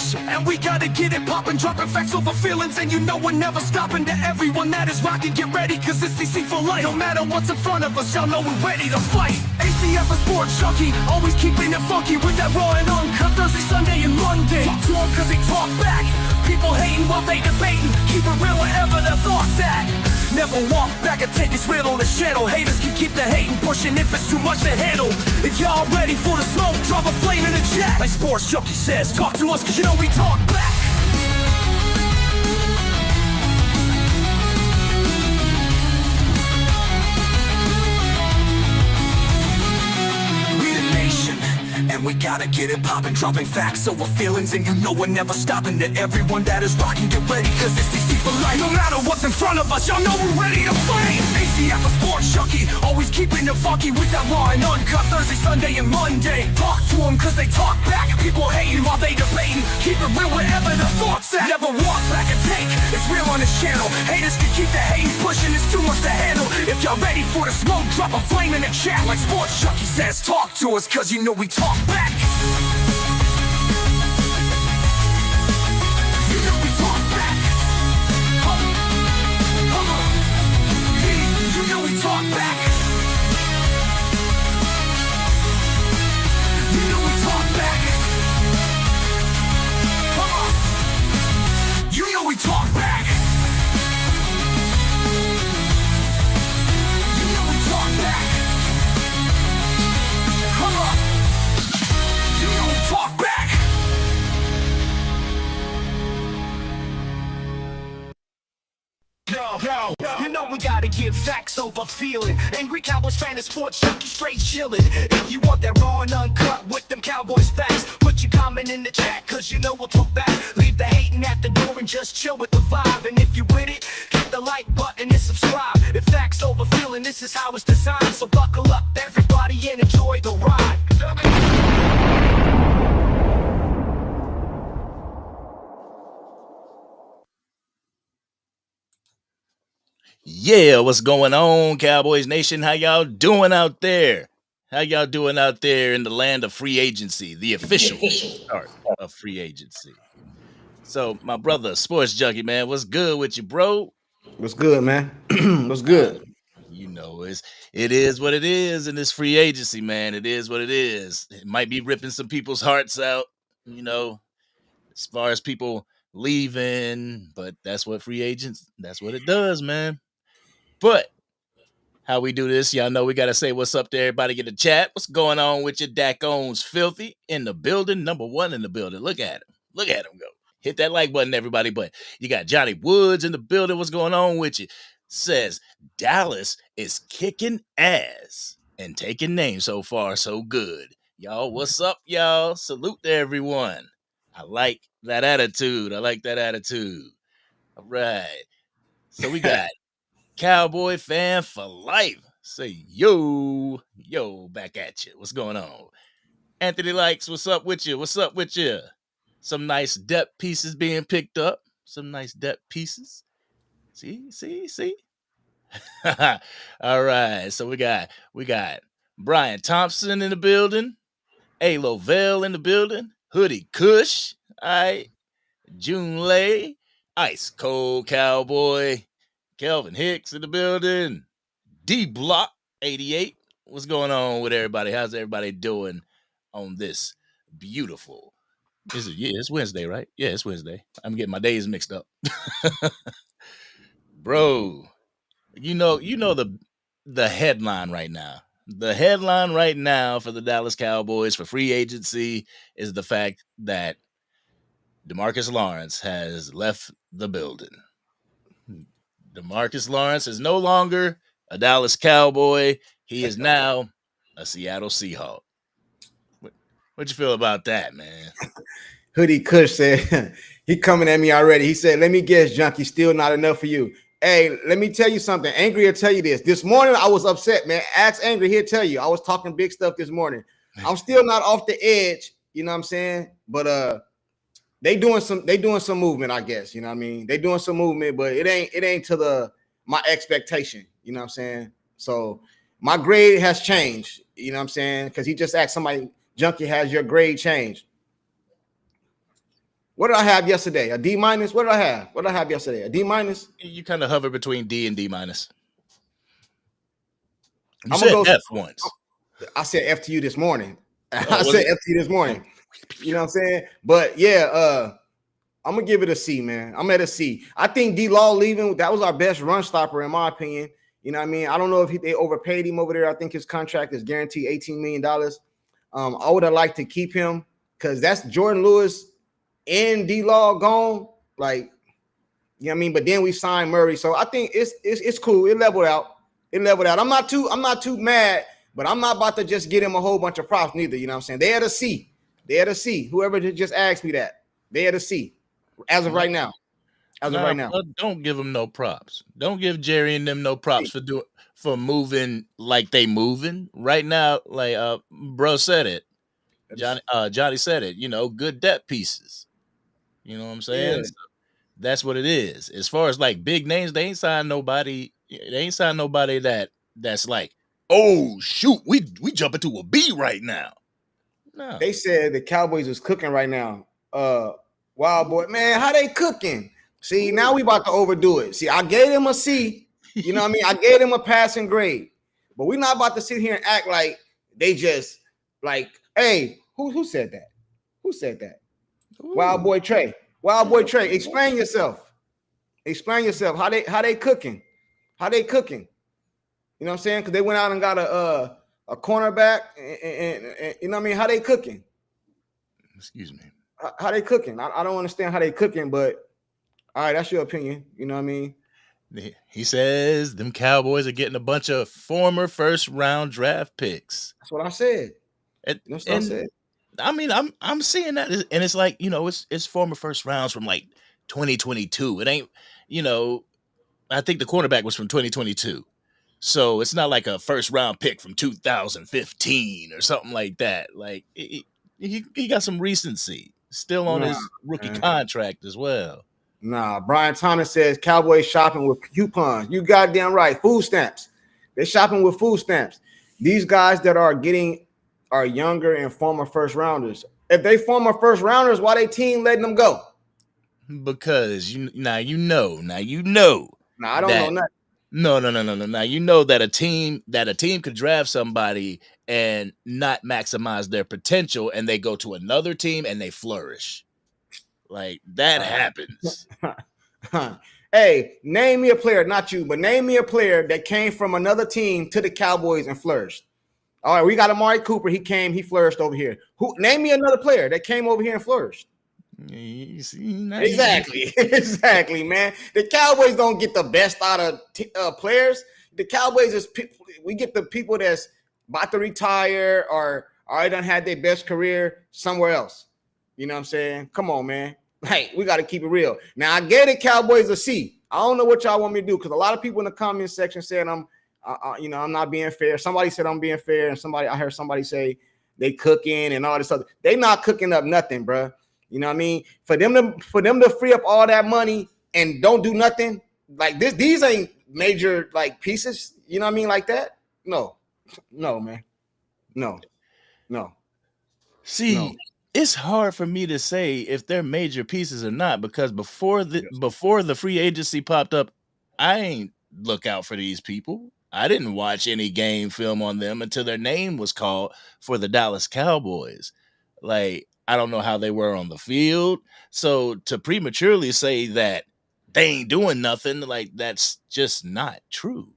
Nation, and we gotta get it poppin', dropping facts over feelings, and you know we're never stopping. To everyone that is rocking, get ready, cause it's CC for life. No matter what's in front of us, y'all know we're ready to fight. ACF a sports junkie, always keeping it funky with that raw and uncut Thursday, Sunday, and Monday. Talk to 'em cause they talk back. People hating while they debating, keep it real wherever their thoughts at. Never walk back and take this real on the channel. Haters can keep the hating pushing if it's too much to handle. If y'all ready for the smoke, drop a flame in the chat. Like Sports Junkie says, talk to us cause you know we talk back. We the nation, and we gotta get it poppin', dropping facts over feelings, and you know we're never stopping. To everyone that is rocking, get ready, cause it's DC for life. No matter what's in front of us, y'all know we're ready to fight. ACF a sports junkie, always keeping it funky with that raw and uncut Thursday, Sunday, and Monday. Talk to them cause they talk back. People hating while they debating, keep it real wherever the thoughts at. Never walk back and take, it's real on this channel. Haters can keep the hating pushing, it's too much to handle. If y'all ready for the smoke, drop a flame in the chat. Like Sports Junkie says, talk to us cause you know we talk back. You know we talk back. Come on. You know we talk back. You know we talk back. Come on. You know we talk back. You know we talk back. Come on. You know we talk back. Yo, you know we gotta give facts over feeling. Angry Cowboys fan and sports junkie straight chillin'. If you want that raw and uncut with them Cowboys facts, put your comment in the chat, cause you know we'll talk back. Leave the hating at the door and just chill with the vibe. And if you with it, hit the like button and subscribe. If facts over feeling, this is how it's designed. So buckle up everybody and enjoy the ride. Yeah, what's going on, Cowboys Nation? How y'all doing out there? How y'all doing out there in the land of free agency, the official start of free agency? So, my brother, Sports Junkie, man, what's good with you, bro? What's good, man? What's good? You know, it is what it is in this free agency, man. It is what it is. It might be ripping some people's hearts out, you know, as far as people leaving, but that's what that's what it does, man. But how we do this, y'all know we got to say what's up to everybody in the chat. What's going on with your Dacones Filthy in the building? Number one in the building. Look at him. Look at him go. Hit that like button, everybody. But you got Johnny Woods in the building. What's going on with you? Says Dallas is kicking ass and taking names so far. So good. Y'all, what's up, y'all? Salute to everyone. I like that attitude. All right. So we got Cowboy fan for life. Say yo, back at you. What's going on? Anthony Likes, what's up with you? Some nice depth pieces being picked up. See. All right. So we got Brian Thompson in the building. A. Lovell in the building. Hoodie Kush. All right. June Lay. Ice Cold Cowboy. Kelvin Hicks in the building. D Block 88. What's going on with everybody? How's everybody doing on this beautiful? It's Wednesday, right? Yeah, it's Wednesday. I'm getting my days mixed up. Bro, you know the headline right now. The headline right now for the Dallas Cowboys for free agency is the fact that DeMarcus Lawrence has left the building. DeMarcus Lawrence is no longer a Dallas Cowboy. He is now a Seattle Seahawk. What you feel about that, man? Hoodie Kush said, he coming at me already. He said, let me guess, Junkie, still not enough for you. Hey, let me tell you something. Angry will tell you this. This morning, I was upset, man. Ask Angry, he'll tell you. I was talking big stuff this morning. I'm still not off the edge, you know what I'm saying? But they doing some movement, I guess. You know what I mean? They doing some movement, but it ain't to my expectation, you know what I'm saying? So my grade has changed, you know what I'm saying? Because he just asked somebody, Junkie, has your grade changed? What did I have yesterday? A D minus? What did I have? What did I have yesterday? A D minus? You kind of hover between D and D minus. You I'm said gonna go. F once. I said F to you this morning. Oh, I was said it? F to you this morning. You know what I'm saying? But yeah, I'm gonna give it a C, man. I'm at a C. I think D Law leaving, that was our best run stopper, in my opinion. You know what I mean? I don't know if they overpaid him over there. I think his contract is guaranteed $18 million. I would have liked to keep him because that's Jordan Lewis and D Law gone. Like, you know what I mean? But then we signed Murray. So I think it's cool. It leveled out. It leveled out. I'm not too mad, but I'm not about to just get him a whole bunch of props neither. You know what I'm saying? They had a C. They had a C. Whoever just asked me that, they had a C as of right now. As of right now. Don't give them no props. Don't give Jerry and them no props for moving like they moving right now. Like bro said it, Johnny said it. You know, good depth pieces. You know what I'm saying? Yeah. So that's what it is. As far as like big names, they ain't signed nobody. They ain't signed nobody that's like, oh shoot, we jumping to a B right now. No. They said the Cowboys is cooking right now. Wild boy, man, how they cooking? See, now we about to overdo it. See, I gave him a C. You know what I mean? I gave him a passing grade. But we're not about to sit here and act like they just like, hey, who said that? Who said that? Ooh. Wild boy Trey. Wild boy Trey. Explain yourself. Explain yourself. How they cooking? How they cooking? You know what I'm saying? Because they went out and got a cornerback, and you know what I mean? How they cooking? Excuse me. How they cooking? I don't understand how they cooking, but all right, that's your opinion. You know what I mean? He says them Cowboys are getting a bunch of former first round draft picks. That's what I said. That's what I said. I mean, I'm seeing that, and it's like, you know, it's former first rounds from like 2022. It ain't, you know, I think the quarterback was from 2022. So it's not like a first round pick from 2015 or something like that. Like he got some recency still on his rookie contract as well. Nah, Brian Thomas says Cowboys shopping with coupons. You goddamn right. Food stamps. They're shopping with food stamps. These guys that are getting are younger and former first rounders. If they former first rounders, why they team letting them go? Because now you know. Nah, I don't know nothing. No. Now you know that a team could draft somebody and not maximize their potential, and they go to another team and they flourish. Like that happens. Hey, name me a player, not you, but name me a player that came from another team to the Cowboys and flourished. All right, we got Amari Cooper. He flourished over here. Name me another player that came over here and flourished. Exactly, man. The Cowboys don't get the best out of players. The Cowboys we get the people that's about to retire or already done had their best career somewhere else. You know what I'm saying? Come on, man. Hey, we got to keep it real. Now, I get it, Cowboys a C. I don't know what y'all want me to do because a lot of people in the comment section said I'm not being fair. Somebody said I'm being fair, and I heard somebody say they cooking and all this other. They not cooking up nothing, bro. You know what I mean? For them to free up all that money and don't do nothing like this, these ain't major like pieces. You know what I mean? Like that? No, man. No. See. No. It's hard for me to say if they're major pieces or not because before the free agency popped up, I ain't look out for these people. I didn't watch any game film on them until their name was called for the Dallas Cowboys. Like, I don't know how they were on the field. So to prematurely say that they ain't doing nothing, like that's just not true.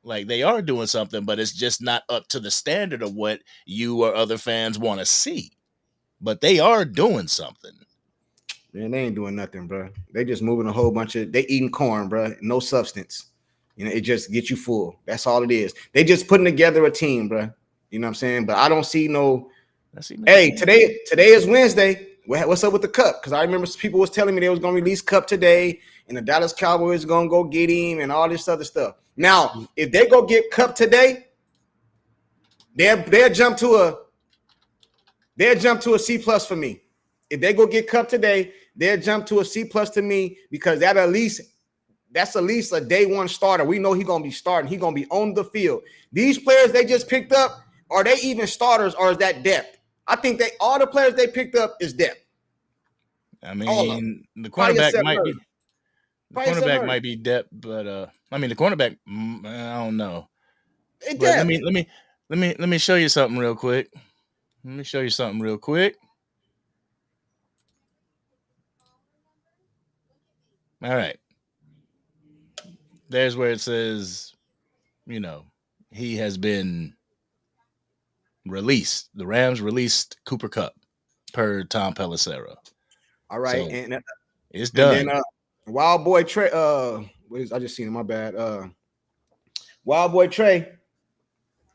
Like they are doing something, but it's just not up to the standard of what you or other fans want to see. But they are doing something. Man, they ain't doing nothing, bro. They just moving a whole bunch of. They eating corn, bro. No substance. You know, it just gets you full. That's all it is. They just putting together a team, bro. You know what I'm saying? But I don't see no. Hey, today is Wednesday. What's up with the cup? Because I remember people was telling me they was gonna release cup today, and the Dallas Cowboys gonna go get him and all this other stuff. Now, if they go get cup today, they'll jump to a C plus for me. If they go get Cup today, they'll jump to a C plus to me because that's at least a day one starter. We know he's gonna be starting. He's gonna be on the field. These players they just picked up, are they even starters or is that depth? I think all the players they picked up is depth. I All of them. mean, the Probably cornerback except might Murray. be the Probably except cornerback Murray. might be depth, but I mean the cornerback, I don't know. They But let depth. me let me show you something real quick. Let me show you something real quick. All right. There's where it says, you know, he has been released. The Rams released Cooper Cup per Tom Pelissero. All right, So it's and then done. Wild Boy Trey. I just seen it. My bad. Wild Boy Trey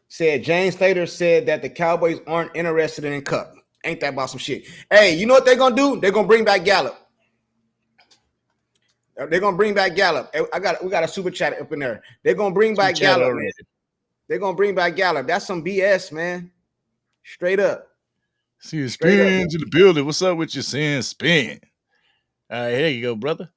said James Slater said that the Cowboys aren't interested in Cup. Ain't that about some shit? Hey, you know what they're gonna do? They're gonna bring back Gallup. They're gonna bring back Gallup. We got a super chat up in there. They're gonna bring Two back chat Gallup, man. already. They're gonna bring back Gallup. That's some BS, man. Straight up. See the Straight up. spins in the building. What's up with your saying spin? All right, here you go, brother.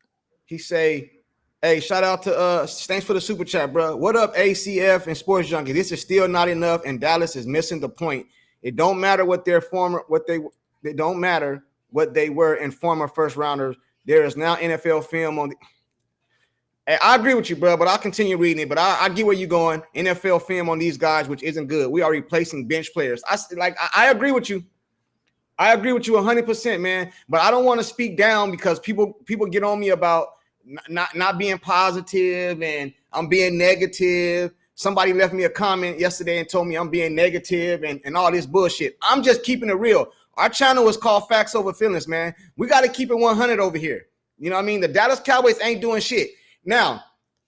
He say, hey, shout out to thanks for the super chat, bro. What up, ACF and Sports Junkie? This is still not enough, and Dallas is missing the point. It don't matter what they don't matter what they were in former first rounders. There is now NFL film on the. Hey, I agree with you, bro, but I'll continue reading it. But I get where you're going. NFL film on these guys, which isn't good. We are replacing bench players. I agree with you. I agree with you 100%, man. But I don't want to speak down because people get on me about not being positive and I'm being negative. Somebody left me a comment yesterday and told me I'm being negative and all this bullshit. I'm just keeping it real. Our channel is called Facts Over Feelings, man. We got to keep it 100 over here. You know what I mean? The Dallas Cowboys ain't doing shit. Now,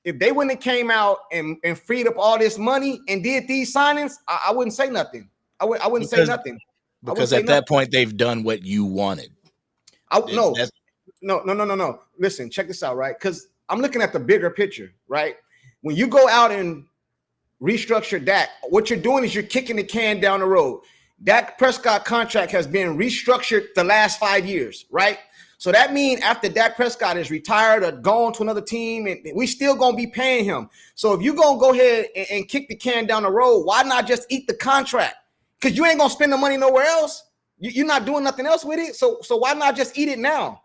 if they wouldn't have came out and freed up all this money and did these signings, I wouldn't say nothing. I wouldn't say nothing. Because at that point they've done what you wanted. No. Listen, check this out, right? Because I'm looking at the bigger picture, right? When you go out and restructure Dak, what you're doing is you're kicking the can down the road. Dak Prescott contract has been restructured the last 5 years, right? So that means after Dak Prescott is retired or gone to another team, and we still gonna be paying him. So if you're gonna go ahead and kick the can down the road, why not just eat the contract? Because you ain't gonna spend the money nowhere else. You're not doing nothing else with it. So why not just eat it now?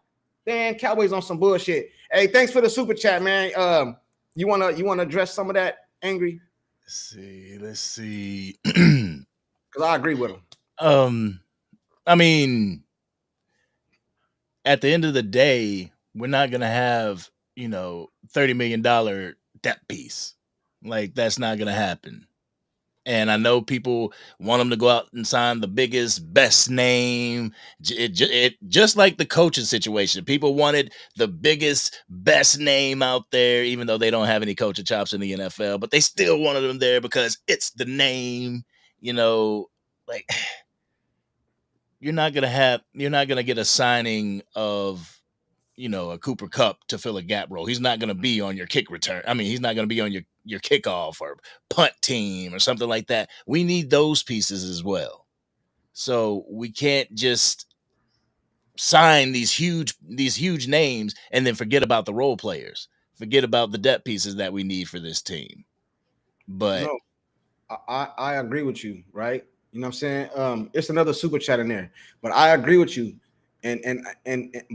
Damn, Cowboys on some bullshit. Hey, thanks for the super chat, man. You wanna address some of that, Angry? Let's see. Because I agree with him. I mean, at the end of the day, we're not gonna have, $30 million depth piece. Like that's not gonna happen. And I know people want them to go out and sign the biggest, best name. It just like the coaching situation. People wanted the biggest, best name out there, even though they don't have any coaching chops in the NFL, but they still wanted them there because it's the name, like you're not gonna get a signing of a Cooper Cup to fill a gap role. He's not going to be on your kick return. I mean, he's not going to be on your kickoff or punt team or something like that. We need those pieces as well. So we can't just sign these huge names and then forget about the role players. Forget about the depth pieces that we need for this team. But no, I agree with you, right? You know what I'm saying? It's another super chat in there, but I agree with you. And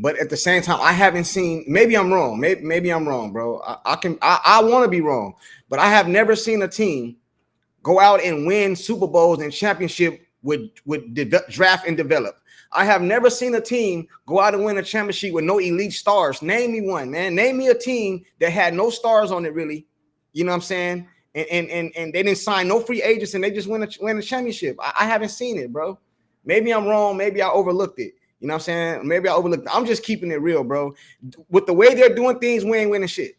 but at the same time, I haven't seen. Maybe I'm wrong. Maybe I'm wrong, bro. I want to be wrong, but I have never seen a team go out and win Super Bowls and championship with draft and develop. I have never seen a team go out and win a championship with no elite stars. Name me one, man. Name me a team that had no stars on it, really. You know what I'm saying? And they didn't sign no free agents and they just win a championship. I haven't seen it, bro. Maybe I'm wrong. Maybe I overlooked it. You know what I'm saying? Maybe I overlooked it. I'm just keeping it real, bro. With the way they're doing things, we ain't winning shit.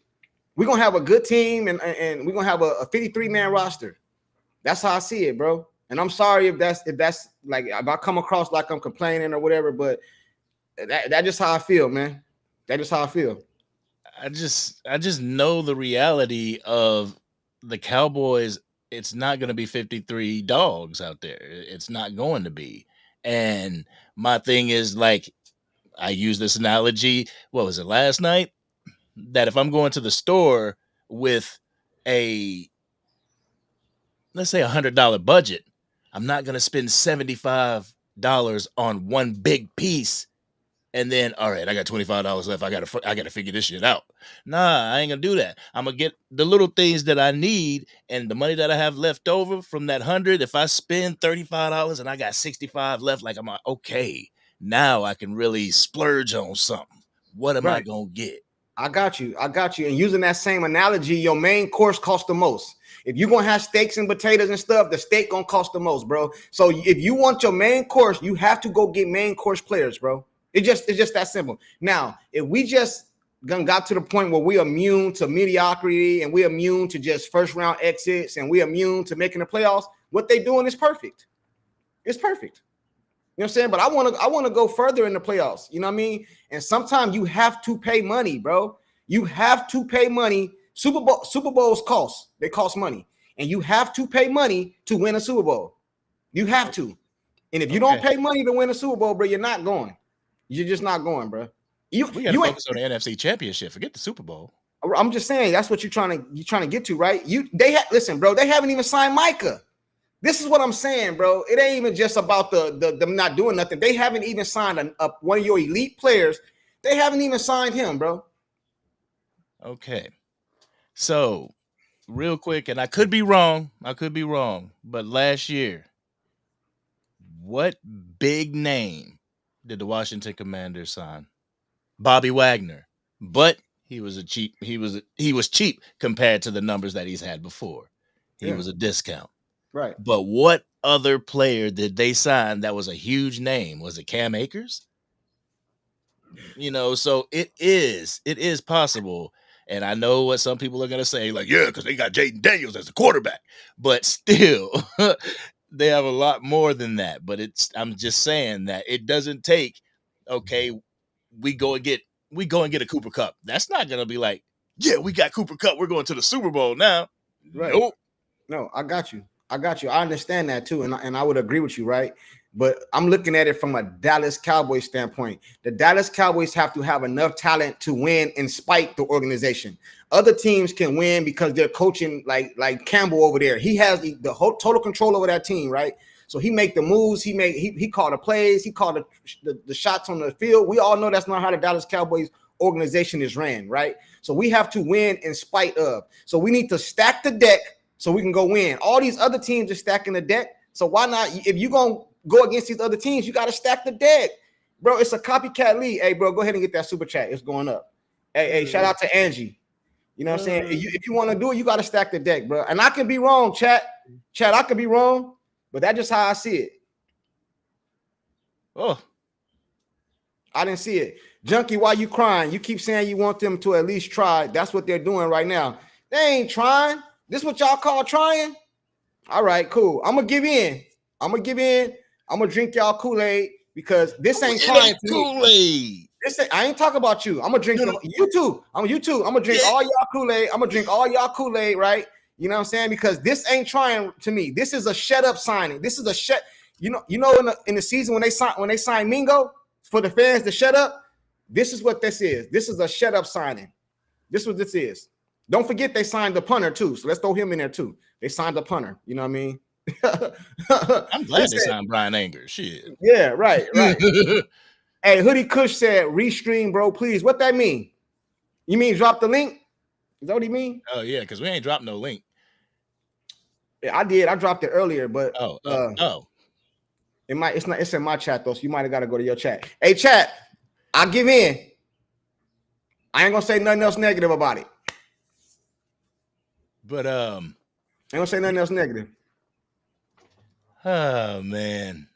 We're going to have a good team and we're going to have a 53-man roster. That's how I see it, bro. And I'm sorry if that's like if I come across like I'm complaining or whatever, but that's just how I feel, man. That's just how I feel. I just know the reality of the Cowboys. It's not going to be 53 dogs out there. It's not going to be. And my thing is, like, I use this analogy. What was it last night? That if I'm going to the store with let's say $100 budget, I'm not going to spend $75 on one big piece and then all right, I got $25 left. I gotta figure this shit out. Nah, I ain't gonna do that. I'm gonna get the little things that I need and the money that I have left over from that 100. If I spend $35 and I got 65 left, like I'm like, okay, now I can really splurge on something. What am I Right. gonna get? I got you. I got you. And using that same analogy, your main course costs the most. If you're gonna have steaks and potatoes and stuff, the steak gonna cost the most, bro. So if you want your main course, you have to go get main course players, bro. It's just that simple. Now, if we just got to the point where we're immune to mediocrity and we're immune to just first round exits and we're immune to making the playoffs, what they doing is perfect. It's perfect. You know what I'm saying? But I want to go further in the playoffs. You know what I mean? And sometimes you have to pay money, bro. You have to pay money. Super Bowls cost. They cost money. And you have to pay money to win a Super Bowl. You have to. And if you don't pay money to win a Super Bowl, bro, you're not going. You're just not going, bro. We got to focus on the NFC Championship. Forget the Super Bowl. I'm just saying that's what you're trying to get to, right? Listen, bro. They haven't even signed Micah. This is what I'm saying, bro. It ain't even just about them not doing nothing. They haven't even signed one of your elite players. They haven't even signed him, bro. Okay. So, real quick, and I could be wrong, but last year, what big name did the Washington Commanders sign? Bobby Wagner. But he was cheap compared to the numbers that he's had before. He was a discount. Right. But what other player did they sign that was a huge name? Was it Cam Akers? You know, so it is possible. And I know what some people are going to say, like, yeah, because they got Jaden Daniels as a quarterback. But still, they have a lot more than that. But I'm just saying that it doesn't take, okay, we go and get a Cooper Kupp. That's not going to be like, yeah, we got Cooper Kupp. We're going to the Super Bowl now. Right. Nope. No, I got you. I understand that too. And I would agree with you, right? But I'm looking at it from a Dallas Cowboys standpoint. The Dallas Cowboys have to have enough talent to win in spite the organization. Other teams can win because they're coaching like Campbell over there. He has the whole total control over that team, right? So he make the moves. He called the plays. He called the shots on the field. We all know that's not how the Dallas Cowboys organization is ran, right? So we have to win in spite of. So we need to stack the deck so we can go win. All these other teams are stacking the deck. So why not? If you're going to go against these other teams, you got to stack the deck. Bro, it's a copycat league. Hey, bro, go ahead and get that super chat. It's going up. Hey, shout out to Angie. You know what I'm saying? If you want to do it, you got to stack the deck, bro. And I can be wrong, chat. I could be wrong, but that's just how I see it. Oh. I didn't see it. Junkie, why you crying? You keep saying you want them to at least try. That's what they're doing right now. They ain't trying. This what y'all call trying? All right, cool. I'm going to give in. I'm going to drink y'all Kool-Aid because this ain't trying to Kool-Aid. I ain't talking about you. I'm going to drink you too. I'm going to drink all y'all Kool-Aid. I'm going to drink all y'all Kool-Aid, right? You know what I'm saying? Because this ain't trying to me. This is a shut up signing. This is a shut. You know in the season when they sign Mingo for the fans to shut up, this is what this is. This is a shut up signing. This is what this is. Don't forget they signed the punter too. So let's throw him in there too. They signed the punter. You know what I mean? I'm glad they signed Brian Anger. Shit. Yeah, right. Hey, Hoodie Kush said, restream, bro, please. What that mean? You mean drop the link? Is that what he mean? Oh, yeah, because we ain't dropped no link. Yeah, I did. I dropped it earlier, but it's in my chat though, so you might have got to go to your chat. Hey, chat, I give in. I ain't gonna say nothing else negative about it. But I ain't gonna say nothing else negative. Oh man,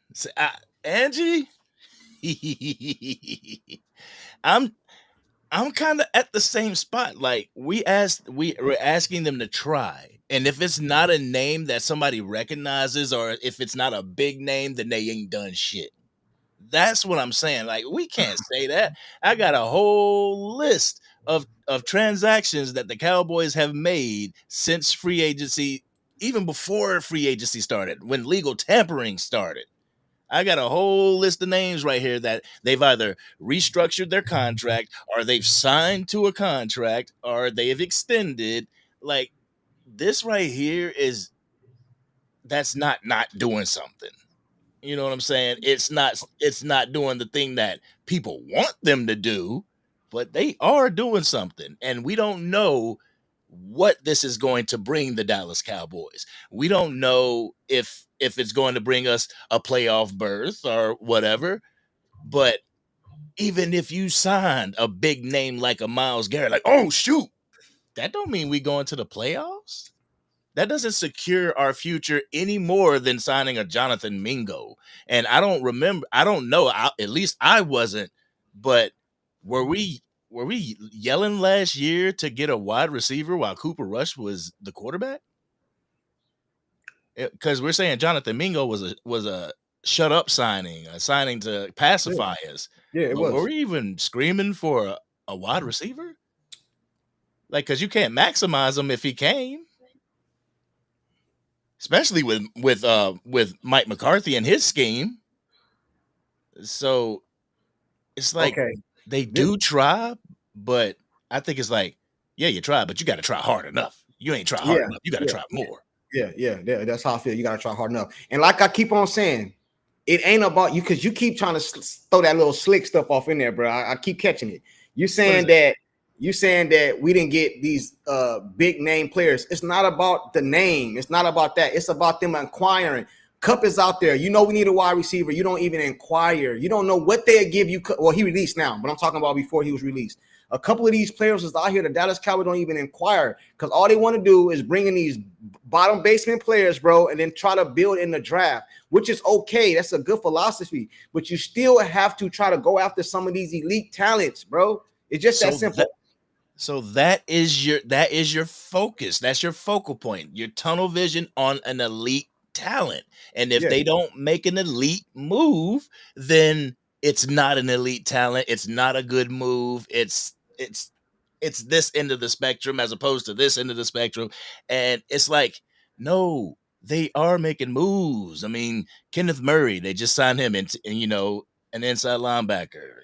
Angie, I'm kind of at the same spot. Like we're asking them to try, and if it's not a name that somebody recognizes, or if it's not a big name, then they ain't done shit. That's what I'm saying. Like we can't say that. I got a whole list of transactions that the Cowboys have made since free agency, even before free agency started, when legal tampering started. I got a whole list of names right here that they've either restructured their contract or they've signed to a contract or they have extended. Like this right here that's not doing something. You know what I'm saying? It's not doing the thing that people want them to do, but they are doing something. And we don't know what this is going to bring the Dallas Cowboys. We don't know if it's going to bring us a playoff berth or whatever, but even if you signed a big name like a Miles Garrett, like, oh shoot, that don't mean we go into the playoffs. That doesn't secure our future any more than signing a Jonathan Mingo. And I don't know. At least I wasn't. But were we yelling last year to get a wide receiver while Cooper Rush was the quarterback? Because we're saying Jonathan Mingo was a shut up signing, a signing to pacify us. Yeah, it But were was. we even screaming for a wide receiver? Like, because you can't maximize him if he came. Especially with Mike McCarthy and his scheme. So it's like Okay. they do try, but I think it's like, yeah, you try, but you got to try hard enough. You ain't try hard Yeah, enough. You got to try more. yeah. That's how I feel. You gotta try hard enough. And like I keep on saying, it ain't about you because you keep trying to throw that little slick stuff off in there, bro. I keep catching it. You saying that we didn't get these big name players. It's not about the name. It's not about that. It's about them inquiring. Cup is out there. You know we need a wide receiver. You don't even inquire. You don't know what they'll give you. Well, he released now, but I'm talking about before he was released. A couple of these players is out here. The Dallas Cowboys don't even inquire because all they want to do is bring in these bottom basement players, bro, and then try to build in the draft, which is okay. That's a good philosophy, but you still have to try to go after some of these elite talents, bro. It's just that simple. So that is your focus. That's your focal point. Your tunnel vision on an elite talent. And if they don't make an elite move, then it's not an elite talent. It's not a good move. It's this end of the spectrum as opposed to this end of the spectrum. And it's like, no, they are making moves. I mean, Kenneth Murray, they just signed him and an inside linebacker.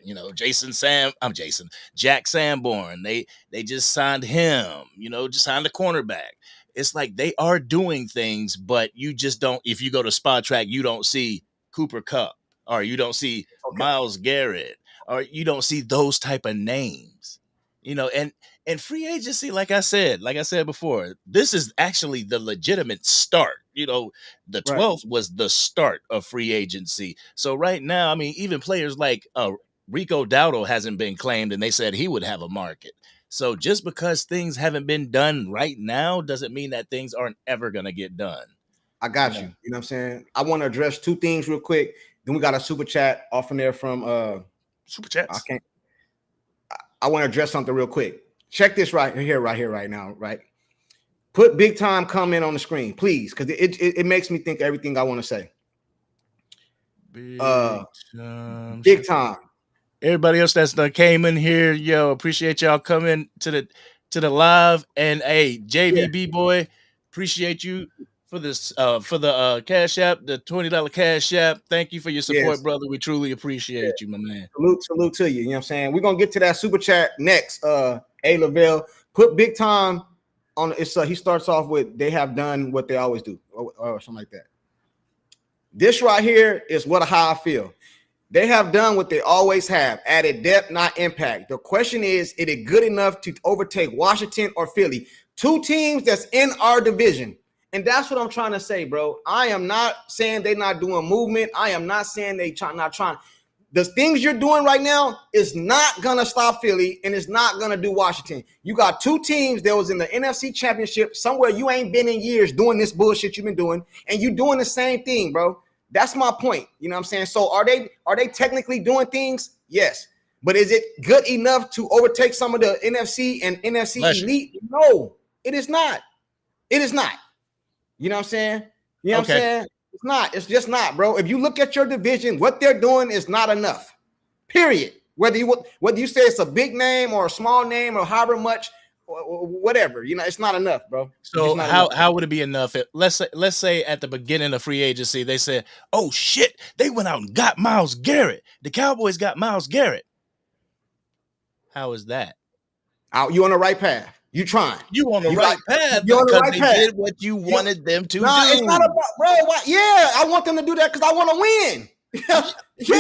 Jack Sanborn. They just signed him, just signed a cornerback. It's like they are doing things, but you just don't. If you go to Spot Track, you don't see Cooper Kupp, or you don't see Miles Garrett, or you don't see those type of names. And free agency, like I said before, this is actually the legitimate start. The 12th was the start of free agency. So right now, I mean, even players like Rico Dowdle hasn't been claimed, and they said he would have a market. So just because things haven't been done right now doesn't mean that things aren't ever going to get done. I got you. You know what I'm saying? I want to address two things real quick. Then we got a super chat off in there from Super chats. I want to address something real quick. Check this right now, right? Put big time comment on the screen, please, because it makes me think everything I want to say. Big time. Everybody else that's done came in here, appreciate y'all coming to the live. And hey, JVB boy, appreciate you for this for the Cash App, the $20 Cash App. Thank you for your support, brother. We truly appreciate you, my man. Salute to you. You know what I'm saying? We're gonna get to that super chat next. A Lavelle, put big time on it's he starts off with they have done what they always do, or something like that. This right here is how I feel. They have done what they always have, added depth, not impact. The question is it good enough to overtake Washington or Philly? Two teams that's in our division. And that's what I'm trying to say, bro. I am not saying they're not doing movement. I am not saying not trying. The things you're doing right now is not going to stop Philly, and it's not going to do Washington. You got two teams that was in the NFC Championship, somewhere you ain't been in years doing this bullshit you've been doing, and you doing the same thing, bro. That's my point. You know what I'm saying? So are they technically doing things? Yes. But is it good enough to overtake some of the NFC and NFC elite? No, it is not. It is not. You know what I'm saying? You know what I'm saying? It's not. It's just not, bro. If you look at your division, what they're doing is not enough. Period. Whether you say it's a big name or a small name or however much, or whatever, it's not enough, bro. So how would it be enough? Let's say at the beginning of free agency, they said, "Oh shit, they went out and got Myles Garrett. The Cowboys got Myles Garrett." How is that? You on the right path. You trying? You on the You right like, path you're on the because right they path. did what you wanted them to Nah, do. it's not about, bro. Yeah, I want them to do that because I want to win. You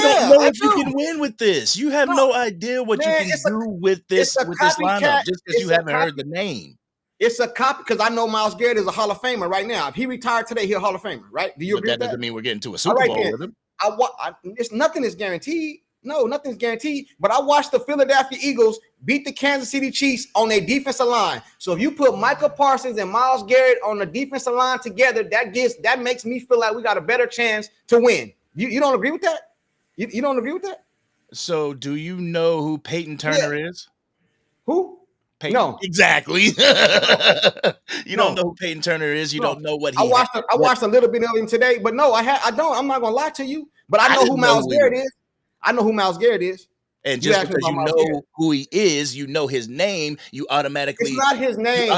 don't know I if you do. can win with this. You have No, no idea what you man, can do with this lineup just because you haven't heard the name. It's a copy because I know Myles Garrett is a Hall of Famer right now. If he retired today, he's a Hall of Famer, right? Do you agree with that? Doesn't mean we're getting to a All Super right, Bowl then. with him. It's nothing is guaranteed. No, nothing's guaranteed. But I watched the Philadelphia Eagles beat the Kansas City Chiefs on their defensive line. So if you put Micah Parsons and Myles Garrett on the defensive line together, that makes me feel like we got a better chance to win. You don't agree with that? You don't agree with that? So do you know who Peyton Turner is? Who? Peyton. No. Exactly. You don't know who Peyton Turner is. You don't know what he I watched a little bit of him today, but no, I don't. I'm not gonna lie to you. But I know who Myles Garrett is. I know who Myles Garrett is. And just because you know who he is, you know his name, you automatically. It's not his name.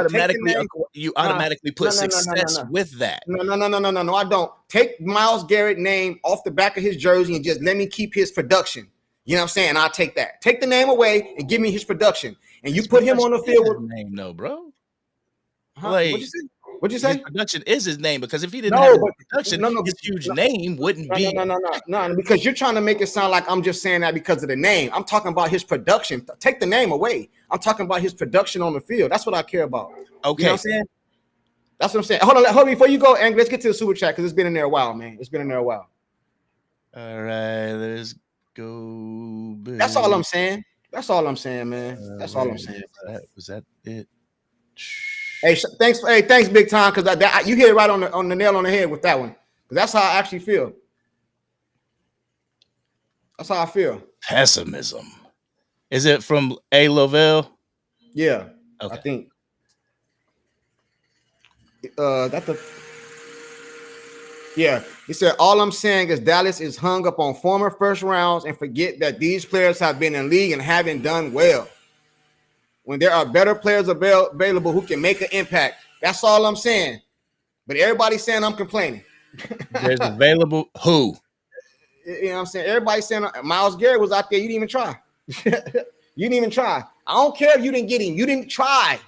You automatically put success with that. No, I don't. Take Myles Garrett name off the back of his jersey and just let me keep his production. You know what I'm saying? I'll take that. Take the name away and give me his production. And you put him on the field with name, no, bro. Huh? Like, what'd you say? His production is his name because if he didn't have production, his huge name wouldn't be. No, because you're trying to make it sound like I'm just saying that because of the name. I'm talking about his production. Take the name away. I'm talking about his production on the field. That's what I care about. Okay. You know what I'm saying? That's what I'm saying. Hold on, before you go, Ang, let's get to the super chat because it's been in there a while, man. It's been in there a while. All right, let's go. Big. That's all I'm saying. That's all I'm saying, man. That's all I'm saying. Was that it? Hey, thanks, big time, because you hit it right on the nail on the head with that one. Because that's how I actually feel. That's how I feel. Pessimism. Is it from A. Lovell? Yeah, okay. I think. Yeah, he said, all I'm saying is Dallas is hung up on former first rounds and forget that these players have been in league and haven't done well. When there are better players available who can make an impact. That's all I'm saying. But everybody's saying I'm complaining. There's available who? You know what I'm saying? Everybody's saying Myles Garrett was out there. You didn't even try. You didn't even try. I don't care if you didn't get him. You didn't try.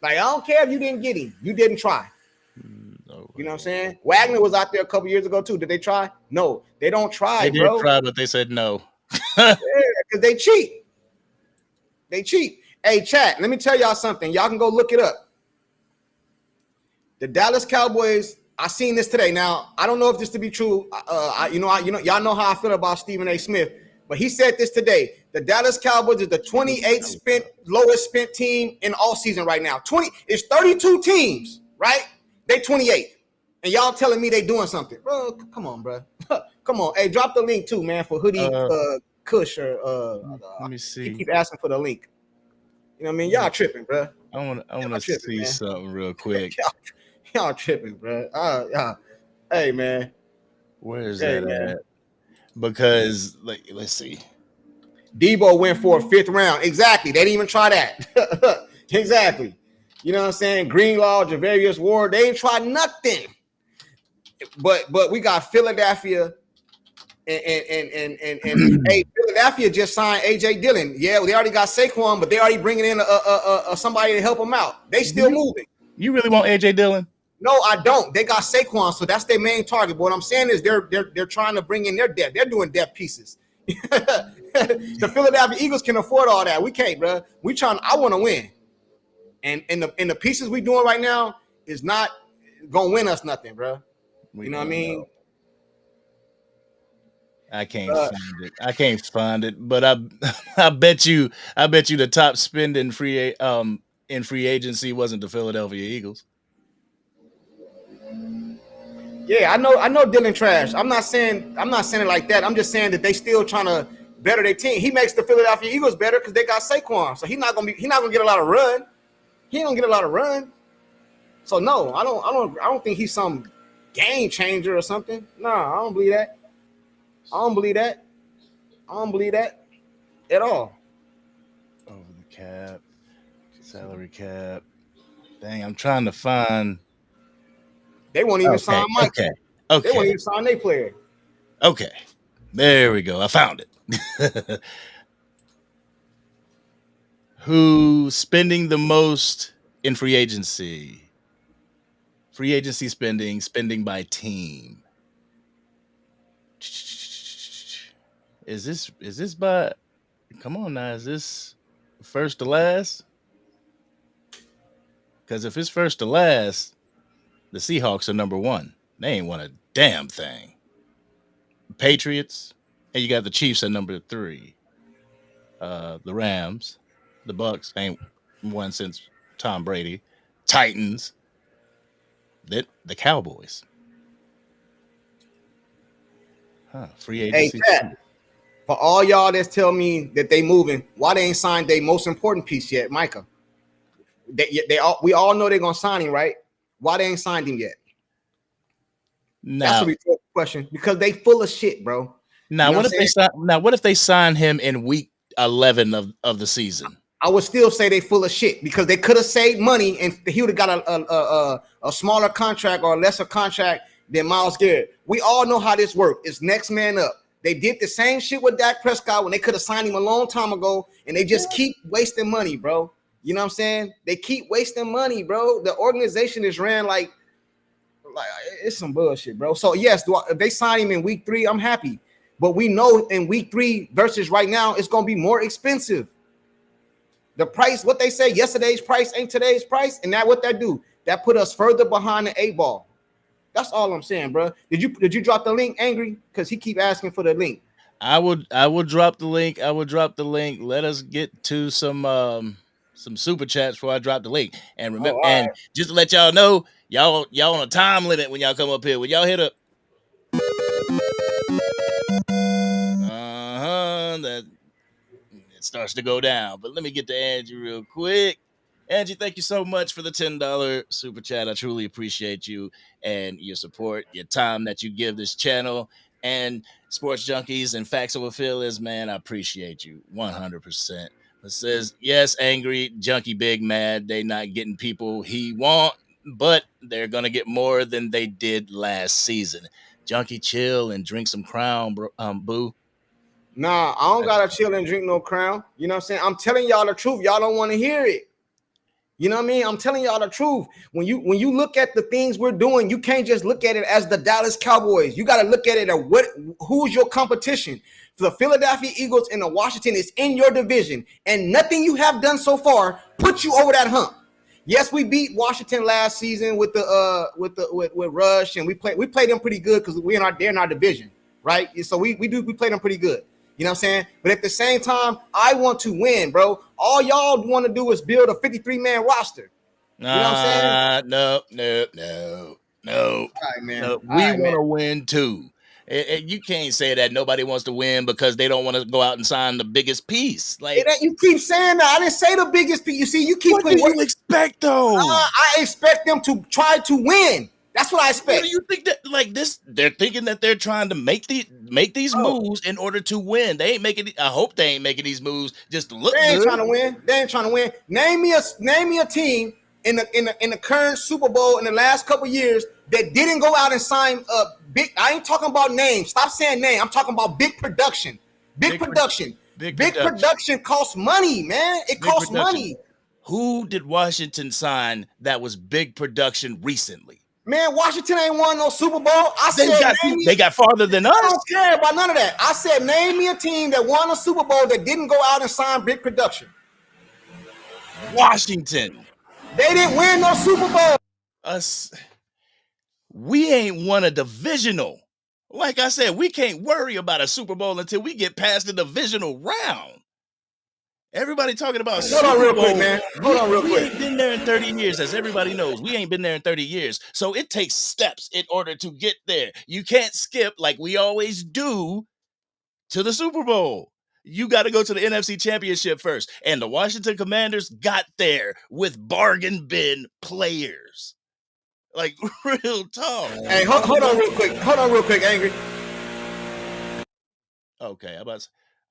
Like, I don't care if you didn't get him. You didn't try. You know what I'm saying? Wagner was out there a couple years ago too. Did they try? No, they don't try. They did try, but they said no. Yeah, because they cheat. They cheat. Hey, chat. Let me tell y'all something. Y'all can go look it up. The Dallas Cowboys. I seen this today. Now I don't know if this to be true. Y'all know how I feel about Stephen A. Smith, but he said this today. The Dallas Cowboys is the 28th lowest spent team in all season right now. It's 32 teams, right? They 28. And y'all telling me they doing something, bro? Come on, bro. Come on. Hey, drop the link too, man, for Hoodie Kush or let me see. You keep asking for the link. You know what I mean? Y'all tripping, bro. I want to see something real quick. y'all tripping, bro. Hey, man. Where is that at? Because let's see. Debo went for a 5th round. Exactly. They didn't even try that. Exactly. You know what I'm saying? Greenlaw, Javarius Ward, they ain't tried nothing. But we got Philadelphia and hey, Philadelphia just signed AJ Dillon. Yeah, they already got Saquon, but they already bringing in somebody to help them out. They still moving. You really want AJ Dillon? No, I don't. They got Saquon, so that's their main target. But what I'm saying is they're trying to bring in their depth. They're doing depth pieces. The Philadelphia Eagles can afford all that. We can't, bro. I want to win. And in the pieces we doing right now is not gonna win us nothing, bro. You know what I mean? I can't find it. I can't find it. But I bet you the top spending in free agency wasn't the Philadelphia Eagles. Yeah, I know Dylan trash. I'm not saying it like that. I'm just saying that they still trying to better their team. He makes the Philadelphia Eagles better because they got Saquon. So he's not gonna get a lot of run. He don't get a lot of run. So no, I don't think he's some game changer or something. No, I don't believe that. I don't believe that at all. Over the cap, salary cap. Dang, I'm trying to find. They won't even sign Mike. Okay. They won't even sign their player. Okay. There we go. I found it. Who's spending the most in free agency? Free agency spending by team. Is this by? Come on now, is this first to last? Because if it's first to last, the Seahawks are number one. They ain't won a damn thing. Patriots, and you got the Chiefs at number three. The Rams, the Bucks ain't won since Tom Brady. Titans, the Cowboys. Free Hey, agency. Chad, for all y'all that's telling me that they moving, why they ain't signed their most important piece yet, Micah? We all know they're gonna sign him, right? Why they ain't signed him yet? That's Now, a rhetorical question because they full of shit, bro. now You know what if they sign? Now, what if they sign him in week 11 of the season? I would still say they full of shit because they could have saved money and he would have got a smaller contract or a lesser contract than Myles Garrett. We all know how this works. It's next man up. They did the same shit with Dak Prescott when they could have signed him a long time ago, and they just keep wasting money, bro. You know what I'm saying? They keep wasting money, bro. The organization is ran like it's some bullshit, bro. So yes, if they sign him in week 3, I'm happy. But we know in week 3 versus right now, it's gonna be more expensive. The price, what they say, yesterday's price ain't today's price, and that what that do? That put us further behind the 8 ball. That's all I'm saying, bro. Did you drop the link, Angry? Because he keep asking for the link. I will drop the link. I will drop the link. Let us get to some super chats before I drop the link. And remember, and just to let y'all know, y'all on a time limit when y'all come up here. When y'all hit up, that it starts to go down. But let me get to Angie real quick. Angie, thank you so much for the $10 super chat. I truly appreciate you and your support, your time that you give this channel and Sports Junkies and Facts Over Feelings, man. I appreciate you 100%. It says, yes, angry, junkie, big, mad. They not getting people he want, but they're going to get more than they did last season. Junkie, chill and drink some Crown, bro, boo. Nah, I don't gotta chill and drink no Crown. You know what I'm saying? I'm telling y'all the truth. Y'all don't want to hear it. You know what I mean? I'm telling y'all the truth. When you look at the things we're doing, you can't just look at it as the Dallas Cowboys. You got to look at it at who's your competition. The Philadelphia Eagles and the Washington is in your division, and nothing you have done so far puts you over that hump. Yes, we beat Washington last season with Rush, and we played them pretty good because they're in our division, right? So we played them pretty good. You know what I'm saying? But at the same time, I want to win, bro. All y'all want to do is build a 53-man roster. You know what I'm saying? No. All right, man. No. We want to win too. You can't say that nobody wants to win because they don't want to go out and sign the biggest piece. Like you keep saying that. I didn't say the biggest piece. You see, you keep. What do you expect though? I expect them to try to win. That's what I expect. What do you think that like this? They're thinking that they're trying to make these moves in order to win. They ain't making. I hope they ain't making these moves just to look. They ain't trying to win. They ain't trying to win. Name me a team in the current Super Bowl in the last couple of years that didn't go out and sign a big. I ain't talking about names. Stop saying name. I'm talking about big production. Big production costs money, man. It costs money. Who did Washington sign that was big production recently? Man, Washington ain't won no Super Bowl. They got farther than us. I don't care about none of that. I said, name me a team that won a Super Bowl that didn't go out and sign big production. Washington. They didn't win no Super Bowl. We ain't won a divisional. Like I said, we can't worry about a Super Bowl until we get past the divisional round. Everybody talking about Hold on real quick, man. Hold on real quick. We ain't been there in 30 years, as everybody knows. We ain't been there in 30 years. So it takes steps in order to get there. You can't skip like we always do to the Super Bowl. You got to go to the NFC Championship first. And the Washington Commanders got there with bargain bin players. Like, real talk. Hey, hold on real quick. Hold on real quick, Angry. Okay, I'm about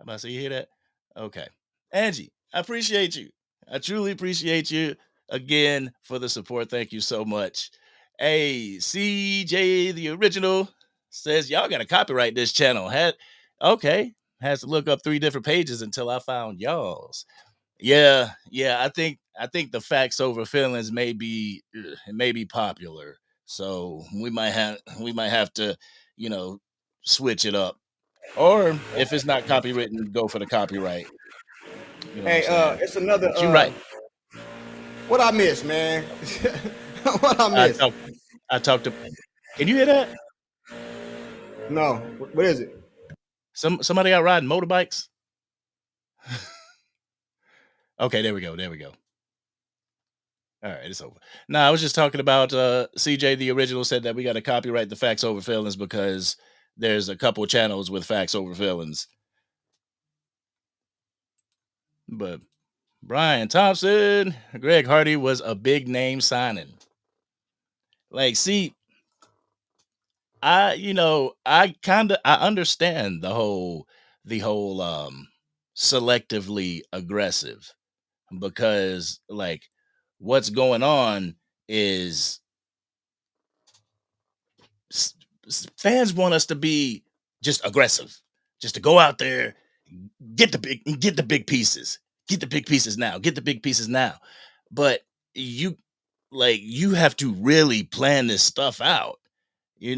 to say, you hear that? Okay. Angie, I appreciate you. I truly appreciate you again for the support. Thank you so much. Hey, CJ, the original, says, y'all got to copyright this channel. Has to look up 3 different pages until I found y'all's. Yeah, yeah. I think the facts over feelings may be popular. So we might have to, you know, switch it up. Or if it's not copywritten, go for the copyright. You know what I'm Hey, saying? it's another But you're right. what I miss, man. What I I miss. talked I talked to Can you hear that? No, what is it? Somebody out riding motorbikes? Okay, there we go. There we go. All right, it's over. No, I was just talking about CJ the original said that we got to copyright the facts over feelings because there's a couple channels with facts over feelings. But Brian Thompson, Greg Hardy was a big name signing. Like, see, I understand the whole selectively aggressive because like what's going on is s- fans want us to be just aggressive, just to go out there, get the big pieces, get the big pieces now, get the big pieces now. But you you have to really plan this stuff out. You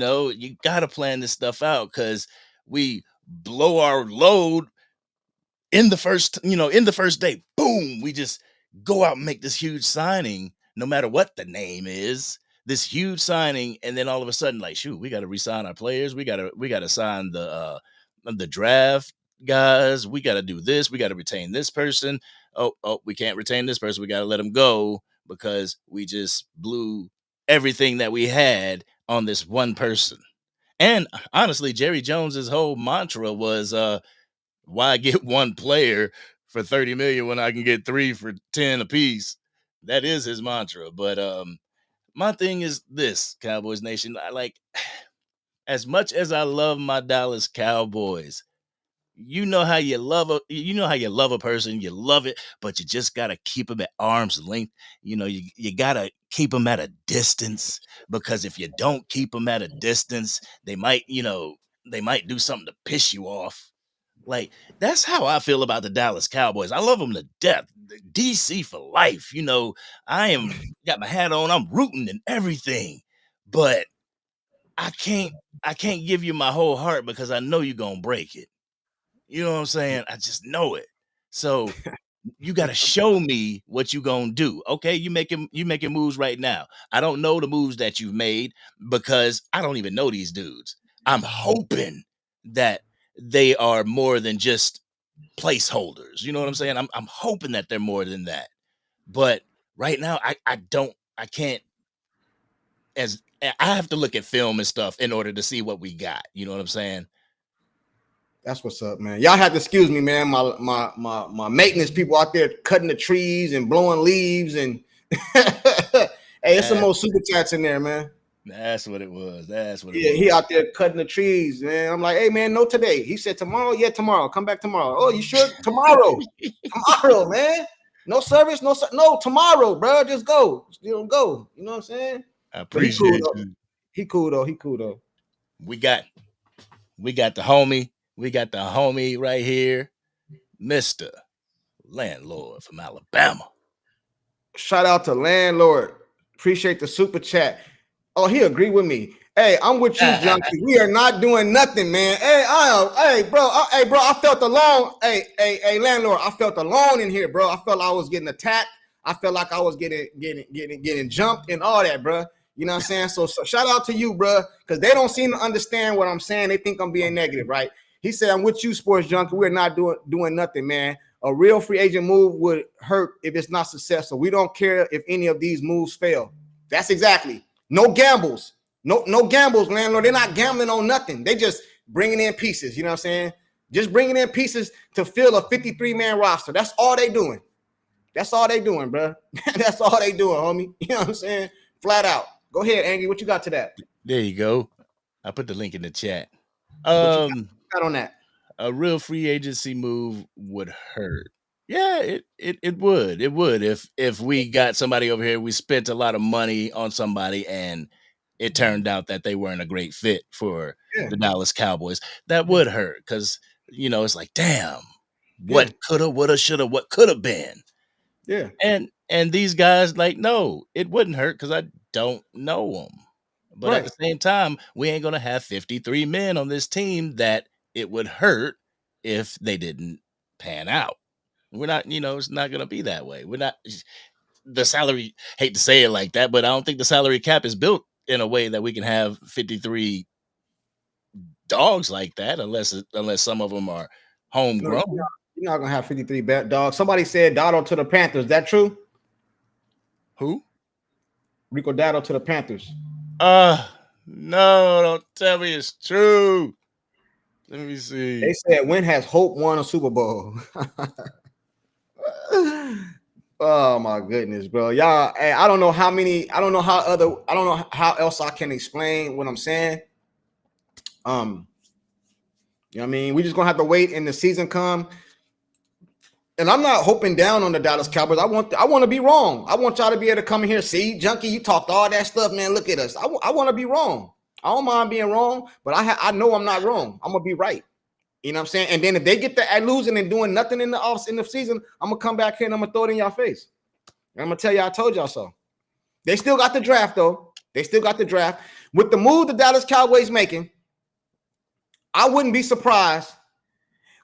got to plan this stuff out because we blow our load in the first day, boom, we just go out and make this huge signing, no matter what the name is, this huge signing, and then all of a sudden, like, shoot, we got to resign our players, we got to sign the draft guys, we got to do this, we got to retain this person. Oh, we can't retain this person, we got to let him go because we just blew everything that we had on this one person. And honestly, Jerry Jones's whole mantra was why get one player for 30 million when I can get three for 10 apiece? That is his mantra. But my thing is this, Cowboys Nation. I like as much as I love my Dallas Cowboys, you know how you love a person, you love it, but you just gotta keep them at arm's length. You gotta keep them at a distance because if you don't keep them at a distance, they might do something to piss you off. Like, that's how I feel about the Dallas Cowboys. I love them to death. DC for life. I am got my hat on. I'm rooting and everything. But I can't I can't give you my whole heart because I know you're gonna break it. You know what I'm saying? I just know it. So you got to show me what you gonna do. Okay, you making moves right now. I don't know the moves that you've made because I don't even know these dudes. I'm hoping that they are more than just placeholders. You know what I'm saying? I'm hoping that they're more than that. But right now, I can't as I have to look at film and stuff in order to see what we got. You know what I'm saying? That's what's up, man. Y'all have to excuse me, man. My maintenance people out there cutting the trees and blowing leaves and hey, it's some That's, more super chats in there, man. that's what it was. That's what it Yeah, he was. out there cutting the trees, man. I'm like, hey, man, no today. He said tomorrow. Yeah, tomorrow. Come back tomorrow. Oh, you sure? Tomorrow. Tomorrow, man. No service, no tomorrow, bro. Just go. You don't go. You know what I'm saying? I But he cool appreciate though. you. He cool though. He cool though. We got we got the homie. We got the homie right here, Mister Landlord from Alabama. Shout out to landlord. Appreciate the super chat. Oh, he agree with me. Hey, I'm with you, junkie. We are not doing nothing, man. Hey, bro. I felt alone. Hey, landlord. I felt alone in here, bro. I felt I was getting attacked. I felt like I was getting jumped and all that, bro. You know what I'm saying? So shout out to you, bro, because they don't seem to understand what I'm saying. They think I'm being negative, right? He said, "I'm with you, sports junkie. We're not doing nothing, man. A real free agent move would hurt if it's not successful. We don't care if any of these moves fail." That's exactly. No gambles. No gambles, landlord. They're not gambling on nothing. They just bringing in pieces. You know what I'm saying? Just bringing in pieces to fill a 53-man roster. That's all they doing. That's all they doing, bro. That's all they doing, homie. You know what I'm saying? Flat out. Go ahead, Angie. What you got to that? There you go. I put the link in the chat. What you Um, got on that? a real free agency move would hurt. Yeah, it would. It would if we got somebody over here, we spent a lot of money on somebody and it turned out that they weren't a great fit for Yeah, the Dallas Cowboys. That yeah, would hurt because it's like, damn, yeah. what coulda, woulda, shoulda, what could have been. Yeah. And these guys like, no, it wouldn't hurt because I don't know them. But at the Right. same time, we ain't gonna have 53 men on this team that it would hurt if they didn't pan out. We're not, it's not gonna be that way. We're not the salary, hate to say it like that, but I don't think the salary cap is built in a way that we can have 53 dogs like that unless some of them are No, homegrown. you're not gonna have 53 bat dogs. Somebody said Dotto to the Panthers. That true? Who? Rico Dotto to the Panthers. No, don't tell me it's true. Let me They see. said when has Hope won a Super Bowl? Oh my goodness, bro. Y'all, hey, I don't know how else I can explain what I'm saying. You know what I mean? We just gonna have to wait and the season come. And I'm not hoping down on the Dallas Cowboys. I want to be wrong. I want y'all to be able to come in here. See, Junkie, you talked all that stuff, man. Look at us. I want to be wrong. I don't mind being wrong, but I know I'm not wrong. I'm gonna be right. You know what I'm saying? And then if they get the losing and doing nothing in the season, I'm gonna come back here and I'm gonna throw it in your face. And I'm gonna tell you I told y'all so. They still got the draft though. They still got the draft. With the move the Dallas Cowboys making, I wouldn't be surprised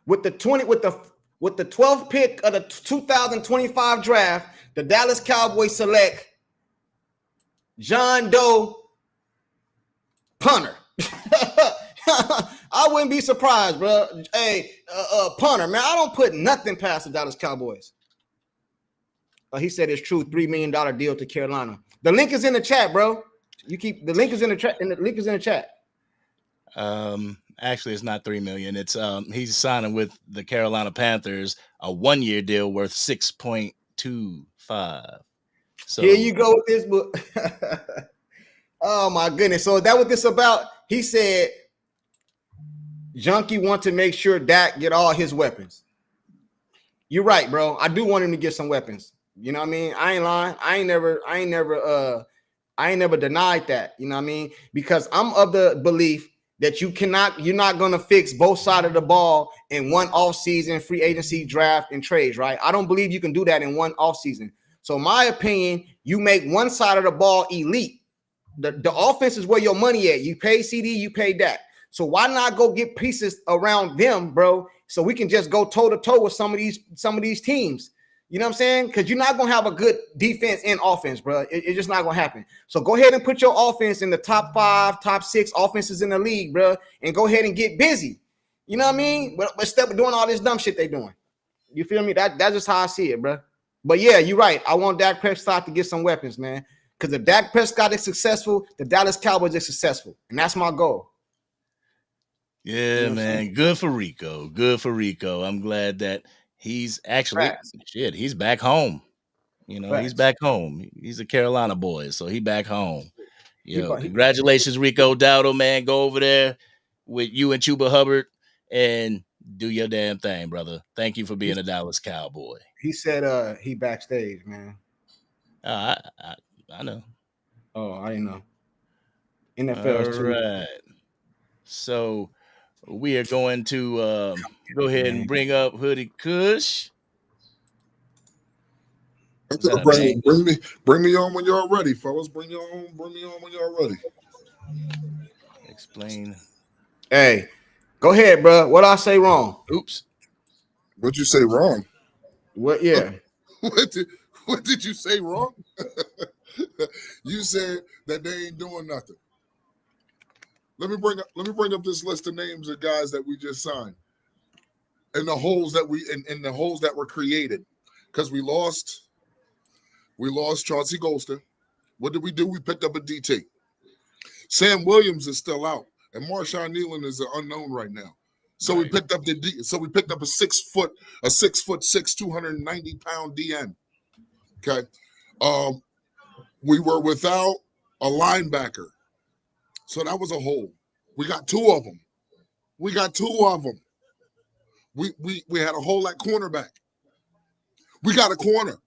with the 12th pick of the 2025 draft, the Dallas Cowboys select John Doe punter. I wouldn't be surprised, bro. Hey, punter, man. I don't put nothing past the Dallas Cowboys. He said it's true. $3 million deal to Carolina. The link is in the chat, bro. The link is in the chat. And the link is in the chat. Actually, it's not 3 million. It's he's signing with the Carolina Panthers a 1-year deal worth 6.25. So here you go with this book. Oh my goodness. So is that what this about? He said Junkie want to make sure Dak get all his weapons. You're right, bro. I do want him to get some weapons. You know what I mean? I ain't lying. I ain't never denied that. You know what I mean? Because I'm of the belief that you're not gonna fix both sides of the ball in one offseason, free agency, draft, and trades, right? I don't believe you can do that in one offseason. So my opinion, you make one side of the ball elite. The offense is where your money at. You pay CD, you pay that. So why not go get pieces around them, bro? So we can just go toe to toe with some of these teams. You know what I'm saying? Because you're not gonna have a good defense and offense, bro. It's just not gonna happen. So go ahead and put your offense in the top 5, top 6 offenses in the league, bro, and go ahead and get busy. You know what I mean? But instead of doing all this dumb shit they doing, you feel me? That's just how I see it, bro. But yeah, you're right. I want Dak Prescott to get some weapons, man. Because if Dak Prescott is successful, the Dallas Cowboys are successful, and that's my goal. yeah, You know man, good for Rico. Good for Rico. I'm glad that he's actually he's back home. He's back home. He's a Carolina boy, so he back home. Congratulations, Rico Dowdle, man. Go over there with you and Chuba Hubbard and do your damn thing, brother. Thank you for being a Dallas Cowboy. He said he backstage, man. I know. Oh, I didn't know. NFL too. Right. So we are going to go ahead and bring up Hoodie Kush. Bring me on when y'all ready, fellas. Bring me on when y'all ready. Explain. Hey, go ahead, bro. What I say wrong? Oops. What'd you say wrong? What? Yeah. What did you say wrong? You said that they ain't doing nothing. Let me bring up this list of names of guys that we just signed, and the holes that the holes that were created, because we lost Chauncey Golston. What did we do? We picked up a DT. Sam Williams is still out, and Marshawn Nealon is an unknown right now. So we picked up a 6'6", 290-pound DN. Okay. We were without a linebacker. So that was a hole. We got two of them. We had a hole at cornerback. We got a corner.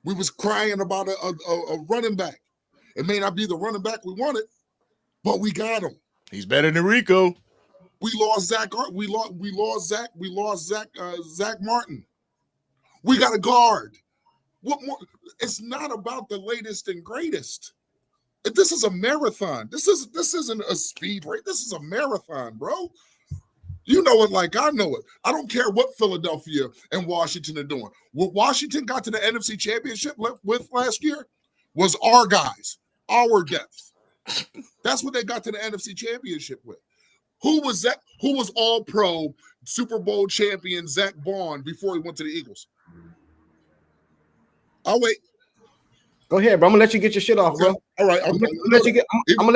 We was crying about a running back. It may not be the running back we wanted, but we got him. He's better than Rico. We lost Zach. Zach Martin. We got a guard. What more? It's not about the latest and greatest. This is a marathon. This isn't a speed race. This is a marathon, bro. You know it like I know it. I don't care what Philadelphia and Washington are doing. What Washington got to the NFC Championship with last year was our guys, our depth. That's what they got to the NFC Championship with. Who was that? Who was all pro Super Bowl champion Zach Bond before he went to the Eagles? I'll wait. Go ahead, bro. I'm gonna let you get your shit off, bro. All right. I'm gonna let you get your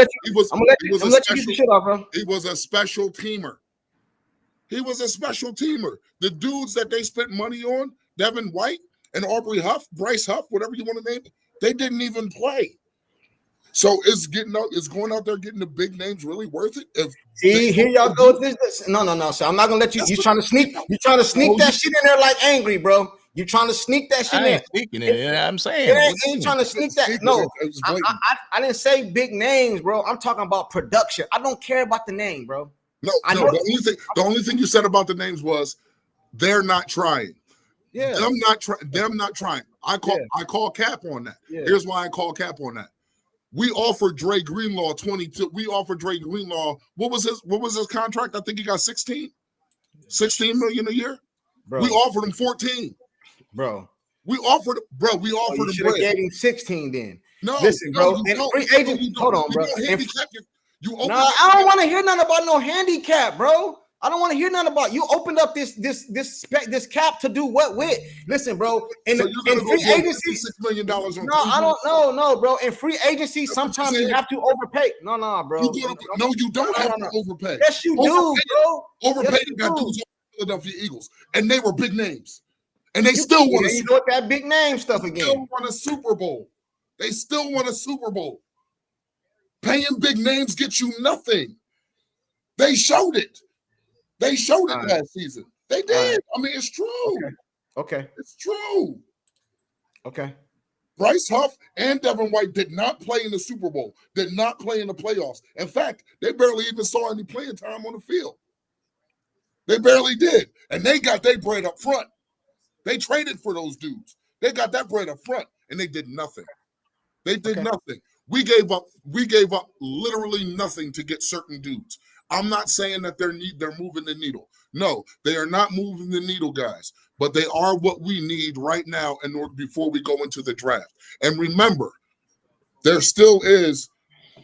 shit off, bro. He was a special teamer. He was a special teamer. The dudes that they spent money on, Devin White and Bryce Huff, whatever you want to name it, they didn't even play. So is going out there getting the big names really worth it? Here y'all go with this. No. So I'm not gonna let you. You trying to sneak that shit in there like angry, bro. You trying to sneak that shit in? Sneaking it. I'm saying ain't trying to sneak that. No, I didn't say big names, bro. I'm talking about production. I don't care about the name, bro. No. The only thing you said about the names was they're not trying. Yeah, them not trying. I call cap on that. Yeah. Here's why I call cap on that. We offered Dre Greenlaw 22. We offered Dre Greenlaw. What was his contract? I think he got 16 million a year. Bro. We offered him 14. Bro. We offered him. Should have gave him 16 then. No, listen, bro. Free agent. Hold on, bro. I don't want to hear nothing about no handicap, bro. I don't want to hear nothing about you. Opened up this cap to do what with? Listen, bro. In free agency, $6 million. No, I don't know, bro. In free agency, sometimes you have to overpay. No, bro. You don't have to overpay. Yes, you do, bro. Overpaying got dudes on the Philadelphia Eagles, and they were big names, and they still won. You know what that big name stuff again? Still won a Super Bowl. They still won a Super Bowl. Paying big names gets you nothing. They showed it. They showed it last season. They did. I mean, it's true. Okay. It's true. Okay. Bryce Huff and Devin White did not play in the Super Bowl, did not play in the playoffs. In fact, they barely even saw any playing time on the field. They barely did. And they got their bread up front. They traded for those dudes. They got that bread up front, and they did nothing. They did nothing. We gave up literally nothing to get certain dudes. I'm not saying that they're moving the needle. No, they are not moving the needle, guys. But they are what we need right now in order before we go into the draft. And remember, there still is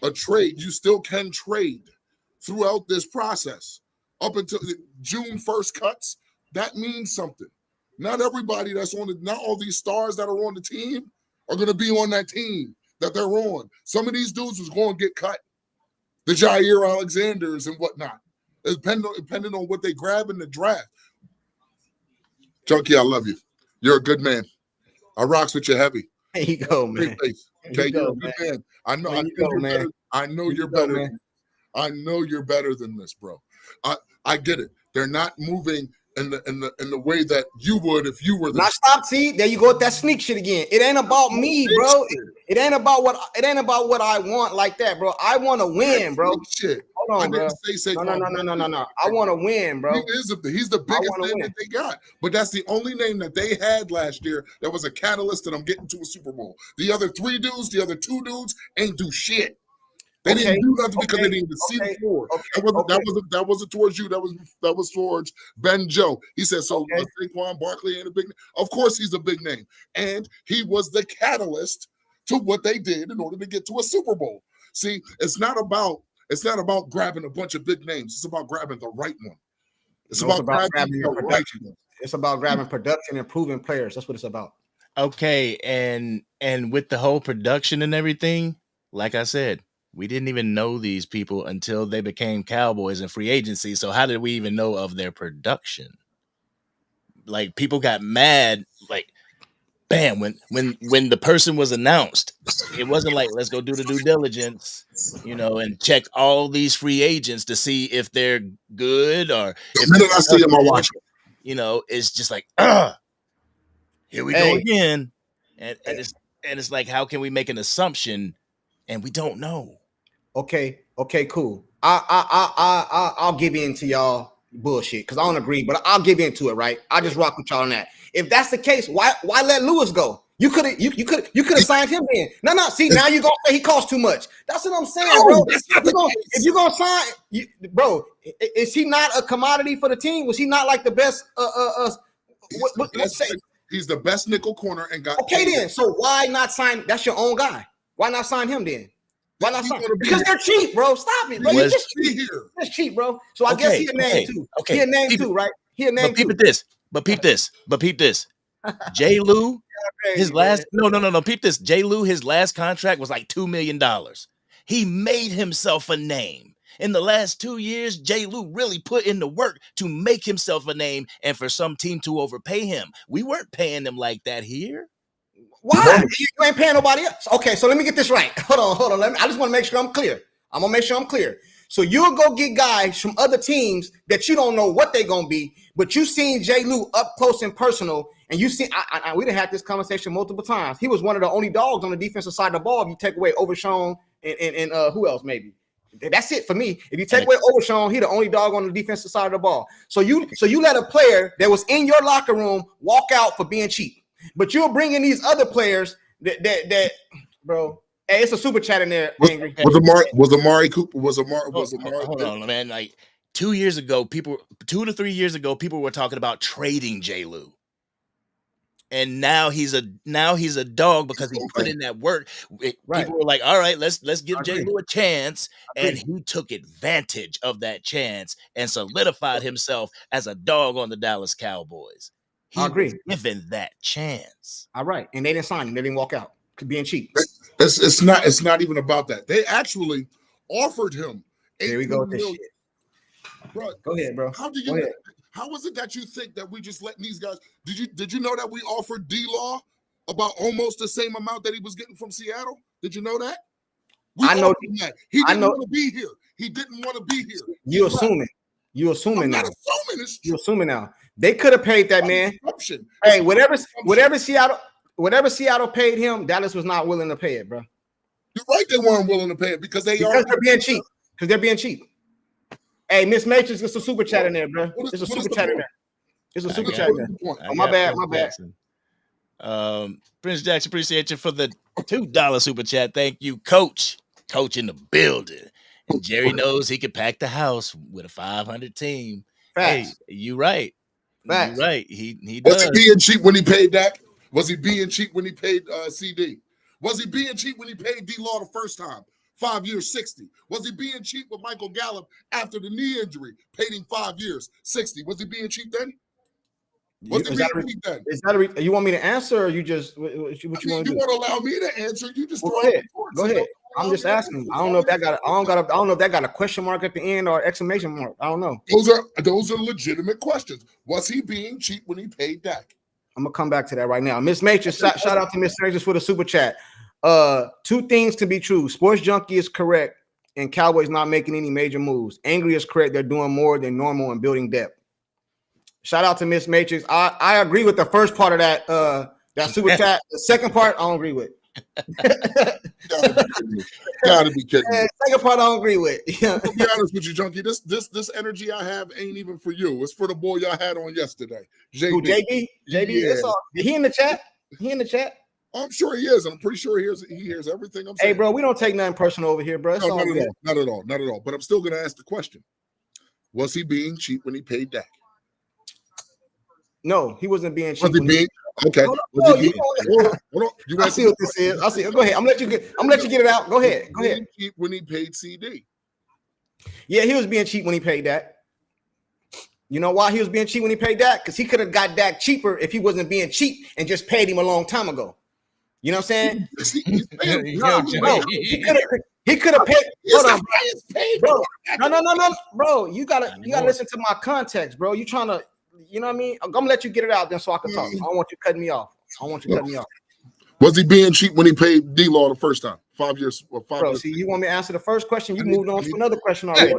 a trade. You still can trade throughout this process up until June 1st cuts. That means something. Not everybody not all these stars that are on the team are going to be on that team that they're on. Some of these dudes was going to get cut. The Jair Alexanders and whatnot, depending on what they grab in the draft. Junkie, I love you. You're a good man. I rocks with you heavy. There you go, man. Okay, you're a good man. I know you're better. I know you're better than this, bro. I get it. They're not moving in the way that you would if you were the. Now stop. See, there you go with that sneak shit again. It ain't about me, bro. It ain't about what I want like that, bro. I want to win, bro. Shit. Hold on, bro. No. I want to win, bro. He's the biggest name that they got, but that's the only name that they had last year that was a catalyst to them getting to a Super Bowl. The other two dudes ain't do shit. They didn't do nothing because they didn't see the forward. That wasn't towards you. That was towards Ben Joe. He said, so Saquon Barkley ain't a big name. Of course he's a big name. And he was the catalyst to what they did in order to get to a Super Bowl. See, it's not about grabbing a bunch of big names. It's about grabbing the right one. It's about grabbing the right one. It's about grabbing production and improving players. That's what it's about. Okay, and with the whole production and everything, like I said, we didn't even know these people until they became Cowboys in free agency. So how did we even know of their production? Like, people got mad, like, bam, when the person was announced, it wasn't like, let's go do the due diligence, and check all these free agents to see if they're good or if I see them, I watch them. It's just like, here we go again. And it's like, how can we make an assumption and we don't know? Okay, cool. I'll give in to y'all bullshit because I don't agree, but I'll give into it, right? I'll just rock with y'all on that. If that's the case, why let Lewis go? You could have signed him then. No. See, now you're gonna say he costs too much. That's what I'm saying, bro. No, that's not the case. If you're gonna sign, bro, is he not a commodity for the team? Was he not like the best? Let's say He's the best nickel corner and got okay then. So why not sign? That's your own guy. Why not sign him then? Why not sign? Because they're cheap, bro. Stop it, bro. You're just cheap. That's cheap, bro. So I guess he a name too. Okay. He a name too, right? He a name too. But peep this. J. Lou, his last peep this. J. Lou, his last contract was like $2 million. He made himself a name. In the last 2 years, J. Lou really put in the work to make himself a name and for some team to overpay him. We weren't paying him like that here. Why? You ain't paying nobody else. Okay, so let me get this right. Hold on. I just want to make sure I'm clear. I'm going to make sure I'm clear. So you'll go get guys from other teams that you don't know what they're going to be, but you seen J. Lou up close and personal, and you see, we done had this conversation multiple times. He was one of the only dogs on the defensive side of the ball if you take away Overshown and who else maybe. That's it for me. If you take away Overshown, he the only dog on the defensive side of the ball. So you let a player that was in your locker room walk out for being cheap. But you'll bring in these other players that bro. Hey, it's a super chat in there. Angry. Was Amari Cooper? Hold on, man. Like 2 years ago, 2 to 3 years ago, people were talking about trading J. Lou. And now he's a dog because he put in that work. People were like, all right, let's give J. Lou a chance. And he took advantage of that chance and solidified himself as a dog on the Dallas Cowboys. He was given that chance. All right. And they didn't sign him. They didn't walk out being cheap. It's not even about that. They actually offered him. There we go with this shit. Bro, go ahead, bro. How was it that you think that we just letting these guys? Did you know that we offered D-Law about almost the same amount that he was getting from Seattle? Did you know that? I know that. He didn't want to be here. He didn't want to be here. You assuming. You assuming I'm now. not assuming it's true. You assuming now. They could have paid that man. Hey, whatever Seattle paid him, Dallas was not willing to pay it, bro. You're right. They weren't willing to pay it because they're being cheap. Because they're being cheap. Hey, Miss Matrix, it's a super chat in there, bro. It's a super chat in there. It's a super chat in there. Oh, my bad. Prince Jackson, appreciate you for the $2 super chat. Thank you, Coach. Coach in the building. And Jerry knows he could pack the house with a 500 team. Facts. Hey, you right. Facts. You right. He does. Was he being cheap when he paid Dak? Was he being cheap when he paid CD? Was he being cheap when he paid D-Law the first time? 5 years, 60. Was he being cheap with Michael Gallup after the knee injury? Paid him 5 years, 60. Was he being cheap then? Was he being cheap then? You want me to answer, or you just what you want to do? You want to allow me to answer? You just go ahead. Go ahead. I'm just asking. I don't know if that got. I don't know if that got a question mark at the end or exclamation mark. I don't know. Those are legitimate questions. Was he being cheap when he paid Dak? I'm gonna come back to that right now. Miss Matrix, shout out to Miss Matrix for the super chat. 2 things to be true. Sports Junkie is correct, and Cowboys not making any major moves. Angry is correct. They're doing more than normal and building depth. Shout out to Miss Matrix. I agree with the first part of that super chat. The second part, I don't agree with. Gotta be kidding me. Second part, I don't agree with. To be honest with you, Junkie, this energy I have ain't even for you. It's for the boy y'all had on yesterday. JB? Yeah. He in the chat? He in the chat? I'm sure he is. I'm pretty sure he hears everything I'm saying. Hey, bro, we don't take nothing personal over here, bro. No, not at all. But I'm still going to ask the question. Was he being cheap when he paid Dak? No, he wasn't being cheap. Was he being? Okay. Hold on. I see what this is. I see. Go ahead. I'm gonna let you get it out. Go ahead. Cheap when he paid CD. Yeah, he was being cheap when he paid Dak. You know why he was being cheap when he paid Dak? Because he could have got Dak cheaper if he wasn't being cheap and just paid him a long time ago. You know what I'm saying? He could have paid. Hold on, bro. No, bro. You gotta listen to my context, bro. You trying to, you know what I mean? I'm gonna let you get it out then so I can talk. I don't want you cutting me off. Was he being cheap when he paid D-Law the first time? 5 years. Bro, see, you want me to answer the first question? You moved on to another question already.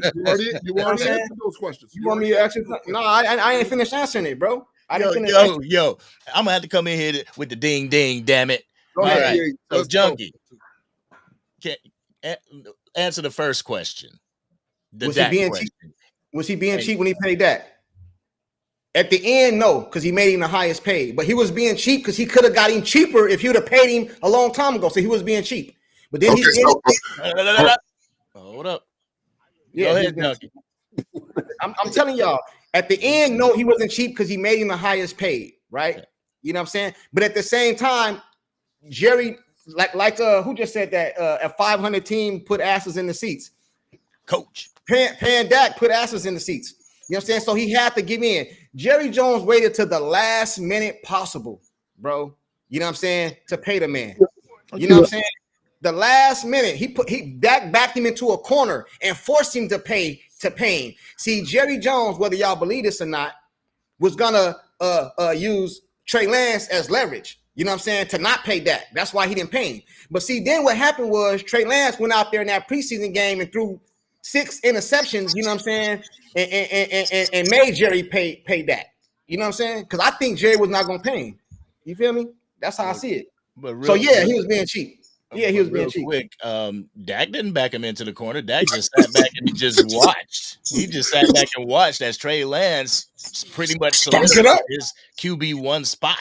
You already answered those questions. You want me to answer? No, I ain't finished answering it, bro. Yo, I'm gonna have to come in here with the ding ding. Damn it! All right. So, Junkie, answer the first question. Was he being cheap when he paid Dak? At the end, no, because he made him the highest paid. But he was being cheap because he could have got him cheaper if he would have paid him a long time ago. So he was being cheap. But then Okay, Hold up. yeah, Go he was ahead, being Junkie. cheap. I'm telling y'all, at the end, no, he wasn't cheap because he made him the highest paid, right? You know what I'm saying? But at the same time, Jerry, who just said that a 500 team put asses in the seats? Coach. Paying Dak put asses in the seats. You know what I'm saying? So he had to give in. Jerry Jones waited to the last minute possible, bro. You know what I'm saying? To pay the man. You know what I'm saying? The last minute, Dak backed him into a corner and forced him to pay him. See, Jerry Jones, whether y'all believe this or not, was gonna use Trey Lance as leverage. You know what I'm saying? To not pay Dak. That's why he didn't pay him. But see, then what happened was Trey Lance went out there in that preseason game and threw 6 interceptions. You know what I'm saying? And made Jerry pay Dak. You know what I'm saying? Because I think Jerry was not gonna pay him. You feel me? That's how I see it. So yeah, he was being cheap. Yeah, he was being cheap. Quick, Dak didn't back him into the corner. Dak just sat back and he just watched. He just sat back and watched as Trey Lance pretty much solidified his QB1 spot.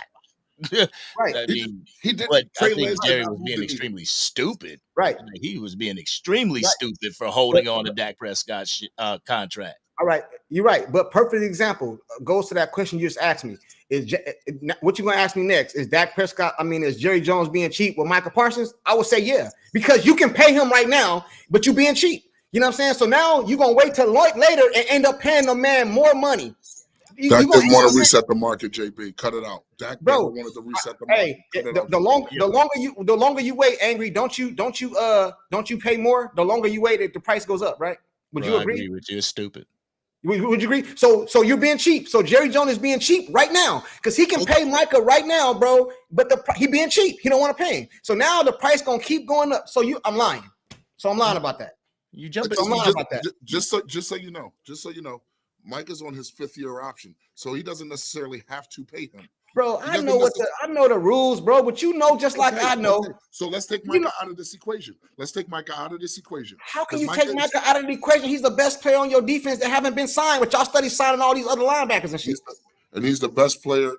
Right. I mean, he did. But Trey I think Lance Jerry was being extremely stupid. Right. Like, he was being extremely stupid for holding on to Dak Prescott's contract. All right, you're right. But perfect example goes to that question you just asked me. What you gonna ask me next? Is Dak Prescott? I mean, is Jerry Jones being cheap with Michael Parsons? I would say yeah, because you can pay him right now, but you being cheap. You know what I'm saying? So now you're gonna wait till later and end up paying the man more money. Dak didn't want to reset the market, JB. Cut it out. Dak Bro, never wanted to reset the market. Hey, the longer you wait, Angry, don't you pay more? The longer you wait, the price goes up, right? Would you agree? I agree with you. It's stupid. Would you agree? So you're being cheap. So Jerry Jones is being cheap right now because he can pay Micah right now, bro. But he being cheap. He don't want to pay him. So now the price gonna keep going up. So I'm lying. So I'm lying about that. You jump. So I'm lying about that. Just so you know, Mike is on his 5th year option, so he doesn't necessarily have to pay him. Bro, I know the rules, bro, but you know just like I know. Okay. So let's take Micah out of this equation. How can you take Micah out of the equation? He's the best player on your defense that haven't been signed, but y'all study signing all these other linebackers and shit. He's the best player,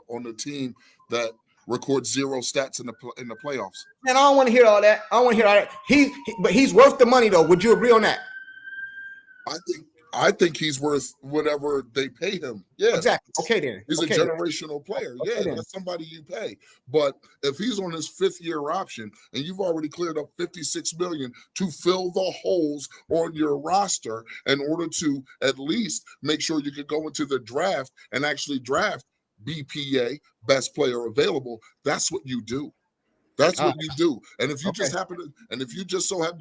on the team that records 0 stats in the playoffs. Man, I don't want to hear all that. But he's worth the money though. Would you agree on that? I think he's worth whatever they pay him. Yeah, exactly. Okay, then he's a generational player. Okay, yeah, that's somebody you pay. But if he's on his 5th year option and you've already cleared up $56 million to fill the holes on your roster in order to at least make sure you could go into the draft and actually draft BPA, best player available, that's what you do. That's what you do. And if you just happen to, and if you just so happen.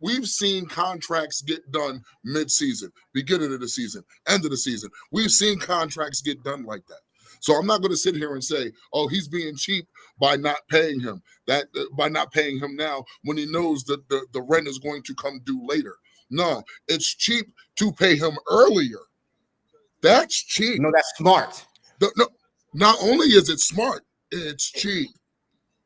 We've seen contracts get done mid-season, beginning of the season, end of the season. We've seen contracts get done like that. So I'm not going to sit here and say, "Oh, he's being cheap by not paying him." By not paying him now when he knows that the rent is going to come due later. No, it's cheap to pay him earlier. That's cheap. No, that's smart. No, not only is it smart, it's cheap.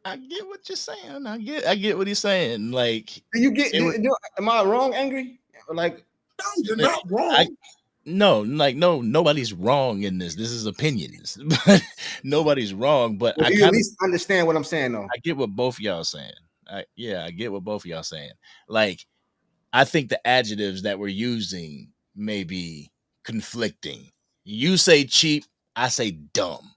I get what you're saying. I get what he's saying. Like, do you get? Am I wrong, Angry? Like, no, you're not wrong. Nobody's wrong in this. This is opinions, but nobody's wrong. But I at least understand what I'm saying, though. I get what both of y'all saying. I get what both of y'all saying. Like, I think the adjectives that we're using may be conflicting. You say cheap, I say dumb.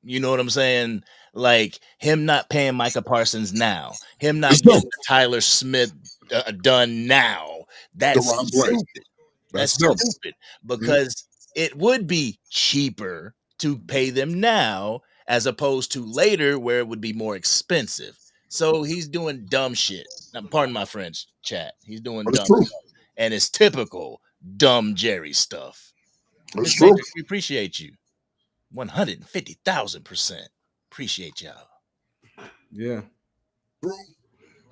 You know what I'm saying? Like, him not paying Micah Parsons now, him not getting Tyler Smith done now. That's stupid. That's stupid because it would be cheaper to pay them now as opposed to later where it would be more expensive. So he's doing dumb shit. Now, pardon my French, chat. He's doing dumb stuff. And it's typical dumb Jerry stuff. That's true. We appreciate you. 150,000%. Appreciate y'all. Yeah. Bro,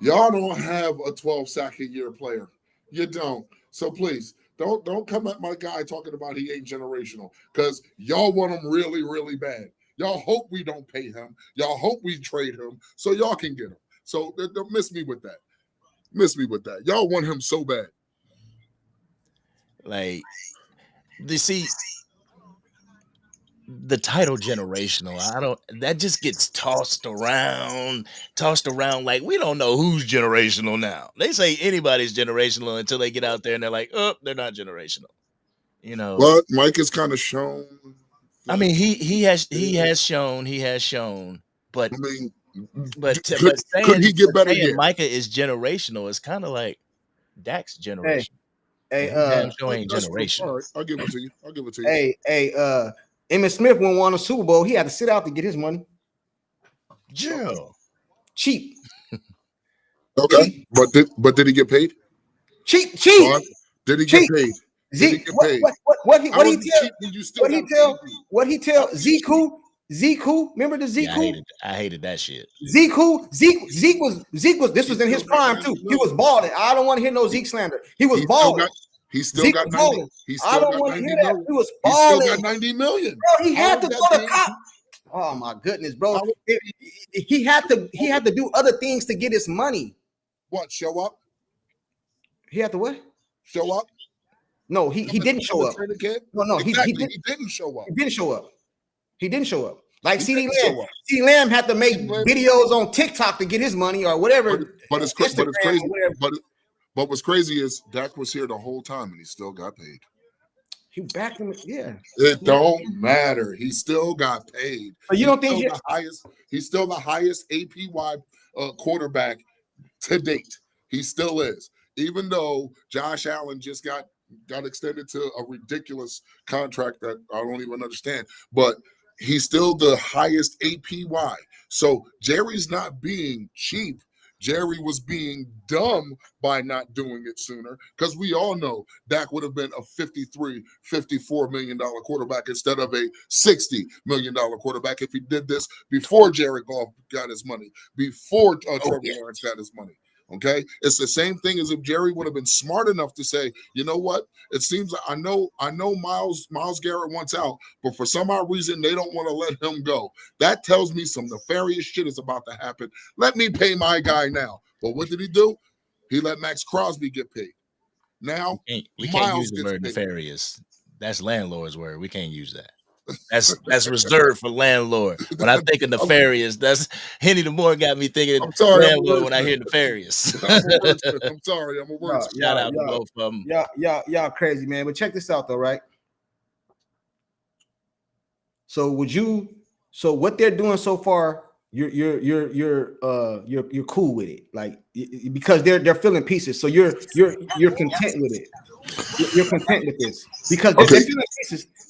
y'all don't have a 12-sack-a-year player. You don't. So please, don't come at my guy talking about he ain't generational because y'all want him really, really bad. Y'all hope we don't pay him. Y'all hope we trade him so y'all can get him. So don't miss me with that. Y'all want him so bad. Like, you see, the title generational. That just gets tossed around like we don't know who's generational now. They say anybody's generational until they get out there and they're like, oh, they're not generational. You know, But Mike has kind of shown. I mean, he has shown, but I mean, but could saying, he get better yet? Micah is generational. It's kind of like Dak's generation. Hey, ain't generational. All right, I'll give it to you. Hey, Emmitt Smith won a Super Bowl. He had to sit out to get his money. Joe. Cheap. Okay, but did he get paid? Cheap. Did he get paid? Zeke, what he tell Zeke who? Remember the Zeke who? I hated that shit. Zeke was this was in his prime too. He was balling. I don't want to hear no Zeke slander. He was balling. He still got 90. I don't want to hear that. He was balling. He still got 90 million. Bro, he had to go to cop. Oh my goodness, bro. He had to do other things to get his money. What? Show up? He had to what? Show up? No, he didn't show up. No, exactly. he didn't show up. He didn't show up. Like CD Lamb. CD Lamb had to make videos on TikTok to get his money or whatever. But it's crazy. But what's crazy is Dak was here the whole time and he still got paid. He backed him, yeah. It don't matter. He still got paid. But you don't think he's still the highest APY quarterback to date. He still is. Even though Josh Allen just got extended to a ridiculous contract that I don't even understand, but he's still the highest APY. So Jerry's not being cheap. Jerry was being dumb by not doing it sooner, because we all know Dak would have been a $54 million quarterback instead of a $60 million quarterback if he did this before Jared Goff got his money, before Trevor Lawrence got his money. Okay, it's the same thing as if Jerry would have been smart enough to say, you know what? It seems like I know Myles Garrett wants out, but for some odd reason they don't want to let him go. That tells me some nefarious shit is about to happen. Let me pay my guy now. But what did he do? He let Max Crosby get paid. Now we can't use the word nefarious. That's landlord's word. We can't use that. That's reserved for landlord. When I think of nefarious, that's Henny the Moore got me thinking of landlord when I hear nefarious. I'm sorry, I'm a word. Shout out to both of them. Y'all crazy, man. But check this out though, right? So what they're doing so far, you're cool with it, like, because they're filling pieces. So you're content with it. You're content with this because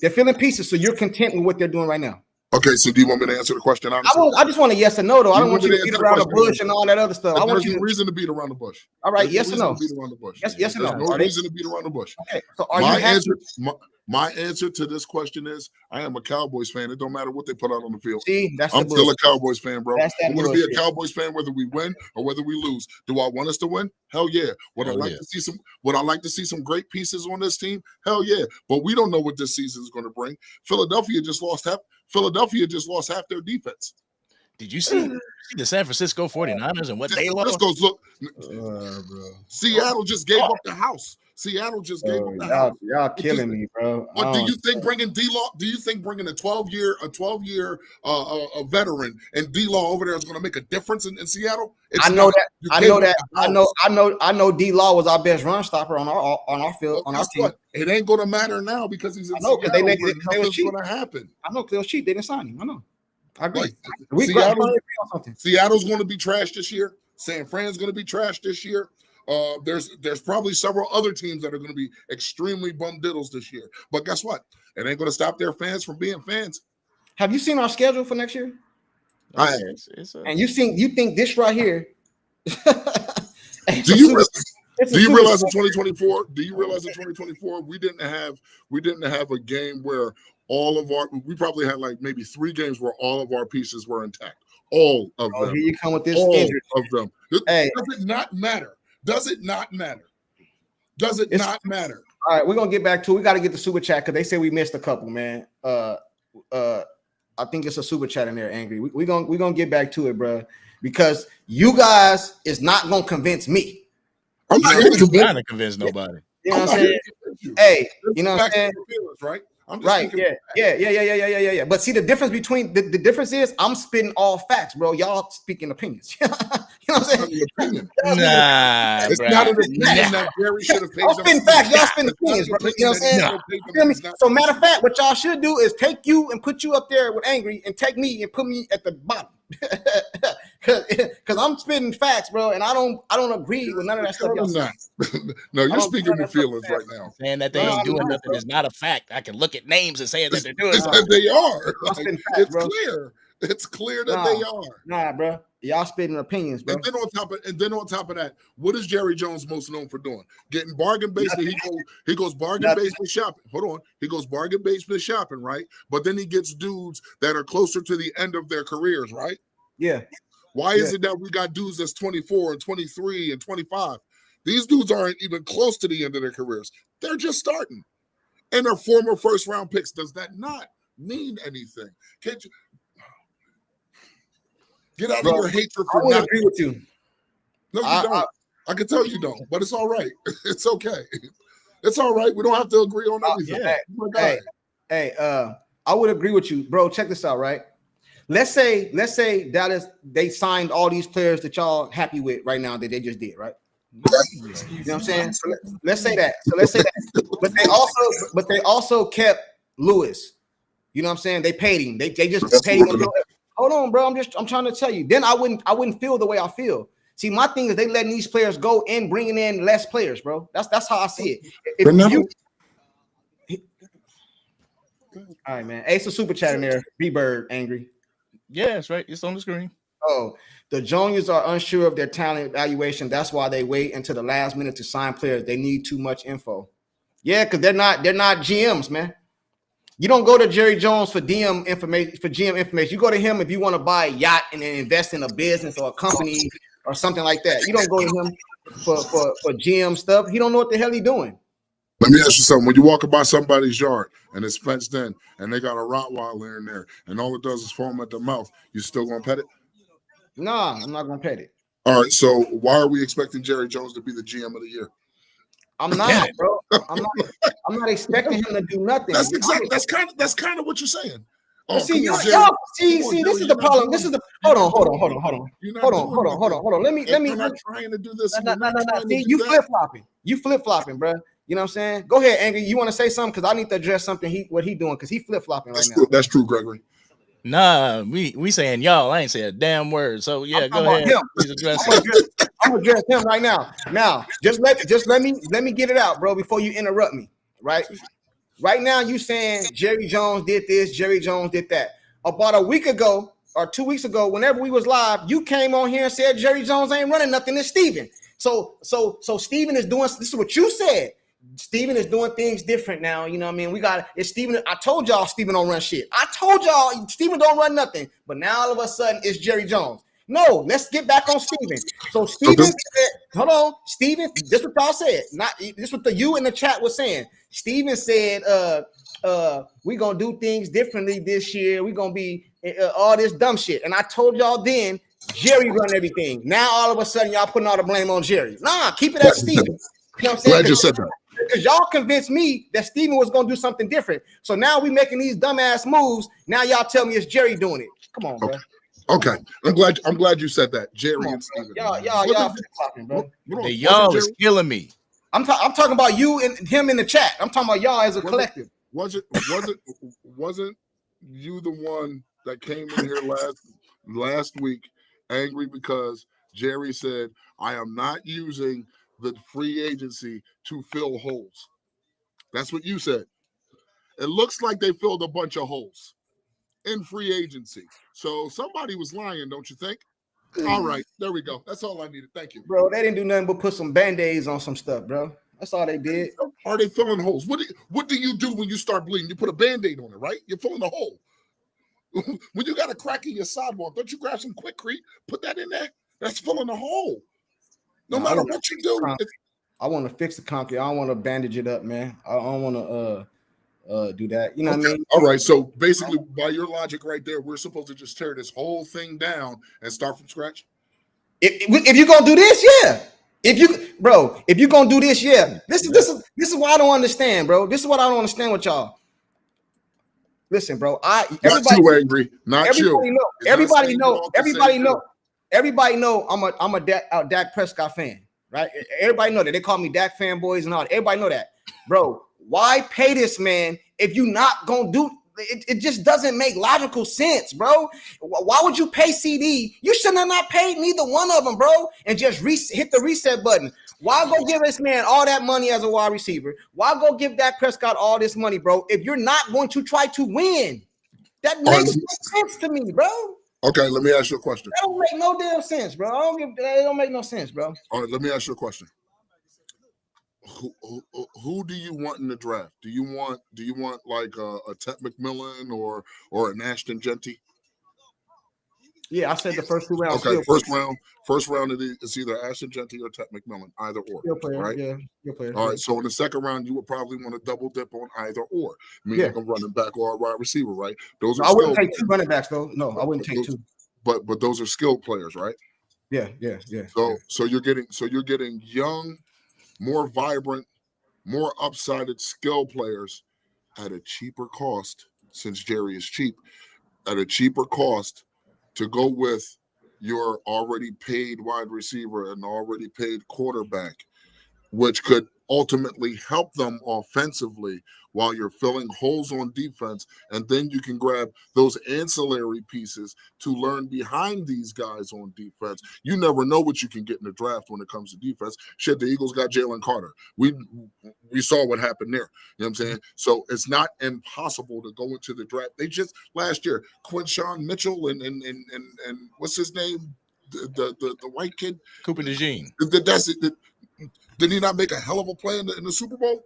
they're filling pieces. So you're content with what they're doing right now. Okay, so do you want me to answer the question honestly? I just want a yes or no, though. I don't want you to beat around the bush and all that other stuff. I want you no reason to beat around the bush. All right, yes or no? Beat around the bush. Yes or no? No reason to beat around the bush. Okay, so are you happy? My answer to this question is I am a Cowboys fan. It don't matter what they put out on the field. See, I'm still a Cowboys fan, bro. I'm going to be a Cowboys fan whether we win or whether we lose. Do I want us to win? Hell yeah. Would I like to see some great pieces on this team? Hell yeah. But we don't know what this season is going to bring. Philadelphia just lost half their defense. Did you see the San Francisco 49ers and what they lost? Seattle just gave up the house. Seattle just gave up the house. Y'all killing me, bro. But do you think bringing D-Law? Do you think bringing a 12-year veteran and D-Law over there is going to make a difference in Seattle? I know D-Law was our best run stopper on our field on our team. What? It ain't going to matter now because he's in Seattle. Because they was cheap. Going to happen. I know because they was cheap. They didn't sign him. I know. I agree. Seattle's going to be trash this year. San Fran's going to be trash this year. There's probably several other teams that are going to be extremely bum-diddles this year. But guess what? It ain't going to stop their fans from being fans. Have you seen our schedule for next year? I have. And you think this right here? Do you realize in 2024? Do you realize in 2024 we didn't have a game where we probably had like maybe 3 games where all of our pieces were intact. All of them. Here you come with this. All of them. Hey. Does it not matter? Does it not matter? Does it not matter? All right, we're gonna get back to it. We got to get the super chat because they say we missed a couple, man. I think it's a super chat in there, Angry. We're gonna get back to it, bro, because you guys is not gonna convince me. I'm not trying to convince nobody. You know what I'm saying? Hey, you know what I'm saying? Right? I'm just Right. speaking. Yeah. But see, the difference between the difference is I'm spitting all facts, bro. Y'all speaking opinions. You know what I'm saying? Opinion. Nah, It's bro. not an opinion that Jerry should have paid I'm them. spitting facts. Y'all spitting It's not opinions, an bro. You know opinion what I'm saying? that he should have paid them. Feel me? He's not- So matter of fact, what y'all should do is take you and put you up there with Angry and take me and put me at the bottom. Because I'm spitting facts, bro, and I don't agree with none of that stuff y'all saying. No, you're don't speaking care your that stuff feelings right now. Saying that they No, ain't I'm doing not, nothing bro. is not a fact. I can look at names and say that they're doing It's something. that they are. I'm Like, spitting facts, it's bro. clear. It's clear that Nah. they are. Nah, bro. Y'all spitting opinions, bro. And then on top of that, what is Jerry Jones most known for doing? Getting bargain basement. He goes bargain basement shopping. Hold on. He goes bargain basement shopping, right? But then he gets dudes that are closer to the end of their careers, right? Yeah. Why is it that we got dudes that's 24 and 23 and 25? These dudes aren't even close to the end of their careers. They're just starting. And they're former first round picks. Does that not mean anything? Can't you get out of your hatred I for would not? agree with you. No, you don't. I can tell you don't, but it's all right. It's okay. It's all right. We don't have to agree on everything. Hey, I would agree with you, bro. Check this out, right? Let's say Dallas, they signed all these players that y'all happy with right now that they just did, right? You know what I'm saying? So let's say that. But they also kept Lewis. You know what I'm saying? They paid him. They just paid him. Hold on, bro. I'm trying to tell you. Then I wouldn't feel the way I feel. See, my thing is they letting these players go and bringing in less players, bro. That's how I see it. All right, man. Ace of super chat in there. B-Bird angry. Yeah, that's right. It's on the screen. Oh, the juniors are unsure of their talent evaluation. That's why they wait until the last minute to sign players. They need too much info. Yeah, because they're not GMs, man. You don't go to Jerry Jones for GM information. You go to him if you want to buy a yacht and then invest in a business or a company or something like that. You don't go to him for GM stuff. He don't know what the hell he's doing. Let me ask you something. When you walk by somebody's yard and it's fenced in and they got a Rottweiler in there and all it does is foam at the mouth, you still gonna pet it? Nah, I'm not gonna pet it. All right. So why are we expecting Jerry Jones to be the GM of the year? I'm not, bro. I'm not expecting him to do nothing. That's exactly. That's kind of what you're saying. Oh, see, y'all, see, this is the problem. This is the hold on. Let me. I'm not trying to do this. No. See, you flip flopping. You flip flopping, bro. You know what I'm saying? Go ahead, Angry. You want to say something? Because I need to address something. What he doing? Because he flip flopping right now. That's true, Gregory. Nah, we saying y'all. I ain't saying a damn word. So yeah, go ahead. Please address it. I'm gonna address him right now. Now, just let me get it out, bro, before you interrupt me. Right now, you saying Jerry Jones did this, Jerry Jones did that. About a week ago or 2 weeks ago, whenever we was live, you came on here and said Jerry Jones ain't running nothing. It's Steven. So Steven is doing. This is what you said. Steven is doing things different now. You know what I mean? It's Steven. I told y'all Steven don't run shit. I told y'all Steven don't run nothing. But now all of a sudden it's Jerry Jones. No, let's get back on Steven. So Steven said, hold on, Steven, this is what y'all said. This is what you in the chat was saying. Steven said, we're gonna do things differently this year. We're gonna be all this dumb shit. And I told y'all then Jerry run everything. Now all of a sudden y'all putting all the blame on Jerry. Nah, keep it at Steven. You know what I'm saying? Glad you said that. Because y'all convinced me that Steven was gonna do something different. So now we making these dumbass moves. Now y'all tell me it's Jerry doing it. Come on, bro. Okay. I'm glad you said that. Jerry and Steven. Y'all flip-flopping, bro. The y'all is killing me. I'm talking about you and him in the chat. I'm talking about y'all as a collective. Wasn't you the one that came in here last week angry because Jerry said, I am not using the free agency to fill holes? That's what you said. It looks like they filled a bunch of holes in free agency. So somebody was lying, don't you think? All right, there we go. That's all I needed. Thank you. Bro, they didn't do nothing but put some Band-Aids on some stuff, bro. That's all they did. Are they filling holes? What do you do when you start bleeding? You put a Band-Aid on it, right? You're filling a hole. When you got a crack in your sidewalk, don't you grab some Quikrete, put that in there? That's filling a hole. No matter what you do. I want to fix the concrete. I don't want to bandage it up, man. I don't want to do that. You know what I mean? All right. So basically, by your logic right there, we're supposed to just tear this whole thing down and start from scratch? If you're gonna do this, yeah. If you're gonna do this, yeah. This is why I don't understand, bro. This is what I don't understand with y'all. Listen, bro. Not Everybody you, Angry. Not you. everybody know. It's not Everybody saying know. you all can say Everybody you. know. Everybody know. I'm a Dak Prescott fan, right? Everybody know that. They call me Dak fanboys and all that. Everybody know that, bro. Why pay this man if you not gonna do? It just doesn't make logical sense, bro. Why would you pay CD? You should have not paid neither one of them, bro, and just hit the reset button. Why go give this man all that money as a wide receiver? Why go give Dak Prescott all this money, bro, if you're not going to try to win? That makes no sense to me, bro. Okay, let me ask you a question. That don't make no damn sense, bro. It don't make no sense, bro. All right, let me ask you a question. Who do you want in the draft? Do you want like a Ted McMillan or an Ashton Genty? Yeah, I said the first 2 rounds. Okay, first round it's either Ashton Genty or Ted McMillan, either or. Player, right? Yeah, skill player. All right, so in the second round, you would probably want to double dip on either or, meaning a running back or a wide receiver, right? Those are I wouldn't take 2 running backs though. No, I wouldn't take 2. But those are skilled players, right? Yeah. So you're getting young, more vibrant, more upsided skill players at a cheaper cost, since Jerry is cheap, at a cheaper cost to go with your already paid wide receiver and already paid quarterback, which could ultimately help them offensively while you're filling holes on defense. And then you can grab those ancillary pieces to learn behind these guys on defense. You never know what you can get in the draft when it comes to defense. Shit, the Eagles got Jalen Carter. We saw what happened there. You know what I'm saying? So it's not impossible to go into the draft. They just last year, Quinshawn Mitchell and what's his name? The white kid? Cooper DeJean. That's it. Did he not make a hell of a play in the Super Bowl?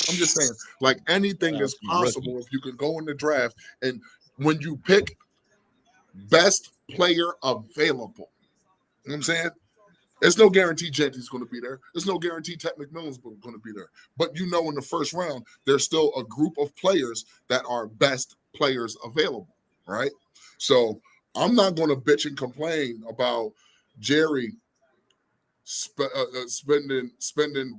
I'm just saying, like, anything is possible if you can go in the draft. And when you pick best player available, you know what I'm saying? There's no guarantee Genty's going to be there. There's no guarantee Ted McMillan's going to be there. But you know in the first round, there's still a group of players that are best players available, right? So I'm not going to bitch and complain about Jerry spending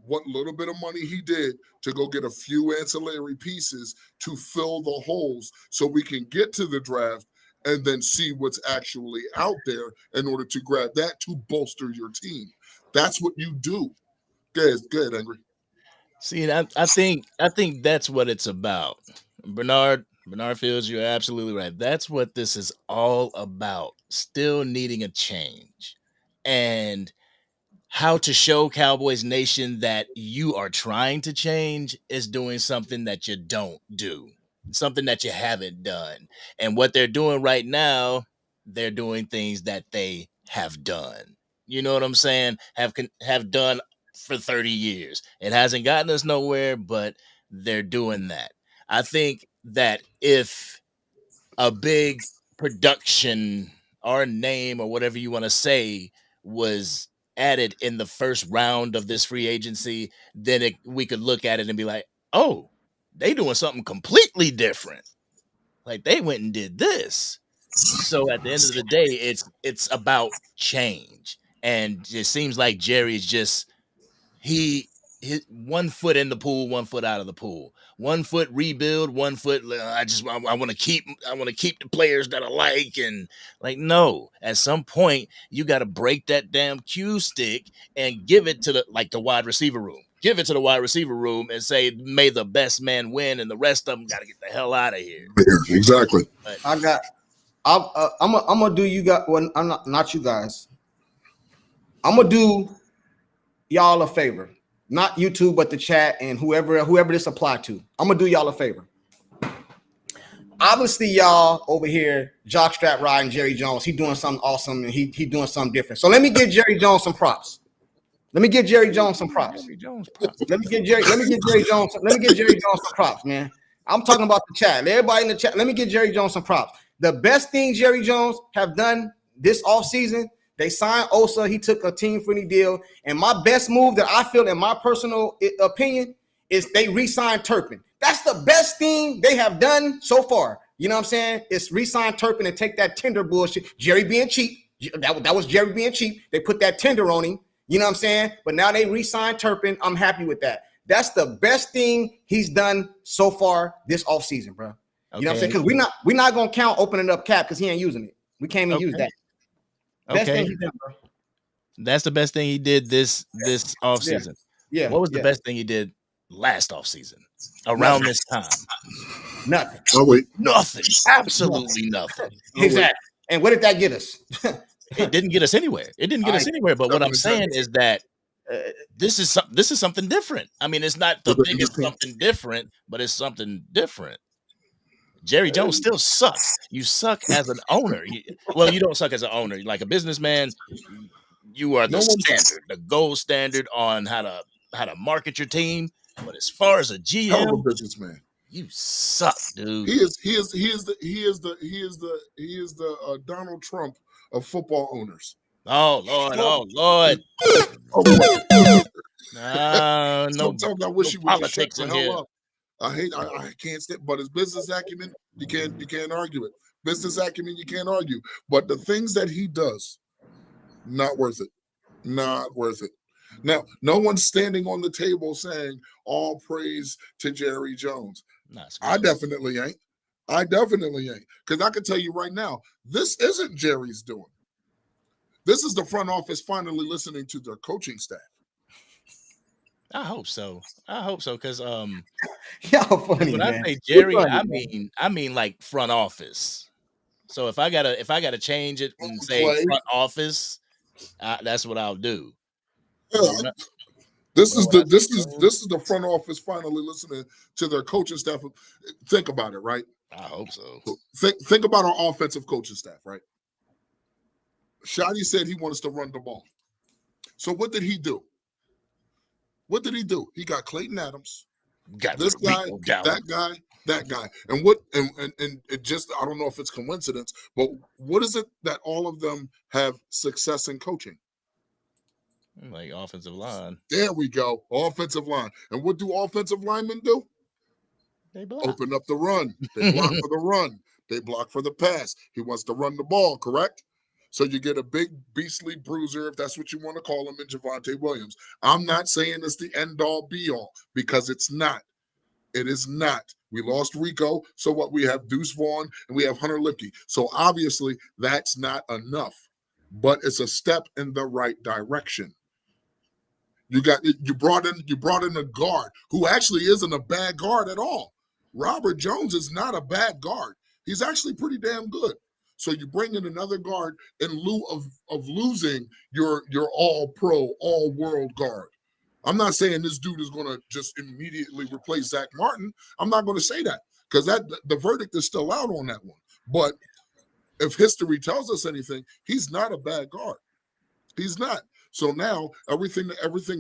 what little bit of money he did to go get a few ancillary pieces to fill the holes so we can get to the draft and then see what's actually out there in order to grab that to bolster your team. That's what you do. Go ahead, Angry. See, I think that's what it's about. Bernard Fields, you're absolutely right. That's what this is all about. Still needing a change. And how to show Cowboys Nation that you are trying to change is doing something that you don't do, something that you haven't done. And what they're doing right now, they're doing things that they have done. You know what I'm saying? Have done for 30 years. It hasn't gotten us nowhere, but they're doing that. I think that if a big production or name or whatever you want to say was added in the first round of this free agency, then we could look at it and be like, oh, they doing something completely different. Like they went and did this. So at the end of the day, it's about change. And it seems like Jerry's just his 1 foot in the pool, 1 foot out of the pool. 1 foot rebuild, 1 foot. I want to keep the players that I like, and like no. At some point, you got to break that damn cue stick and give it to the wide receiver room. Give it to the wide receiver room and say, "May the best man win," and the rest of them got to get the hell out of here. Exactly. But, I'm gonna do you guys. Well, I'm not you guys. I'm gonna do y'all a favor, not YouTube, but the chat and whoever this apply to. I'm gonna do y'all a favor. Obviously, y'all over here, jockstrap riding Jerry Jones. He doing something awesome and he doing something different. So let me give Jerry Jones some props. Let me give Jerry Jones some props. Let me give Jerry Jones some props, man. I'm talking about the chat. Everybody in the chat, let me give Jerry Jones some props. The best thing Jerry Jones have done this offseason, they signed Osa. He took a team-friendly deal. And my best move that I feel, in my personal opinion, is they re-signed Turpin. That's the best thing they have done so far. You know what I'm saying? It's re-sign Turpin and take that tender bullshit. Jerry being cheap. That was Jerry being cheap. They put that tender on him. You know what I'm saying? But now they re-signed Turpin. I'm happy with that. That's the best thing he's done so far this offseason, bro. You know what I'm saying? Because we're not gonna count opening up cap because he ain't using it. We can't even use that. Best thing he did, bro. That's the best thing he did this offseason. Yeah. What was the best thing he did last offseason around this time? Nothing. Oh wait, Nothing. Absolutely nothing. Exactly. And what did that get us? It didn't get us anywhere. But what I'm saying is that this is something different. I mean, it's not the biggest something different, but it's something different. Jerry Jones still sucks. You suck as an owner. You don't suck as an owner. Like a businessman, you are the standard, the gold standard on how to market your team. But as far as a GM, businessman, you suck, dude. He is the Donald Trump of football owners. Oh Lord. No Sometimes I wish he would politics just shut the hell up. I can't stand, but his business acumen, you can't argue it. Business acumen, you can't argue. But the things that he does, not worth it. Not worth it. Now, no one's standing on the table saying all praise to Jerry Jones. I definitely ain't. Because I can tell you right now, this isn't Jerry's doing. This is the front office finally listening to their coaching staff. I hope so. Because y'all funny, when man. I say Jerry, I mean like front office. So if I gotta change it and say front office, that's what I'll do. Yeah. This is the front office finally listening to their coaching staff. Think about it, right? I hope so. Think about our offensive coaching staff, right? Shotty said he wants to run the ball. So what did he do? He got Clayton Adams, this guy, that guy. And it just, I don't know if it's coincidence, but what is it that all of them have success in coaching? Like offensive line. There we go. Offensive line. And what do offensive linemen do? They block. Open up the run. They block for the run. They block for the pass. He wants to run the ball, correct? So you get a big beastly bruiser, if that's what you want to call him, in Javonte Williams. I'm not saying it's the end-all, be-all, because it's not. It is not. We lost Rico, so what? We have Deuce Vaughn and we have Hunter Lipke. So obviously that's not enough, but it's a step in the right direction. You brought in a guard who actually isn't a bad guard at all. Robert Jones is not a bad guard. He's actually pretty damn good. So you bring in another guard in lieu of losing your all-pro, all-world guard. I'm not saying this dude is going to just immediately replace Zach Martin. I'm not going to say that because the verdict is still out on that one. But if history tells us anything, he's not a bad guard. He's not. So now everything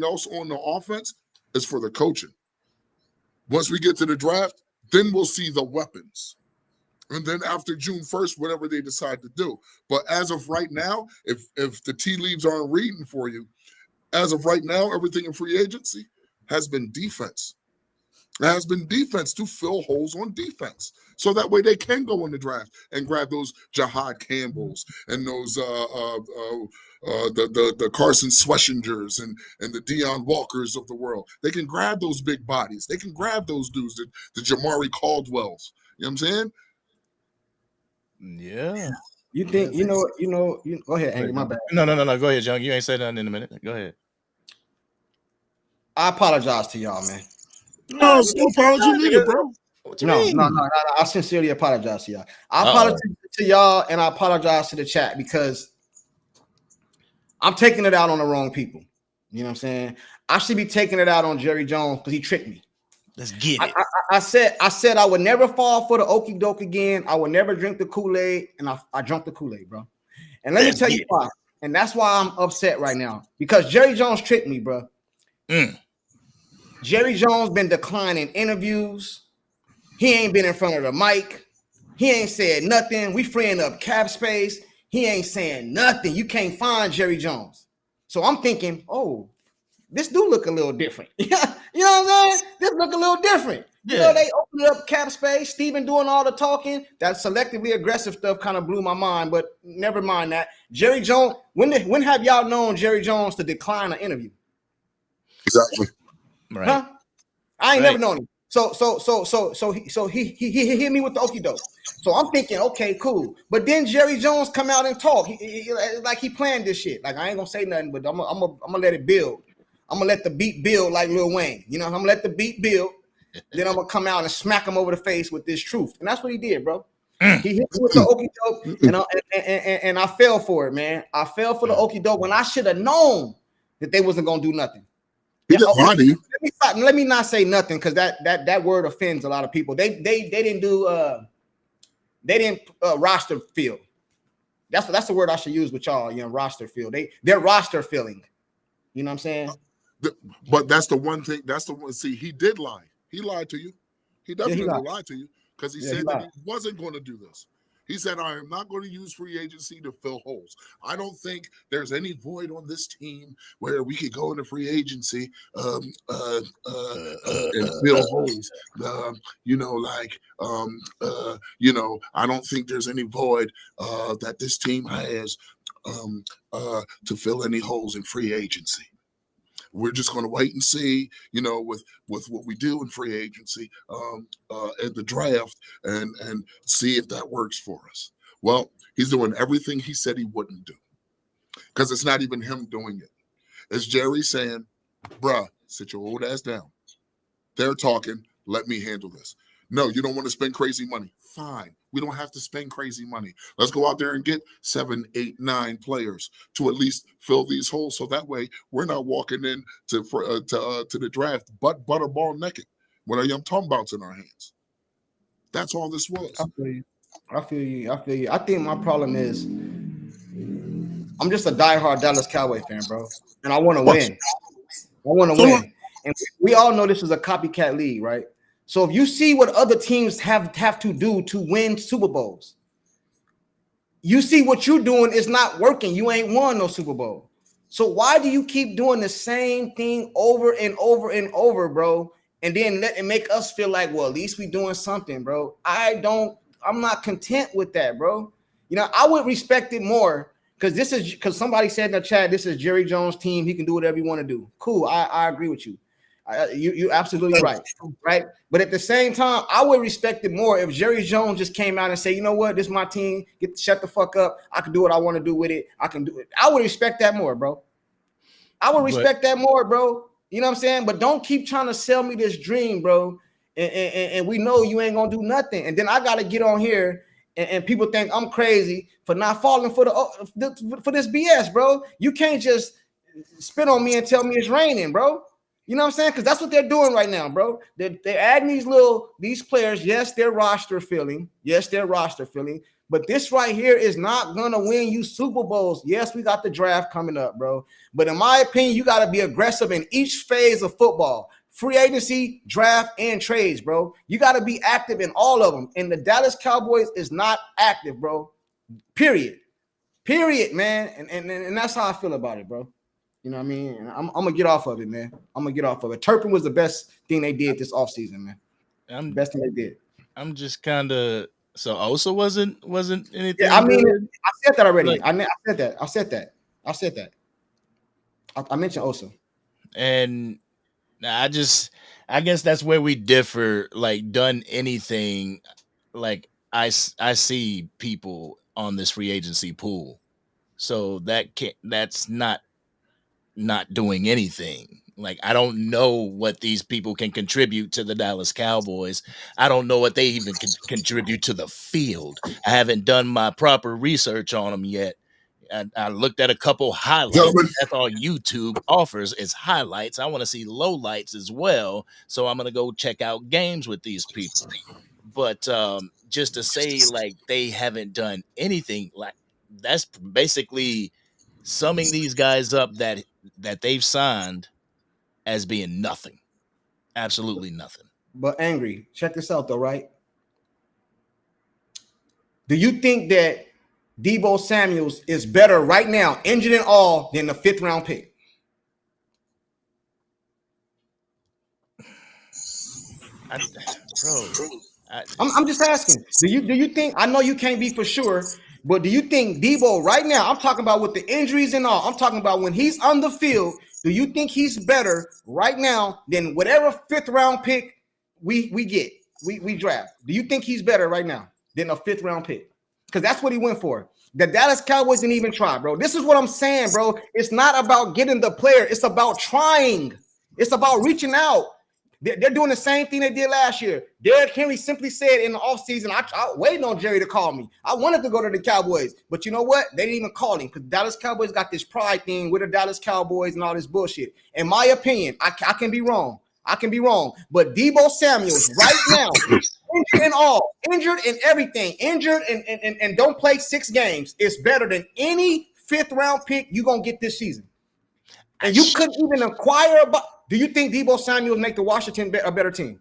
else on the offense is for the coaching. Once we get to the draft, then we'll see the weapons. And then after June 1st, whatever they decide to do. But as of right now, if the tea leaves aren't reading for you, as of right now, everything in free agency has been defense. It has been defense to fill holes on defense. So that way they can go in the draft and grab those Jahad Campbells and those the Carson Schwechingers and the Deion Walkers of the world. They can grab those big bodies. They can grab those dudes, the Jamari Caldwells. You know what I'm saying? Yeah. You think you go ahead, Angry. My bad. No. Go ahead, John. You ain't said nothing in a minute. Go ahead. I apologize to y'all, man. No, it's no apology needed, bro. No. I sincerely apologize to y'all. I apologize to y'all and I apologize to the chat because I'm taking it out on the wrong people. You know what I'm saying? I should be taking it out on Jerry Jones because he tricked me. Let's get it. I said I would never fall for the okie doke again. I would never drink the Kool-Aid, and I drank the Kool-Aid, bro. And let me tell you why. And that's why I'm upset right now because Jerry Jones tricked me, bro. Jerry Jones been declining interviews. He ain't been in front of the mic. He ain't said nothing. We freeing up cap space. He ain't saying nothing. You can't find Jerry Jones. So I'm thinking, oh, this do look a little different. You know what I'm saying? This look a little different. Yeah. You know, they opened up cap space. Steven doing all the talking. That selectively aggressive stuff kind of blew my mind, but never mind that. Jerry Jones, when have y'all known Jerry Jones to decline an interview? Exactly. Right. Huh? I ain't never known him. he hit me with the okie doke. So I'm thinking, okay, cool. But then Jerry Jones come out and talk. Like he planned this shit. Like I ain't gonna say nothing, but I'm gonna let it build. I'm gonna let the beat build like Lil Wayne. You know, I'm gonna let the beat build. Then I'm gonna come out and smack him over the face with this truth, and that's what he did, bro. He hit me with the okie doke, and I fell for it, man. I fell for the okie doke when I should have known that they wasn't gonna do nothing. He didn't lie to you. Let me not say nothing because that word offends a lot of people. They didn't roster fill. That's the word I should use with y'all. You know, roster fill. They're roster filling. You know what I'm saying? But that's the one thing. That's the one. See, he did lie. He lied to you. He definitely lied to you because he said that he wasn't going to do this. He said, I am not going to use free agency to fill holes. I don't think there's any void on this team where we could go into free agency and fill holes. I don't think there's any void that this team has to fill any holes in free agency. We're just going to wait and see, with what we do in free agency at the draft and see if that works for us. Well, he's doing everything he said he wouldn't do because it's not even him doing it. It's Jerry saying, bruh, sit your old ass down. They're talking. Let me handle this. No, you don't want to spend crazy money. Fine. We don't have to spend crazy money. Let's go out there and get 7, 8, 9 players to at least fill these holes. So that way we're not walking in to the draft butterball naked with our young tombouts in our hands. That's all this was. I feel you. I think my problem is I'm just a diehard Dallas Cowboy fan, bro. And I want to win. And we all know this is a copycat league, right? So if you see what other teams have to do to win Super Bowls, you see what you're doing is not working. You ain't won no Super Bowl. So why do you keep doing the same thing over and over and over, bro? And then let it make us feel like, well, at least we doing something, bro. I'm not content with that, bro. You know, I would respect it more because somebody said in the chat, this is Jerry Jones' team. He can do whatever he want to do. Cool. I agree with you. You're absolutely right. But at the same time, I would respect it more if Jerry Jones just came out and say, you know what, this is my team. Shut the fuck up. I can do what I want to do with it. I can do it. I would respect that more, bro. You know what I'm saying? But don't keep trying to sell me this dream, bro. And we know you ain't gonna do nothing. And then I gotta get on here and people think I'm crazy for not falling for this BS, bro. You can't just spit on me and tell me it's raining, bro. You know what I'm saying? Because that's what they're doing right now, bro. They're adding these players. Yes, they're roster filling. But this right here is not gonna win you Super Bowls. Yes, we got the draft coming up, bro. But in my opinion, you got to be aggressive in each phase of football. Free agency, draft, and trades, bro. You got to be active in all of them. And the Dallas Cowboys is not active, bro. Period, man. And that's how I feel about it, bro. You know what I mean? And I'm gonna get off of it, man. Turpin was the best thing they did this offseason, man. Best thing they did. I'm just kind of Osa wasn't anything. Yeah, I mean, I said that already. I said that. I mentioned Osa. And I guess that's where we differ. Like, done anything, like I see people on this free agency pool, so that's not doing anything. Like, I don't know what these people can contribute to the Dallas Cowboys. I don't know what they even can contribute to the field. I haven't done my proper research on them yet. I looked at a couple highlights. That's all YouTube offers is highlights. I want to see lowlights as well. So I'm going to go check out games with these people. But just to say, like, they haven't done anything, like, that's basically summing these guys up that they've signed as being nothing. Absolutely nothing. But Angry, check this out though, right? Do you think that Deebo Samuels is better right now, injured and all, than the 5th round pick? I'm just asking. Do you think? I know you can't be for sure, but do you think Deebo right now? I'm talking about with the injuries and all. I'm talking about when he's on the field. Do you think he's better right now than whatever 5th round pick we draft, do you think he's better right now than a 5th round pick? Because that's what he went for. The Dallas Cowboys didn't even try, bro. This is what I'm saying, bro. It's not about getting the player. It's about trying. It's about reaching out. They're doing the same thing they did last year. Derrick Henry simply said in the offseason, I waiting on Jerry to call me. I wanted to go to the Cowboys. But you know what? They didn't even call him because Dallas Cowboys got this pride thing with the Dallas Cowboys and all this bullshit. In my opinion, I can be wrong. I can be wrong. But Deebo Samuels right now, injured and all, injured and everything, injured and don't play 6 games, is better than any 5th round pick you're going to get this season. And you couldn't even acquire. Do you think Deebo Samuel make the Washington a better team?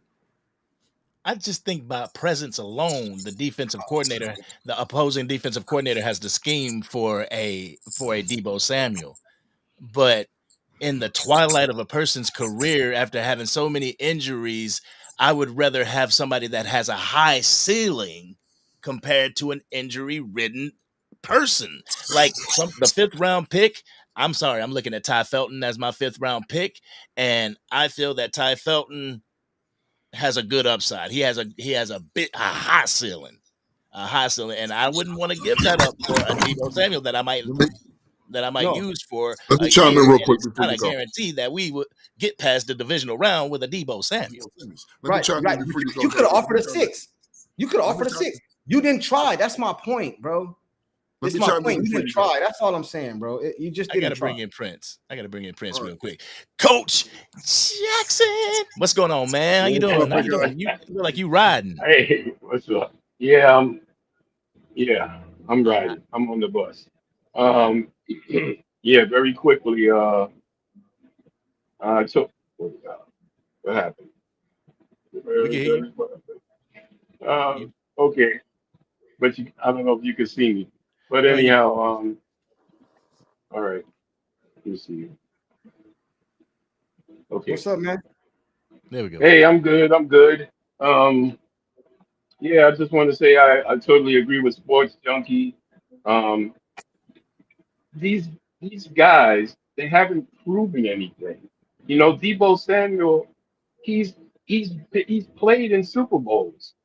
I just think by presence alone, the defensive coordinator, the opposing defensive coordinator, has the scheme for a Deebo Samuel. But in the twilight of a person's career, after having so many injuries, I would rather have somebody that has a high ceiling compared to an injury-ridden person. Like the 5th round pick. I'm sorry, I'm looking at Ty Felton as my 5th round pick, and I feel that Ty Felton has a good upside. He has a high ceiling, and I wouldn't want to give that up for a Deebo Samuel that I might use for Let me a chime year. in real quick It's before not you a go. guarantee that we would get past the divisional round with a Deebo Samuel. Right. You could have offered a 6. You could have offered a 6. You didn't try. That's my point, bro. That's my point. You didn't try. That's all I'm saying, bro. You just didn't try. I got to bring in Prince real quick. Coach Jackson, what's going on, man? How you doing? How you doing? You look like you riding. Hey, what's up? Yeah, I'm riding. I'm on the bus. Yeah, very quickly. I took what happened? Okay, but I don't know if you can see me. But anyhow, all right. Let me see. Okay. What's up, man? There we go. Hey, I'm good. Yeah, I just want to say I totally agree with Sports Junkie. Um, these guys, they haven't proven anything. You know, Debo Samuel, he's he's played in Super Bowls.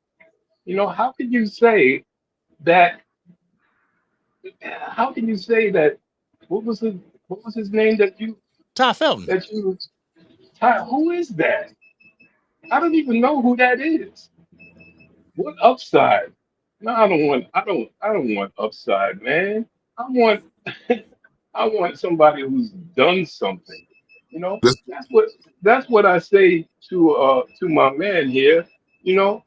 You know, how can you say that? How can you say that? What was his name Ty Felton. Who is that? I don't even know who that is. What upside? No, I don't want upside, man. I want I want somebody who's done something. You know, that's what I say to my man here. You know,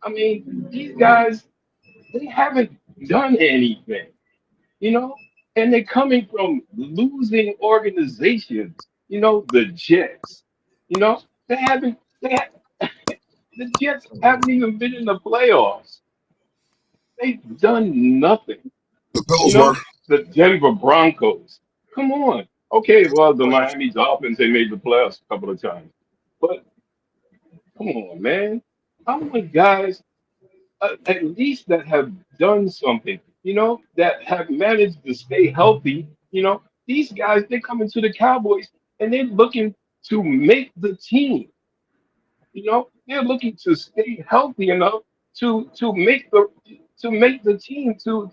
I mean, these guys, they haven't done anything. You know, and they're coming from losing organizations. You know, the Jets. You know, the Jets haven't even been in the playoffs. They've done nothing. The You Bills know, were. the Denver Broncos. Come on. Okay, well, the Miami Dolphins, they made the playoffs a couple of times. But come on, man. I want guys at least that have done something, you know, that have managed to stay healthy. You know, these guys, they're coming to the Cowboys and they're looking to make the team. You know, they're looking to stay healthy enough to make the team to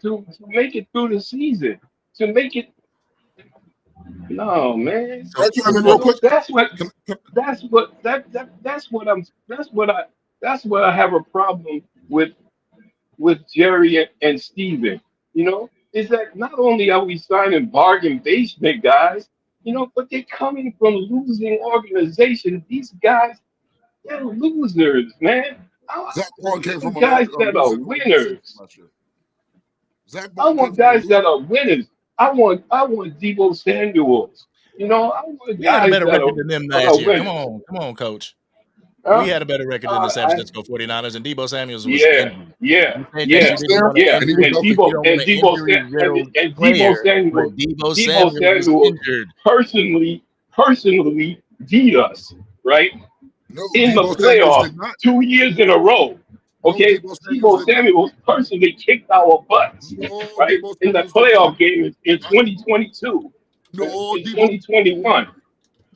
make it through the season, to make it. No, man. Can I chime in real quick? That's what I have a problem with Jerry and Steven. You know, is that not only are we signing bargain basement guys, you know, but they're coming from losing organizations. These guys, they're losers, man. Zach Bond came from Guys a that are losing organization winners. last year. Zach I Bond came want from a guys losing. that are winners. I want Debo Samuels. You know, I want We had a guys better that record than them are last year. winners. Come on, Coach. We Huh? had a better record than the San I Francisco 49ers, and Debo Samuels was Yeah, injured. yeah, You said He that yeah, you was didn't there want an yeah. and he was injury. healthy. You don't want an injury-riddled Debo player, Samuel, but Debo Debo Samuels was Samuel injured. personally beat us, right? No, In the Debo Samuels playoffs did not. 2 years in a row. No, Okay, Debo Samuels Debo did not. Samuel personally kicked our butts, No, right? Debo In the Samuels did not. playoff game in 2022, No, in Debo. 2021.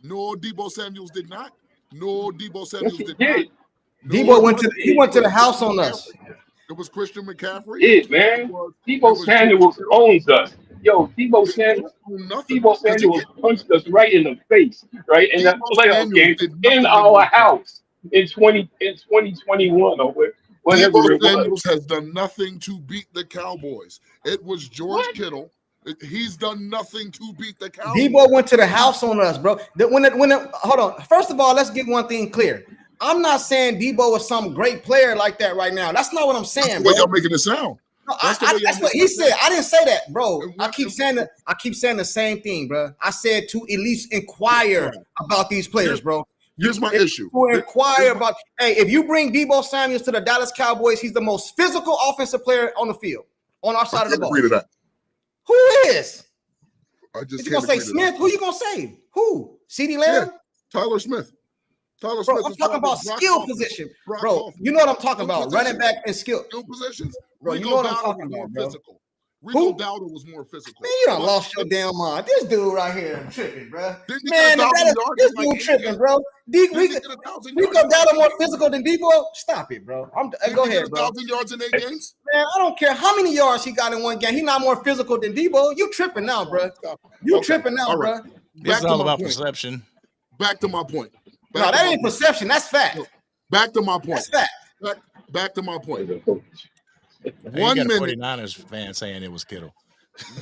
No, Debo Samuels did not. No, Debo Yes, Samuels he did not. did. Debo went to the house on us. It was Christian McCaffrey. Yeah, man. It Debo was Samuel George owns us. Yo, Kittle. Nothing. Debo Because he Samuel punched us right in the face, right in that Debo playoff Samuel game did in nothing in our those games. house in 2021 or whatever Debo it was. Samuels has done nothing to beat the Cowboys. It was George What? Kittle. He's done nothing to beat the Cowboys. Debo went to the house on us, bro. Hold on. First of all, let's get one thing clear. I'm not saying Debo is some great player like that right now. That's not what I'm saying, That's the bro. way y'all making it sound. No, That's the way y'all that's what making he it said. sound. I didn't say that, bro. And I when- keep saying the same thing, bro. I said to at least inquire about these players, bro. Here's my issue. To inquire about, hey, if you bring Debo Samuels to the Dallas Cowboys, he's the most physical offensive player on the field, on our side I of the can't ball. agree to that. Who is? I just Is you can't gonna say agree to Smith? that. Who you gonna say? Who? CeeDee Lamb? Tyler Smith. Tyler Bro, Smith I'm is talking about Brock skill Hoffman. position. Brock Bro, Hoffman. you know what I'm talking Skill about. Running positions. back and skill. Skill positions. Bro, you Rico know what I'm Dowdle talking was more about, bro. physical. Rico Dowdle was more physical. Man, you done But lost your damn mind. This dude right here tripping, bro. Didn't he Man, get 1,000 yards this in like dude 8 tripping, games? bro. Didn't he get 1,000 yards? Rico Dowdle more physical than Debo? Stop it, bro. Didn't Go he ahead, get bro. 1,000 yards in 8 games? Man, I don't care how many yards he got in one game. He's not more physical than Debo. You tripping now, bro. You Okay. tripping now, All right. bro. This is Back to all my about point. perception. Back to my point. No, that ain't perception. That's fact. Back to my point. That's fact. Back to my point. Hey, 1 you got a minute. 49ers fan saying it was Kittle.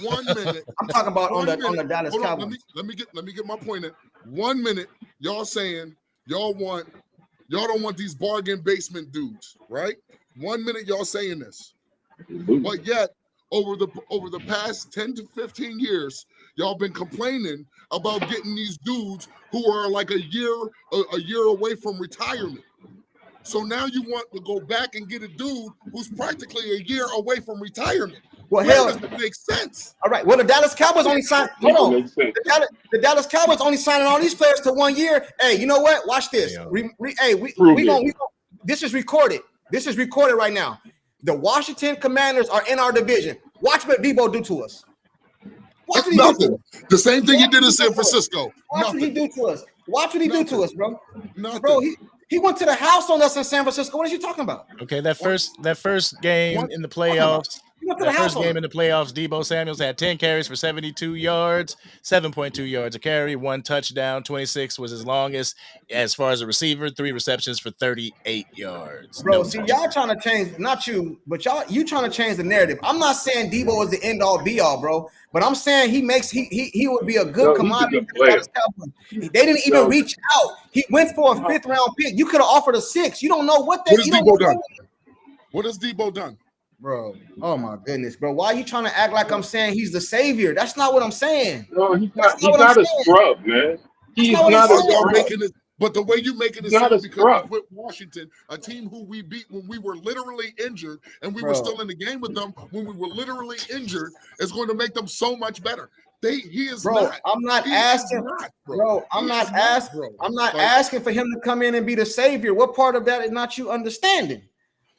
1 minute. I'm talking about on the Dallas Hold on, Cowboys. let me get my point in. 1 minute, y'all saying y'all don't want these bargain basement dudes, right? 1 minute y'all saying this, but yet over the past 10 to 15 years, y'all been complaining about getting these dudes who are like a year away from retirement. So now you want to go back and get a dude who's practically a year away from retirement. Well, Where hell, does it make sense? all right. Well, the Dallas Cowboys only signed. Hold on. Makes sense. The Dallas Cowboys only signing all these players to 1 year. Hey, you know what? Watch this. We gonna. This is recorded. This is recorded right now. The Washington Commanders are in our division. Watch what Debo do to us. Watch what he do to Nothing. us. The same thing he did in San Francisco. Watch what he do to us. Watch what he do to us, bro. Nothing. Bro, he went to the house on us in San Francisco. What are you talking about? Okay, that first game in the playoffs. That first game in the playoffs, Debo Samuels had 10 carries for 72 yards, 7.2 yards a carry, 1 touchdown, 26 was his longest. As far as a receiver, 3 receptions for 38 yards. Bro, see, y'all trying to change, not you, but you trying to change the narrative. I'm not saying Debo is the end all be all, bro, but I'm saying he would be a good commodity. They didn't even reach out. He went for a 5th round pick. You could have offered a 6. You don't know what they. What has Debo done? What has Debo done? Bro, oh my goodness, bro. Why are you trying to act like I'm saying he's the savior? That's not what I'm saying. No, he's not a scrub, man. He's not a scrub. But the way you make it is because he's with Washington, a team who we beat when we were literally injured, and we were still in the game with them when we were literally injured, is going to make them so much better. He is not. I'm not asking, bro. I'm not asking for him to come in and be the savior. What part of that is not you understanding?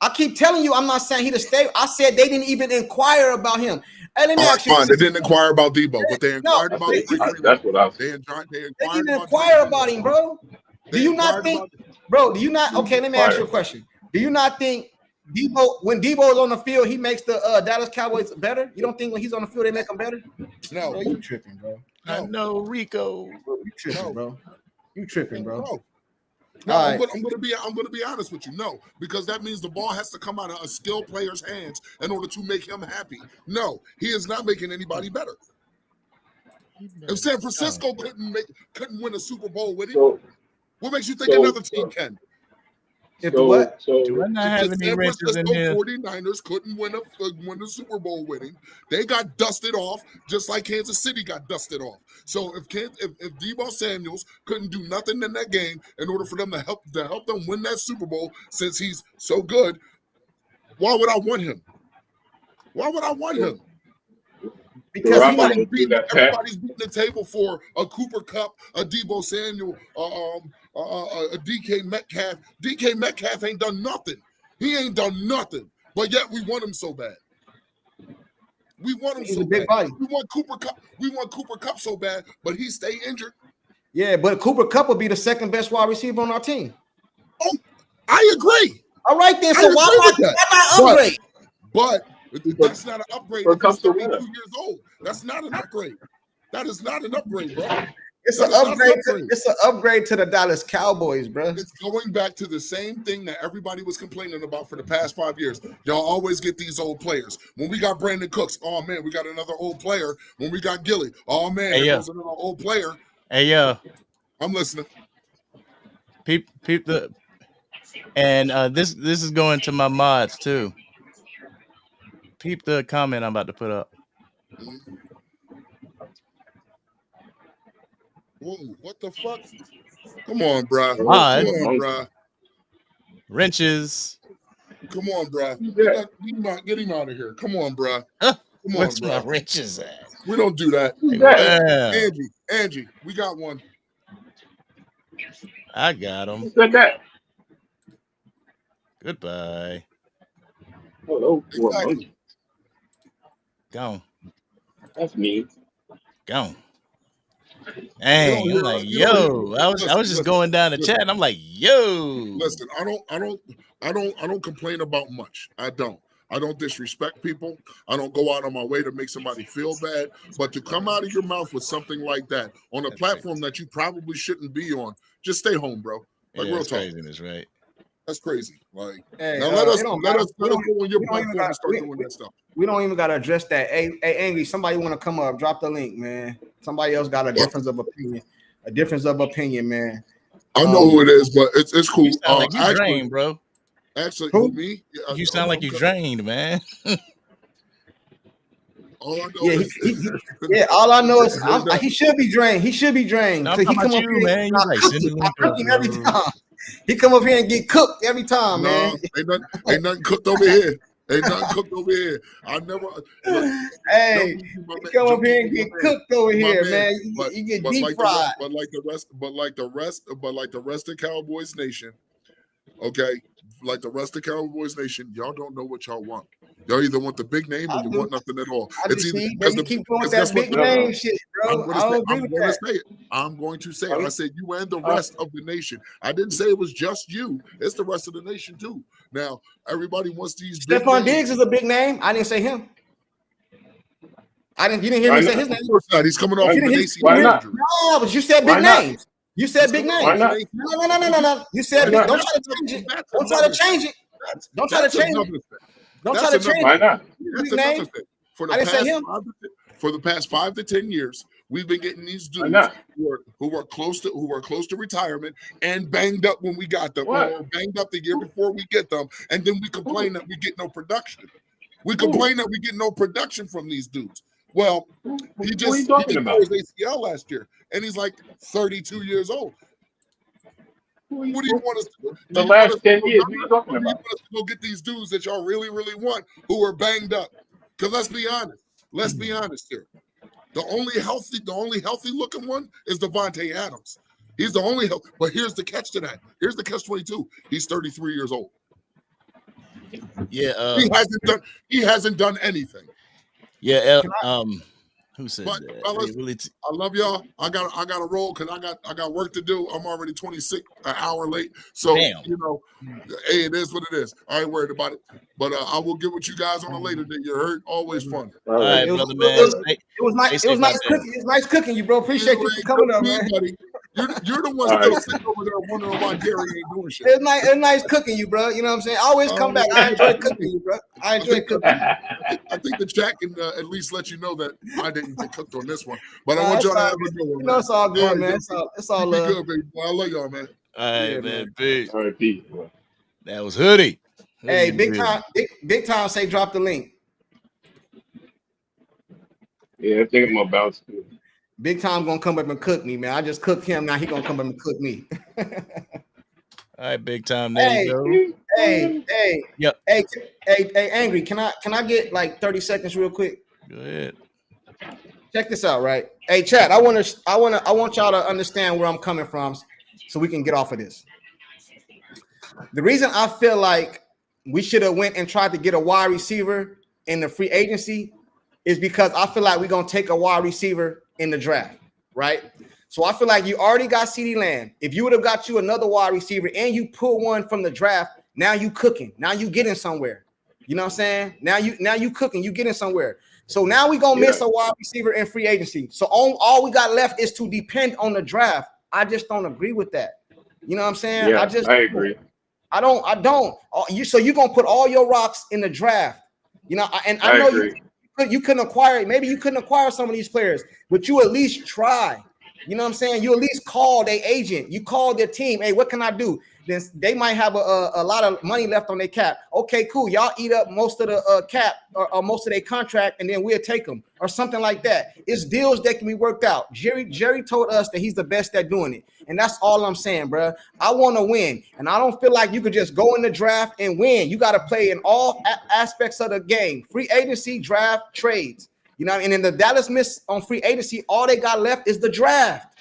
I keep telling you, I'm not saying he to stay. I said they didn't even inquire about him. Hey, let me ask you. They didn't inquire about Debo, but they inquired about him. That's what I They said. didn't inquire about him, bro. Do you not think, bro? Do you not? Okay, let me ask you a question. Do you not think Debo, when Debo is on the field, he makes the Dallas Cowboys better? You don't think when he's on the field they make him better? No, bro, you tripping, bro. I know, Rico. You tripping, bro. You tripping, bro. No, I'm going to be honest with you. No, because that means the ball has to come out of a skilled player's hands in order to make him happy. No, he is not making anybody better. If San Francisco couldn't win a Super Bowl with him, what makes you think another team can? Do I not have any San wrenches in Francisco here? 49ers couldn't win a Super Bowl with him. They got dusted off just like Kansas City got dusted off. So if Debo Samuels couldn't do nothing in that game in order for them to help them win that Super Bowl, since he's so good, why would I want him? Why would I want him? Because everybody's beating the table for a Cooper Kupp, a Debo Samuel, a DK Metcalf. DK Metcalf ain't done nothing. He ain't done nothing. But yet we want him so bad. We want him so bad. We want Cooper Kupp. We want Cooper Kupp so bad, but he stay injured. Yeah, but Cooper Kupp will be the second best wide receiver on our team. Oh, I agree. All right then. I So agree why with that. not upgrade? But that's not an upgrade But if you're comes to 32 winner. years old. That's not an upgrade. That is not an upgrade, bro. It's That an is not an upgrade. upgrade. It's an upgrade to the Dallas Cowboys, bro. It's going back to the same thing that everybody was complaining about for the past 5 years. Y'all always get these old players. When we got Brandon Cooks, oh man, we got another old player. When we got Gilly, oh man, Hey, there yeah. goes another old player. Hey, yo, I'm listening. peep the, and this is going to my mods too. Peep the comment I'm about to put up. Whoa, what the fuck? Come on, bruh. Mod. Come on, bruh. Wrenches. Come on, bruh. Get him out of here. Come on, bruh. Huh? Come on, Where's my bruh. wrenches at? We don't do that. Who's that? Wow. Angie, we got one. I got him. Who said that? Goodbye. Oh, well, Exactly. Gone. that's me. Gone. Dang, I'm like, yo. I was just going down the chat and I'm like, yo. Listen, I don't complain about much. I don't disrespect people. I don't go out on my way to make somebody feel bad. But to come out of your mouth with something like that on a platform that you probably shouldn't be on, just stay home, bro. Like Yeah, real that's talk. craziness, right? That's crazy. Like Hey, now let us it go don't matter. on your We don't even platform got- and start we- doing that stuff. We don't even gotta address that. Hey, Angry, somebody want to come up? Drop the link, man. Somebody else got a difference of opinion. A difference of opinion, man. I know who it is, but it's cool. You sound like you drained, bro. Actually, Who? me? Yeah, You sound like you drained, man. all I know Yeah, is yeah. All I know is he should be drained. He should be drained. No, I'm So he talking come about up you, here, man. You like I cook him every bro. time. He come up here and get cooked every time, no, man. ain't nothing cooked over here. Ain't nothing cooked over here. I never. Look, Hey, he come up here and get cooked over here, man. You get deep like fried. but like the rest of Cowboys Nation, okay, like the rest of Cowboys Nation, y'all don't know what y'all want. Y'all either want the big name or you want nothing at all. I It's just either see that you keep going with guess that what? big name shit, I'm bro. going I don't to agree with that. say it. I'm going to say it. I said you and the rest of the nation. I didn't say it was just you. It's the rest of the nation too. Now everybody wants these. Stephon Diggs is a big name. I didn't say him. You didn't hear me say his name. Of course not. He's coming off of an ACL Why not? injury. No, but you said big Why not? names. You said big Why names. not? No. You said Why big. not? Don't try to change it. Don't try to change it. Don't try to change it. Don't try to change Why it. not? That's Big another name. thing. I didn't say him. For the past 5 to 10 years, we've been getting these dudes not? who are close to retirement and banged up when we got them, What? or banged up the year before we get them, and then we complain that we get no production. We complain that we get no production from these dudes. Well, he just tore his ACL last year, and he's like 32 years old. What do you want us to do? The last 10 years, what are you talking You about? want us to go get these dudes that y'all really, really want who are banged up? Because let's be honest here. The only healthy looking one is Devontae Adams. He's the only healthy. But here's the catch to that. Here's the catch 22. He's 33 years old. Yeah, he hasn't done anything. Yeah, who said But that? fellas, Really I love y'all. I got to roll because I got work to do. I'm already 26 an hour late. So Damn. you know, hey, it is what it is. I ain't worried about it. But I will get with you guys on a later day. You heard? Always fun. All right, It was- brother, man. It was nice. It was nice cooking. It was nice cooking you, bro. Appreciate you for coming up, man. Buddy. You're the one All still right. sitting over there wondering why Gary ain't doing shit. It was nice cooking you, bro. You know what I'm saying? Always come back. I enjoy cooking you, bro. I enjoy cooking. I think the chat can at least let you know that I didn't get cooked on this one. But I want y'all to have a good one. You know, it's all good, right, man. It's all be love. good, baby. Boy, I love y'all, man. All right, Yeah, man. Peace. All right, peace. That was Hoodie. Hey, Hoodie, big time. Say drop the link. Yeah, I think I'm about to. Big time gonna come up and cook me, man. I just cooked him. Now he gonna come up and cook me. All right, big time. There Hey, you go. hey, Yep. hey, Angry. Can I get like 30 seconds real quick? Go ahead. Check this out, right? Hey, chat. I want y'all to understand where I'm coming from, so we can get off of this. The reason I feel like we should have went and tried to get a wide receiver in the free agency is because I feel like we're gonna take a wide receiver in the draft, right? So I feel like you already got CeeDee Lamb. If you would have got you another wide receiver and you pull one from the draft, now you cooking. Now you getting somewhere. You know what I'm saying? Now you cooking. You getting somewhere. So now we gonna miss a wide receiver in free agency. So all we got left is to depend on the draft. I just don't agree with that. You know what I'm saying? Yeah, I agree. I don't. So you gonna put all your rocks in the draft? You know, and I I know agree. you couldn't acquire. Maybe you couldn't acquire some of these players, but you at least try. You know what I'm saying? You at least call their agent. You call their team. Hey, what can I do? Then they might have a lot of money left on their cap. Okay, cool. Y'all eat up most of the cap or most of their contract, and then we'll take them or something like that. It's deals that can be worked out. Jerry told us that he's the best at doing it, and that's all I'm saying, bro. I want to win, and I don't feel like you could just go in the draft and win. You got to play in all aspects of the game: free agency, draft, trades. You know, and in the Dallas miss on free agency, all they got left is the draft.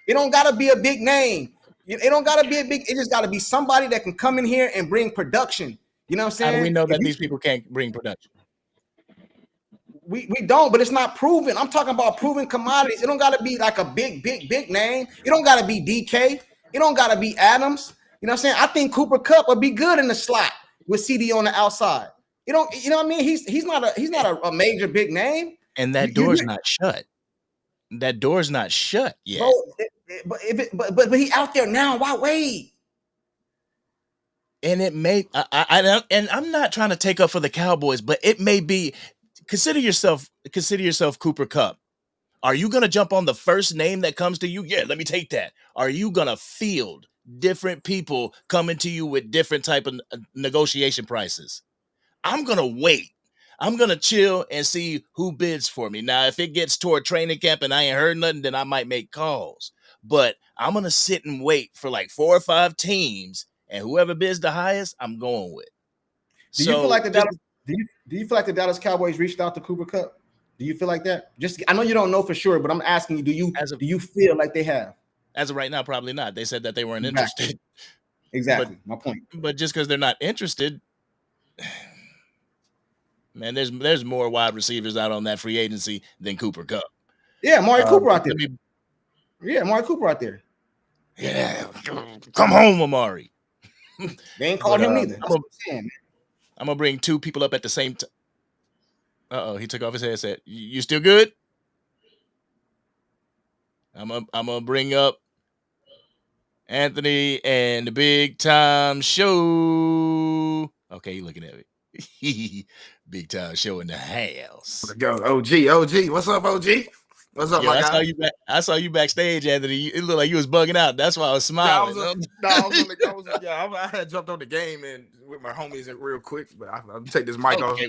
It don't gotta be a big name. It don't gotta be a big. It just gotta be somebody that can come in here and bring production. You know what I'm saying? How do we know that these people can't bring production? We don't, but it's not proven. I'm talking about proven commodities. It don't gotta be like a big name. It don't gotta be DK. It don't gotta be Adams. You know what I'm saying? I think Cooper Kupp would be good in the slot with CD on the outside. You know what I mean? He's not a major big name. And that door's not shut. That door's not shut yet. But he out there now. Why wait? And it may and I'm not trying to take up for the Cowboys, but it may be consider yourself Cooper Kupp. Are you gonna jump on the first name that comes to you? Yeah, let me take that. Are you gonna field different people coming to you with different type of negotiation prices? I'm gonna wait. I'm gonna chill and see who bids for me. Now, if it gets toward training camp and I ain't heard nothing, then I might make calls. But I'm gonna sit and wait for like 4 or 5 teams, and whoever bids the highest, I'm going with. Do you feel like do you feel like the Dallas Cowboys reached out to Cooper Kupp? Do you feel like that? Just I know you don't know for sure, but I'm asking you, do you feel like they have? As of right now, probably not. They said that they weren't interested. Exactly. My point. But just because they're not interested, man, there's more wide receivers out on that free agency than Cooper Kupp. Yeah, Amari Cooper out there. Amari Cooper out there. Yeah, come home, Amari. They ain't called him neither. I'm gonna bring 2 people up at the same time. He took off his headset. You still good? I'm gonna bring up Anthony and the Big Time Show. Okay, you looking at me. Big Time Show in the house. Let's go, OG. What's up, OG? What's up, my guy? I saw you backstage, Anthony. It looked like you was bugging out. That's why I was smiling. I had jumped on the game and with my homies real quick, but I'll take this mic off.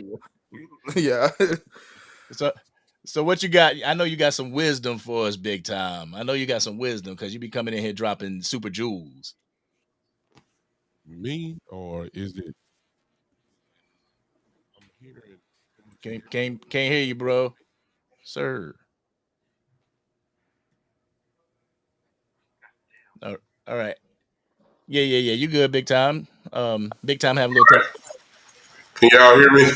Yeah. So what you got? I know you got some wisdom for us, Big Time. I know you got some wisdom because you be coming in here dropping super jewels. Me, or is it? Can't hear you, bro. Sir. All right. Yeah. You good, Big Time? Big Time have a little Can y'all hear me?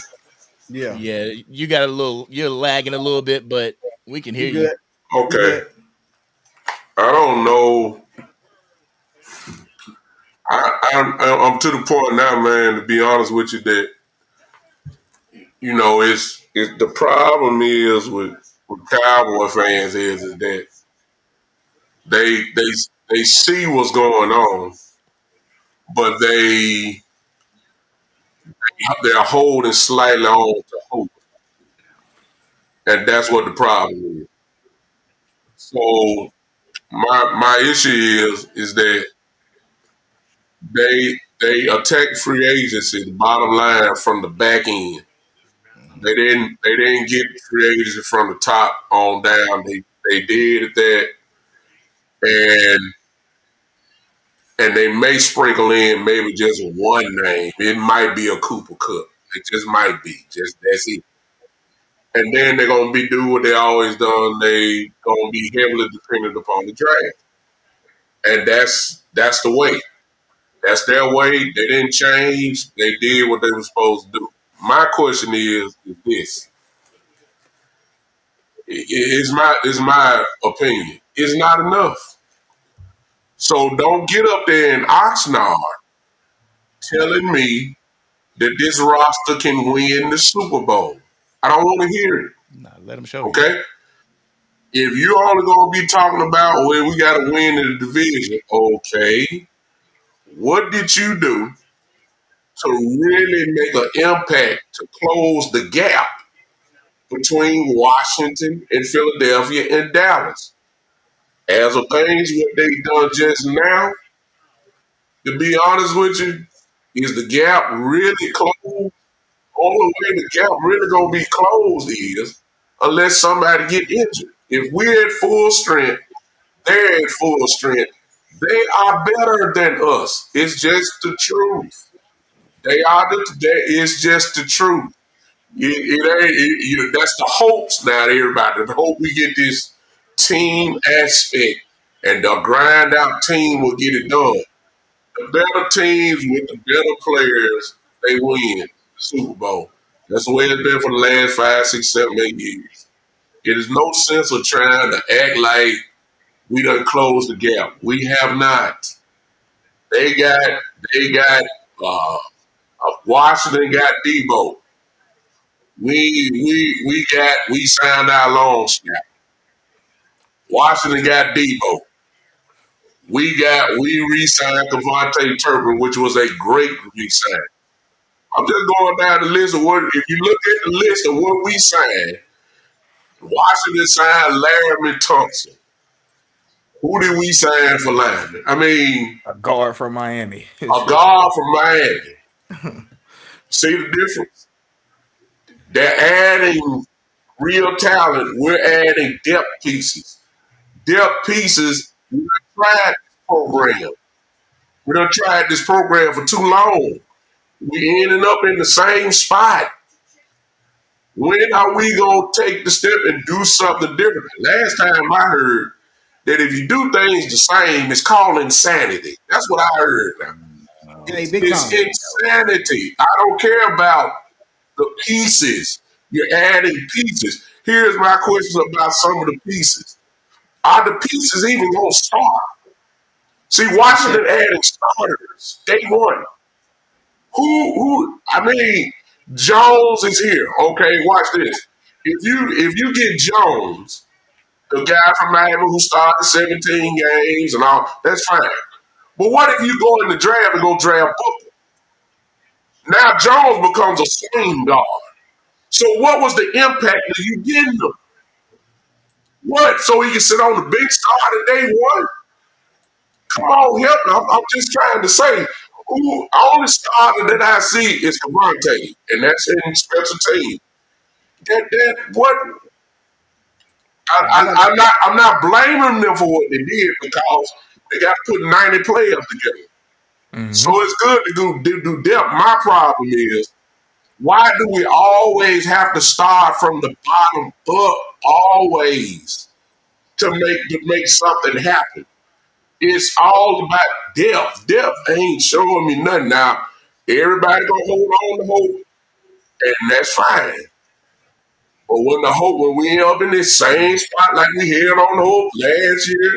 Yeah. You got you're lagging a little bit, but we can hear you. Okay. I don't know. I'm to the point now, man, to be honest with you, that it's the problem is with Cowboy fans is that they see what's going on, but they're holding slightly on to hope, and that's what the problem is. So my issue is that they attack free agency, the bottom line, from the back end. They didn't get free agency from the top on down. They did that, and they may sprinkle in maybe just one name. It might be a Cooper Kupp. It just might be. Just that's it. And then they're gonna be do what they always done. They gonna be heavily dependent upon the draft, and that's the way. That's their way. They didn't change. They did what they were supposed to do. My question is this: Is my opinion. It's not enough. So don't get up there in Oxnard telling me that this roster can win the Super Bowl. I don't want to hear it. Nah, let him show you. Okay? If you're only going to be talking about, well, we got to win in the division, okay, what did you do to really make an impact to close the gap between Washington and Philadelphia and Dallas? As of things, what they done just now, to be honest with you, is the gap really closed? Only way the gap really gonna be closed is unless somebody get injured. If we're at full strength, they're at full strength. They are better than us. It's just the truth. It's just the truth. That's the hopes now, everybody. The hope we get this team aspect and the grind out team will get it done. The better teams with the better players, they win the Super Bowl. That's the way it's been for the last 5, 6, 7, 8 years. It is no sense of trying to act like we done closed the gap. We have not. They got Washington got Debo. We signed our long snap. Washington got Debo. We re-signed Devontae Turpin, which was a great re-sign. I'm just going down the list of what, if you look at the list of what we signed, Washington signed Laramie Thompson. Who did we sign for lineman? I mean, a guard from Miami. A guard from Miami. See the difference? They're adding real talent. We're adding depth pieces. Depth pieces, we done tried this program. We done tried this program for too long. We ended up in the same spot. When are we going to take the step and do something different? Last time I heard that if you do things the same, it's called insanity. That's what I heard now. It's insanity. I don't care about the pieces. You're adding pieces. Here's my question about some of the pieces. Are the pieces even going to start? See, Washington adding starters day one. I mean, Jones is here. Okay, watch this. If you get Jones, the guy from Miami who started 17 games and all, that's fine. But what if you go in the draft and go draft Booker? Now Jones becomes a swing guard. So what was the impact of you getting him? What? So he can sit on the big start day one? Come on, help me. I'm just trying to say, only starter that I see is Cavante, and that's in special team. I'm not blaming them for what they did because they got to put 90 players together. Mm-hmm. So it's good to do depth. My problem is, why do we always have to start from the bottom up always to make something happen? It's all about depth. Depth ain't showing me nothing. Now, everybody gonna hold on to hope, and that's fine. But when we end up in this same spot like we held on the hope last year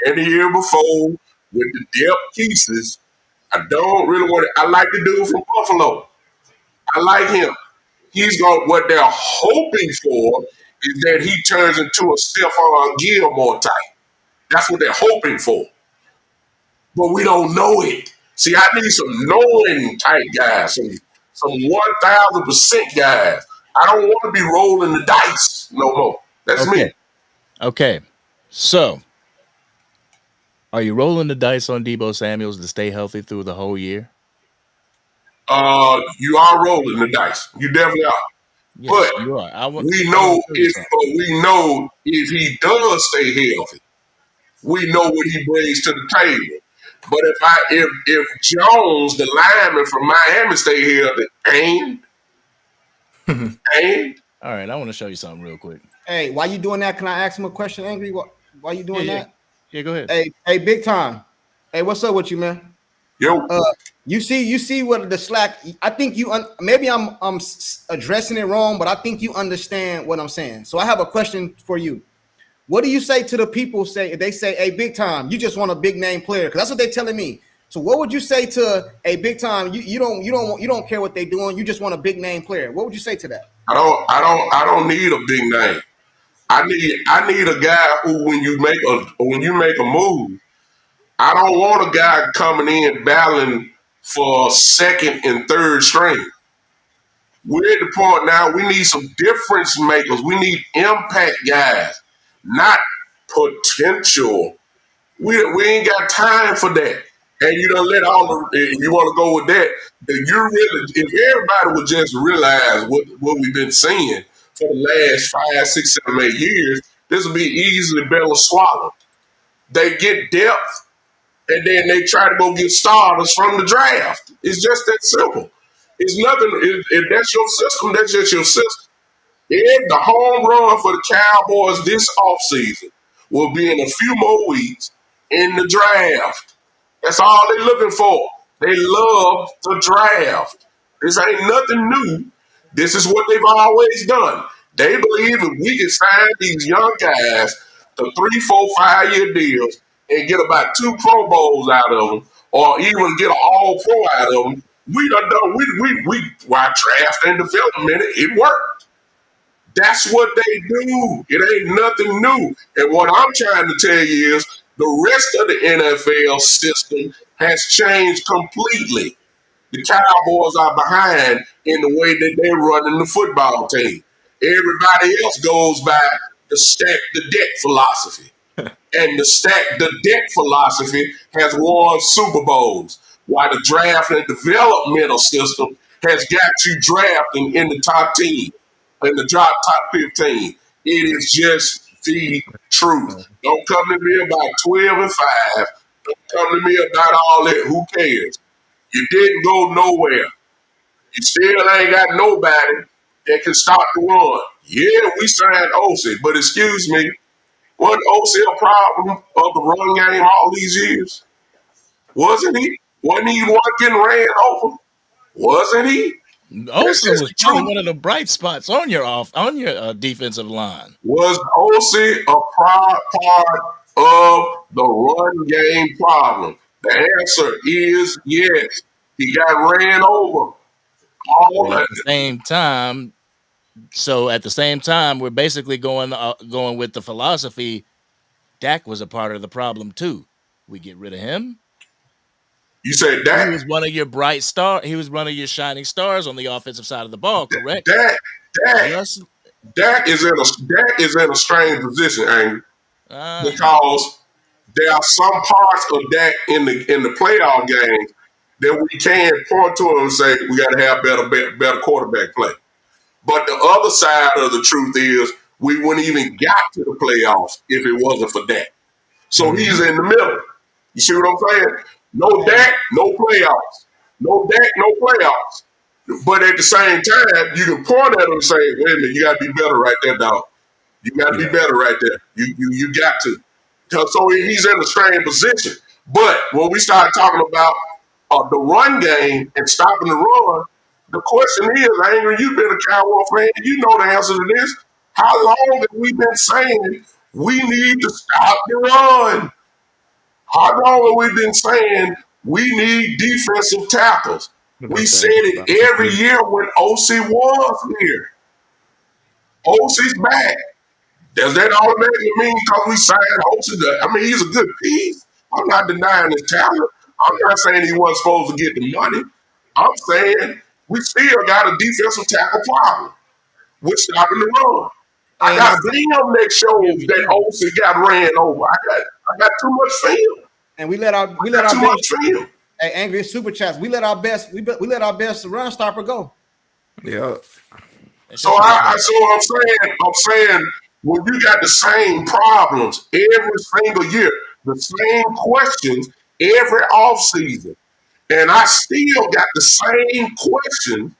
and the year before with the depth pieces, I don't really want it. I like the dude from Buffalo. I like him. What they're hoping for is that he turns into a Stephon Gilmore type. That's what they're hoping for. But we don't know it. See, I need some knowing type guys, some 1,000% guys. I don't want to be rolling the dice no more. That's me. Okay. So, are you rolling the dice on Deebo Samuels to stay healthy through the whole year? You are rolling the dice. You definitely are. Yes, but you are. We know if he does stay healthy, we know what he brings to the table. But if Jones, the lineman from Miami, stay healthy, all right, I want to show you something real quick. Hey, why you doing that? Can I ask him a question, Angry? Why you doing that? Yeah, go ahead. Hey, big time. Hey, what's up with you, man? Yo. You see what the slack. I think maybe I'm addressing it wrong, but I think you understand what I'm saying. So I have a question for you. What do you say to the people? They say, "Hey, big time, you just want a big name player," because that's what they're telling me. So what would you say to a big time? You don't care what they're doing. You just want a big name player. What would you say to that? I don't need a big name. I need a guy who when you make a move, I don't want a guy coming in battling for second and third string. We're at the point now we need some difference makers. We need impact guys, not potential. We ain't got time for that. And you don't let all the if you want to go with that, then you really if everybody would just realize what we've been seeing for the last 5, 6, 7, 8 years, this would be easily better swallowed. They get depth and then they try to go get starters from the draft. It's just that simple. It's nothing. If that's your system, that's just your system. If the home run for the Cowboys this offseason will be in a few more weeks in the draft. That's all they're looking for. They love the draft. This ain't nothing new. This is what they've always done. They believe if we can sign these young guys to 3, 4, 5 year deals and get about 2 Pro Bowls out of them, or even get an All Pro out of them, we done done. Why draft and development? It worked. That's what they do. It ain't nothing new. And what I'm trying to tell you is the rest of the NFL system has changed completely. The Cowboys are behind in the way that they're running the football team. Everybody else goes by the stack the deck philosophy. And the deck philosophy has won Super Bowls, while the draft and developmental system has got you drafting in the top 10, in the top 15. It is just the truth. Don't come to me about 12 and 5. Don't come to me about all that. Who cares? You didn't go nowhere. You still ain't got nobody that can stop the run. Yeah, we signed Osi, but excuse me, wasn't OC a problem of the run game all these years? Wasn't he? Wasn't he one getting ran over? Wasn't he? That's Olsen just was the probably truth. one of the bright spots on your defensive line. Was OC a part of the run game problem? The answer is yes. He got ran over. All But that. at the same time, we're basically going with the philosophy. Dak was a part of the problem too. We get rid of him. You said He Dak. was one of your bright star. He was one of your shining stars on the offensive side of the ball. Correct. Dak. Dak. Just Dak is in a strange position, Angry, uh, because there are some parts of that in the playoff game that we can point to and say we got to have better quarterback play. But the other side of the truth is we wouldn't even got to the playoffs if it wasn't for that. So he's in the middle. You see what I'm saying? No Dak, no playoffs. No Dak, no playoffs. But at the same time, you can point at him and say, wait a minute, you got to be better right there, dog. You got to be better right there. You got to. So he's in a strange position. But when we start talking about the run game and stopping the run, the question is, Angry, you've been a Cowboy fan, you know the answer to this. How long have we been saying we need to stop the run? How long have we been saying we need defensive tackles? We said it About 6 every years. year when OC was here. OC's back. Does that automatically mean because we signed Holton? I mean, he's a good piece. I'm not denying his talent. I'm not saying he wasn't supposed to get the money. I'm saying we still got a defensive tackle problem. We're stopping the run. I And got film that shows we that do. Olsen got ran over. I got too much film. we let our I got too best. much film. Hey, Angry super chats. We let our best. We let our best run stopper go. Yeah. That's So just not fair. so what I'm saying when you got the same problems every single year, the same questions every offseason, and I still got the same questions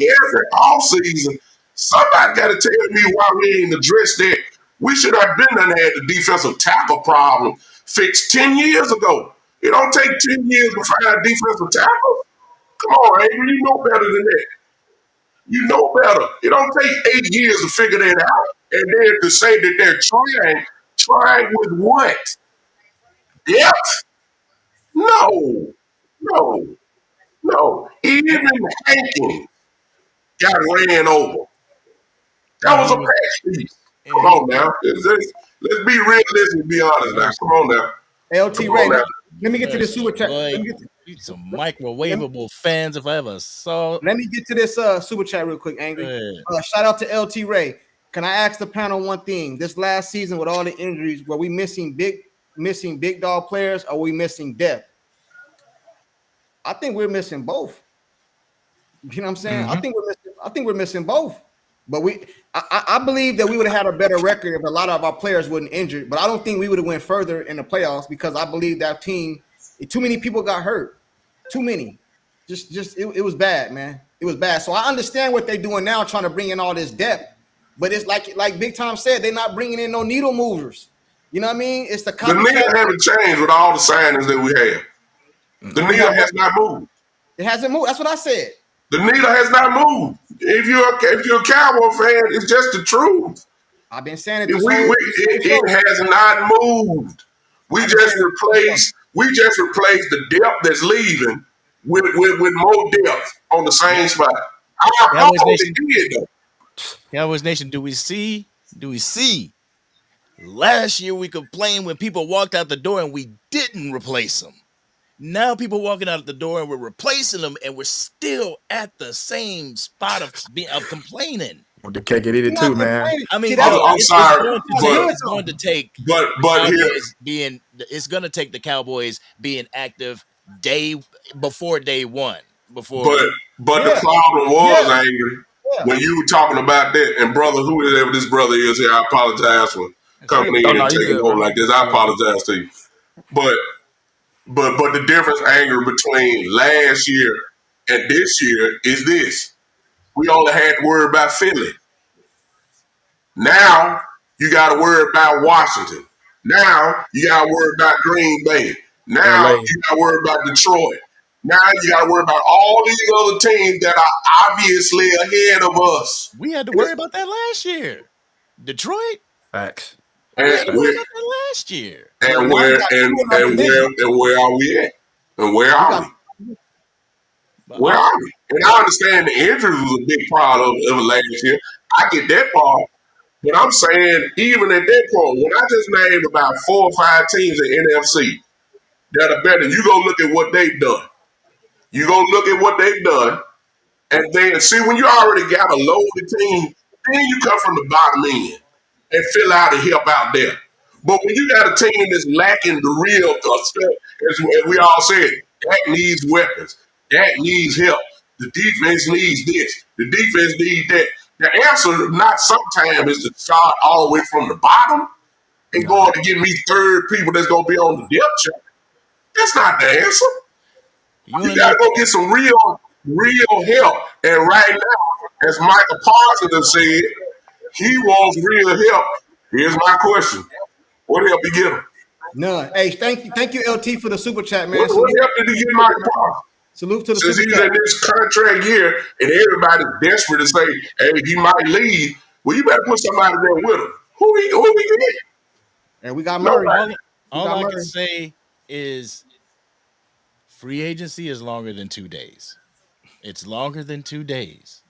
every offseason, somebody got to tell me why we ain't addressed that. We should have been done had the defensive tackle problem fixed 10 years ago. It don't take 10 years to find defensive tackles. Come on, Angry, you know better than that. You know better. It don't take 8 years to figure that out. And then to say that they're trying with what? Depth? No, no, no. Even Hankins got ran over. That was a pass piece. Come on now. Let's be realistic and be honest now. Come on now. LT Ray, let me get to this super chat. Some microwavable fans if I ever saw. Let me get to this super chat real quick, Angry. Shout out to LT Ray. Can I ask the panel one thing? This last season with all the injuries, were we missing big dog players, or are we missing depth? I think we're missing both. You know what I'm saying? Mm-hmm. I think we're missing both. But I believe that we would have had a better record if a lot of our players wasn't injured. But I don't think we would have went further in the playoffs because I believe that team, too many people got hurt. Too many. It was bad, man. It was bad. So I understand what they're doing now, trying to bring in all this depth. But it's like Big Tom said, they're not bringing in no needle movers. You know what I mean? It's the needle haven't changed with all the signings that we have. The needle has not moved. It hasn't moved. That's what I said. The needle has not moved. If you're a Cowboy fan, it's just the truth. I've been saying it. It has not moved. We just replaced the depth that's leaving with more depth on the same spot. Cowboys Nation, do we see? Last year we complained when people walked out the door and we didn't replace them. Now people walking out the door and we're replacing them, and we're still at the same spot of complaining. Well, the cake it too, man. I mean, I'm sorry, it's going to take it's going to take the Cowboys being active before day one. But the problem was, Angry, when you were talking about that, and brother, whoever this brother is here, I apologize for coming in and taking over like this. I apologize to you, But the difference, Angry, between last year and this year is this. We only had to worry about Philly. Now you got to worry about Washington. Now you got to worry about Green Bay. Now you got to worry about Detroit. Now you got to worry about all these other teams that are obviously ahead of us. We had to worry about that last year. Detroit. Facts. We had to worry about that last year. And where are we at? And where are we? Where are we? And I understand the injuries was a big part of last year. I get that part. But I'm saying, even at that point, when I just named about 4 or 5 teams in NFC that are better, you go look at what they've done. And then see, when you already got a loaded team, then you come from the bottom end and fill out and help out there. But when you got a team that's lacking the real stuff, as we all said, that needs weapons. That needs help. The defense needs this. The defense needs that. The answer, not sometimes, is to start all the way from the bottom and going to give me third people that's going to be on the depth chart. That's not the answer. You got to go get some real help. And right now, as Michael Parsons has said, he wants real help. Here's my question. What help you get him? None. Hey, thank you, LT, for the super chat, man. What help did he get Michael Parsons? Salute to the Since he's in this contract year and everybody's desperate to say, hey, he might leave, well, you better put somebody there with him. Who we get? And we got Murray. All I can say is free agency is longer than 2 days. It's longer than 2 days.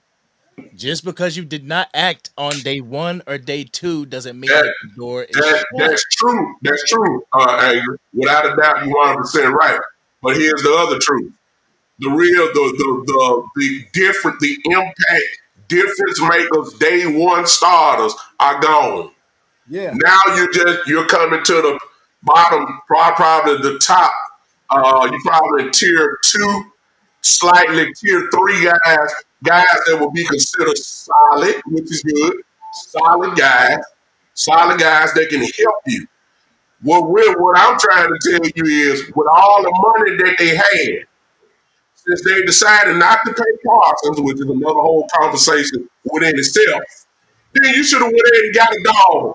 Just because you did not act on day 1 or day 2 doesn't mean that the door is shut. That's true. That's true, Angry. Without a doubt, you're 100% right. But here's the other truth. The impact difference makers, day 1 starters are gone. Yeah. Now you're coming to the bottom, probably the top. You're probably in tier 2, slightly tier 3 guys that will be considered solid, which is good. Solid guys that can help you. What I'm trying to tell you is, with all the money that they had, since they decided not to pay Parsons, which is another whole conversation within itself, then you should have went ahead and got a dog.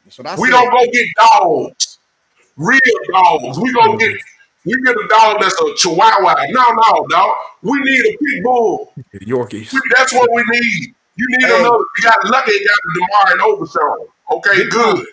That's what I said. We don't go get dogs, real dogs. We go get We get a dog that's a chihuahua. No, dog. We need a pit bull. Yorkies. That's what we need. You need Hey, another. You got lucky and got DeMar and Overshawn. Okay, big time, good.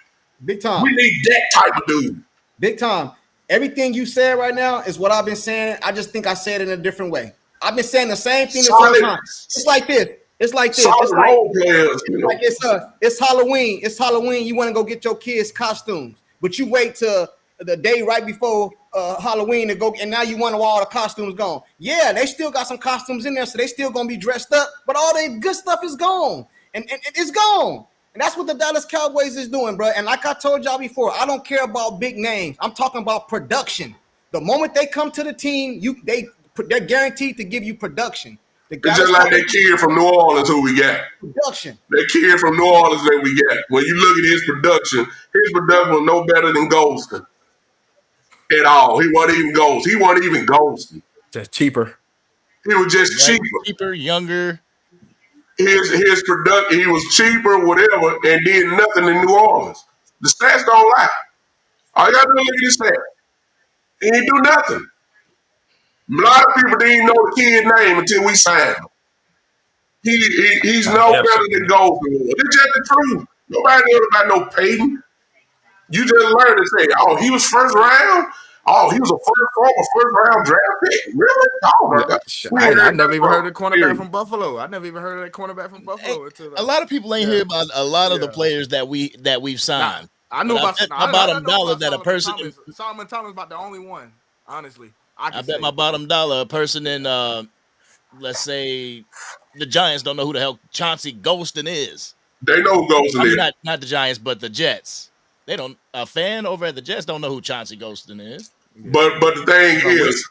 big We time, need that type of dude. big time. Everything you said right now is what I've been saying. I just think I said it in a different way. I've been saying the same thing this whole Solid, time. It's like this. It's like this. It's solid like role players. You know, like it's Halloween. It's Halloween. You want to go get your kids costumes, but you wait till the day right before Halloween to go, and now you want all the costumes gone. Yeah, they still got some costumes in there, so they still gonna be dressed up, but all the good stuff is gone, and it's gone. And that's what the Dallas Cowboys is doing, bro. And like I told y'all before, I don't care about big names. I'm talking about production. The moment they come to the team, they're guaranteed to give you production. The it's Dallas just like that Cowboys kid from New Orleans who we got. production. That kid from New Orleans that we got. When you look at his production was no better than Golston at all. He wasn't even Golston. He wasn't even Golston. Just cheaper. He was just cheaper. Cheaper, younger. His production, he was cheaper, whatever, and did nothing in New Orleans. The stats don't lie. All you gotta do is look at his stats. He didn't do nothing. A lot of people didn't even know the kid's name until we signed him. He's no better than Golden. It's just the truth. Nobody knows about no Peyton. You just learn to say, oh, he was first round. Oh, he was a first round draft pick. Really? Oh my God. I never even heard of the cornerback from Buffalo. I never even heard of that cornerback from Buffalo. Until a lot of people ain't hear about a lot of the players that we've signed. I knew about my bottom dollar that a person Solomon Thomas about the only one. Honestly, I bet my bottom dollar a person in let's say the Giants don't know who the hell Chauncey Golston is. They know who Golston is. Not the Giants, but the Jets. They don't. A fan over at the Jets don't know who Chauncey Golston is. But the thing is,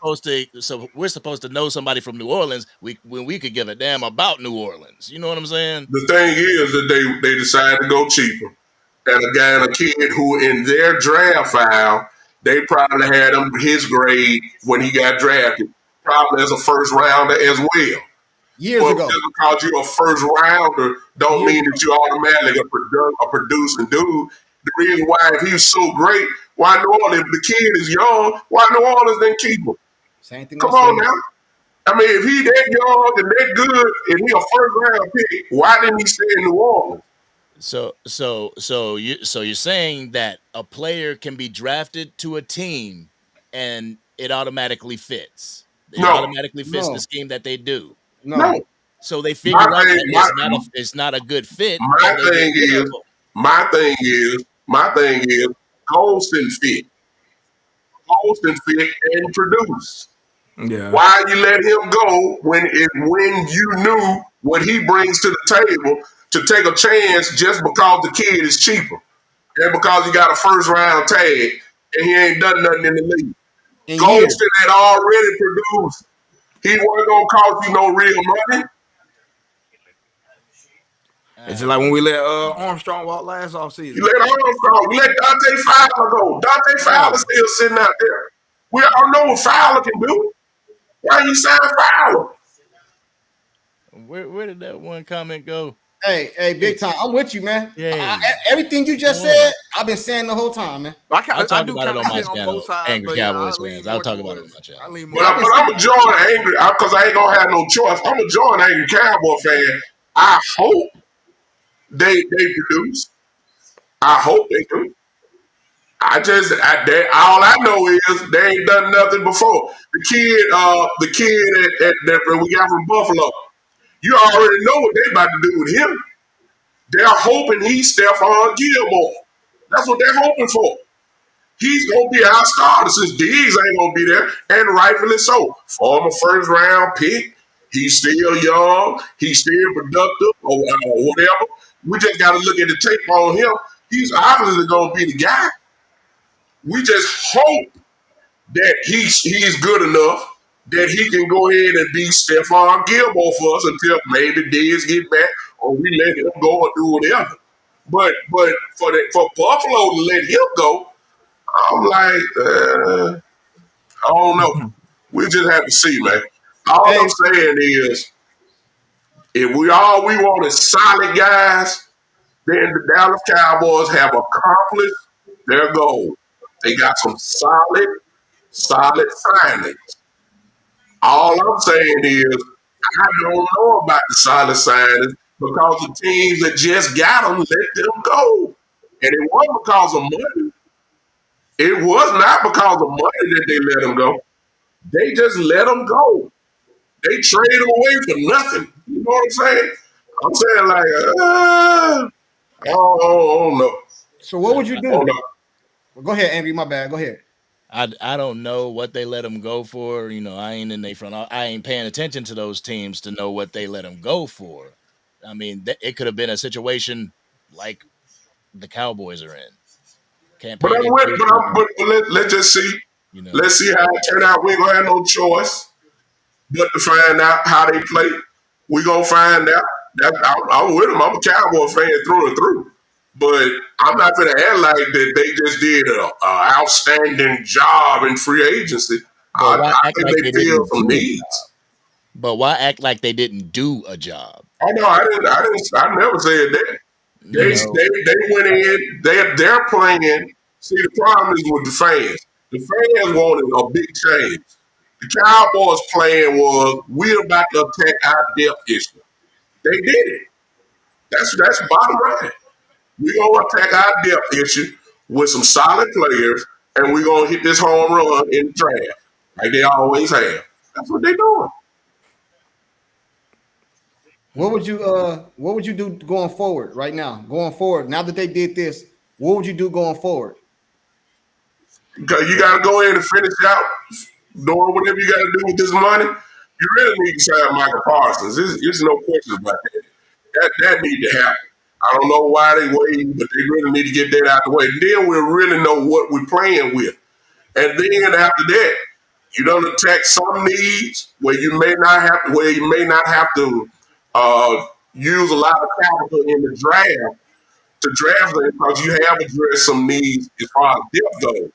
we're supposed to know somebody from New Orleans. When we could give a damn about New Orleans. You know what I'm saying? The thing is that they decided to go cheaper, and a guy and a kid who in their draft file they probably had him his grade when he got drafted, probably as a first rounder as well. Years ago. Just because you're a first rounder don't mean that you automatically a producing dude. The reason why, if he's so great, why New Orleans? If the kid is young, why New Orleans didn't keep him? Same thing. Come on now. I mean, if he that young and that good, and he a first round pick, why didn't he stay in New Orleans? So you're saying that a player can be drafted to a team and it automatically fits. It automatically fits the scheme that they do. No. So they figure out that it's not a good fit. My thing is, Golston fit. Golston fit and produced. Yeah. Why you let him go when you knew what he brings to the table to take a chance just because the kid is cheaper and because he got a first round tag and he ain't done nothing in the league? Golston had already produced. He wasn't gonna cost you no real money. It's just like when we let Armstrong walk last offseason. You let Armstrong, you let Dante Fowler go. Dante Fowler's still sitting out there. We all know what Fowler can do. Why you sign Fowler? Where did that one comment go? Hey, big time. I'm with you, man. Everything you just said, I've been saying the whole time, man. I'll talk about it on my channel. Angry Cowboys fans. I'll talk about it on my channel. But I'm a join angry because I ain't gonna have no choice. I'm a join angry Cowboy fan. I hope they produce. I hope they do. All I know is they ain't done nothing before. The kid that we got from Buffalo, you already know what they about to do with him. They're hoping he's Stephon Gilmore. That's what they're hoping for. He's gonna be our starter since Diggs ain't gonna be there, and rightfully so. Former first round pick. He's still young. He's still productive, or whatever. We just got to look at the tape on him. He's obviously gonna be the guy. We just hope that he's good enough that he can go ahead and be Stephon Gilmore for us until maybe Diggs get back or we let him go or do whatever. But for Buffalo to let him go, I'm like, I don't know. We just have to see, man. All I'm saying is, if we want is solid guys, then the Dallas Cowboys have accomplished their goal. They got some solid Solid signings. All I'm saying is I don't know about the solid signings because the teams that just got them let them go. And it wasn't because of money. It was not because of money that they let them go. They just let them go. They trade them away for nothing. You know what I'm saying? I'm saying like, I don't know. So what would you I don't do? know. Go ahead, Angry. My bad. Go ahead. I don't know what they let him go for. I ain't in they front. I ain't paying attention to those teams to know what they let him go for. I mean, it could have been a situation like the Cowboys are in. Can't But pay I'm their with, but, I'm, bills. let's just see. You know, Let's see how it turn out. We ain't gonna have no choice but to find out how they play. We gonna find out. I'm with them. I'm a Cowboy fan through and through. But I'm not gonna act like that they just did a outstanding job in free agency. but I why act think like they they filled didn't some do a job? needs. But why act like they didn't do a job? Oh no, I didn't. I never said that. You know, They went in. They're playing. See, the problem is with the fans. The fans wanted a big change. The Cowboys' plan was we're about to attack our depth issue. They did it. That's bottom line. We're gonna attack our depth issue with some solid players, and we're gonna hit this home run in the draft, like they always have. That's what they're doing. What would you do going forward right now? Going forward, now that they did this, what would you do going forward? Because you gotta go in and finish out doing whatever you gotta do with this money. You really need to sign Michael Parsons. There's no question about that. That need to happen. I don't know why they waiting, but they really need to get that out the way. Then we'll really know what we're playing with. And then after that, you don't attack some needs where you may not have to use a lot of capital in the draft to draft them because you have addressed some needs as far as depth goes.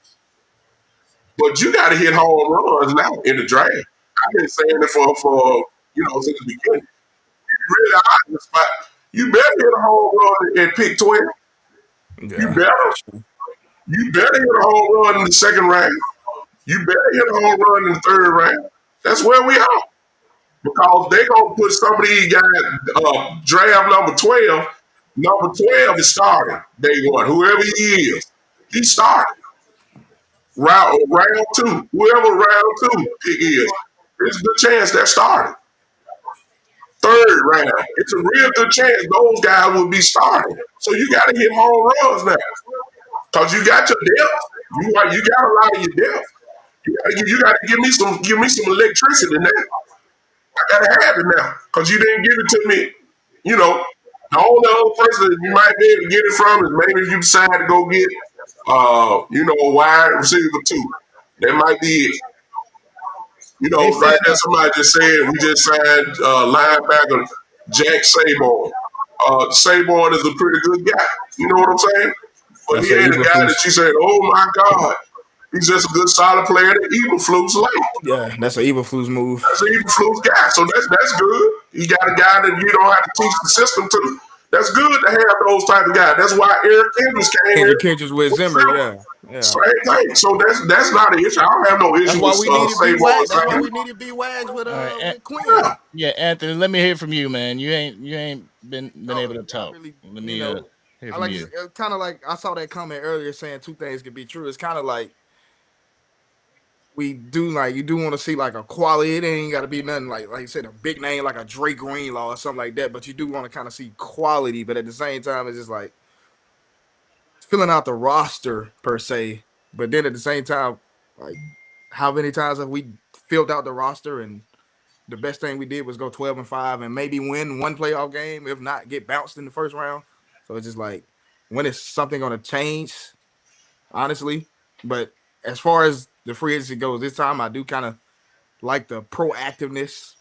But you got to hit home runs now in the draft. I've been saying it for since the beginning. You really are in the spot. You better hit a home run at pick 12. You Yeah. better. You better hit a home run in the second round. You better hit a home run in the third round. That's where we are. Because they gonna put some of these guys draft number 12. Number 12 is starting day one. Whoever he is, he started. Round two. Whoever round two pick is, there's a good chance they're starting. Third round. It's a real good chance those guys will be starting. So you gotta hit home runs now. Because you got your depth. You got a lot of your depth. You gotta give me some electricity now. I gotta have it now because you didn't give it to me. You know, the only other person that you might be able to get it from is maybe if you decide to go get, a wide receiver too. That might be it. They said Right there, somebody just said we just signed linebacker Jack Saborn. Saborn is a pretty good guy. You know what I'm saying? But That's he a ain't a guy that Eberflus. she said, "Oh my God, he's just a good solid player that even flukes late." Yeah, that's a Eberflus move. That's an even flukes guy. So that's good. You got a guy that you don't have to teach the system to. That's good to have those type of guys. That's why Eric Kendricks came Kendrick here Kendricks with with Zimmer. Zimmer. Yeah, yeah. Same thing. So that's not an issue. I don't have no That's issue why with we needed B Saban Wags. That's why saying, we needed B Wags all right, with Quinn. yeah, Anthony. Let me hear from you, man. You ain't been Oh, able to I talk. really, Let me hear I from like you. it's kind of like I saw that comment earlier saying two things could be true. It's kind of like we do like you do want to see like a quality. It ain't got to be nothing like you said a big name like a Drake Greenlaw or something like that. But you do want to kind of see quality. But at the same time, it's just like filling out the roster per se. But then at the same time, like how many times have we filled out the roster and the best thing we did was go 12-5 and maybe win one playoff game, if not get bounced in the first round. So it's just like when is something going to change, honestly. But as far as the free agency goes, this time I do kind of like the proactiveness.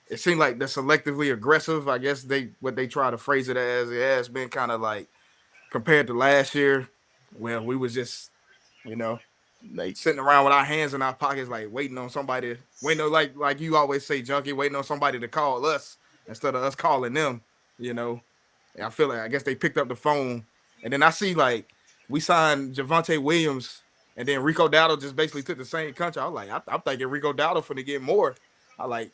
It seemed like the selectively aggressive. I guess what they try to phrase it as it has been kind of like compared to last year, where we was just you know Like, sitting around with our hands in our pockets, like waiting on somebody, waiting on like you always say, Junkie, waiting on somebody to call us instead of us calling them. You know, and I feel like I guess they picked up the phone, and then I see like we signed Javante Williams And then Rico Dowdle just basically took the same contract. I was like, I'm thinking Rico Dowdle finna get more. I like,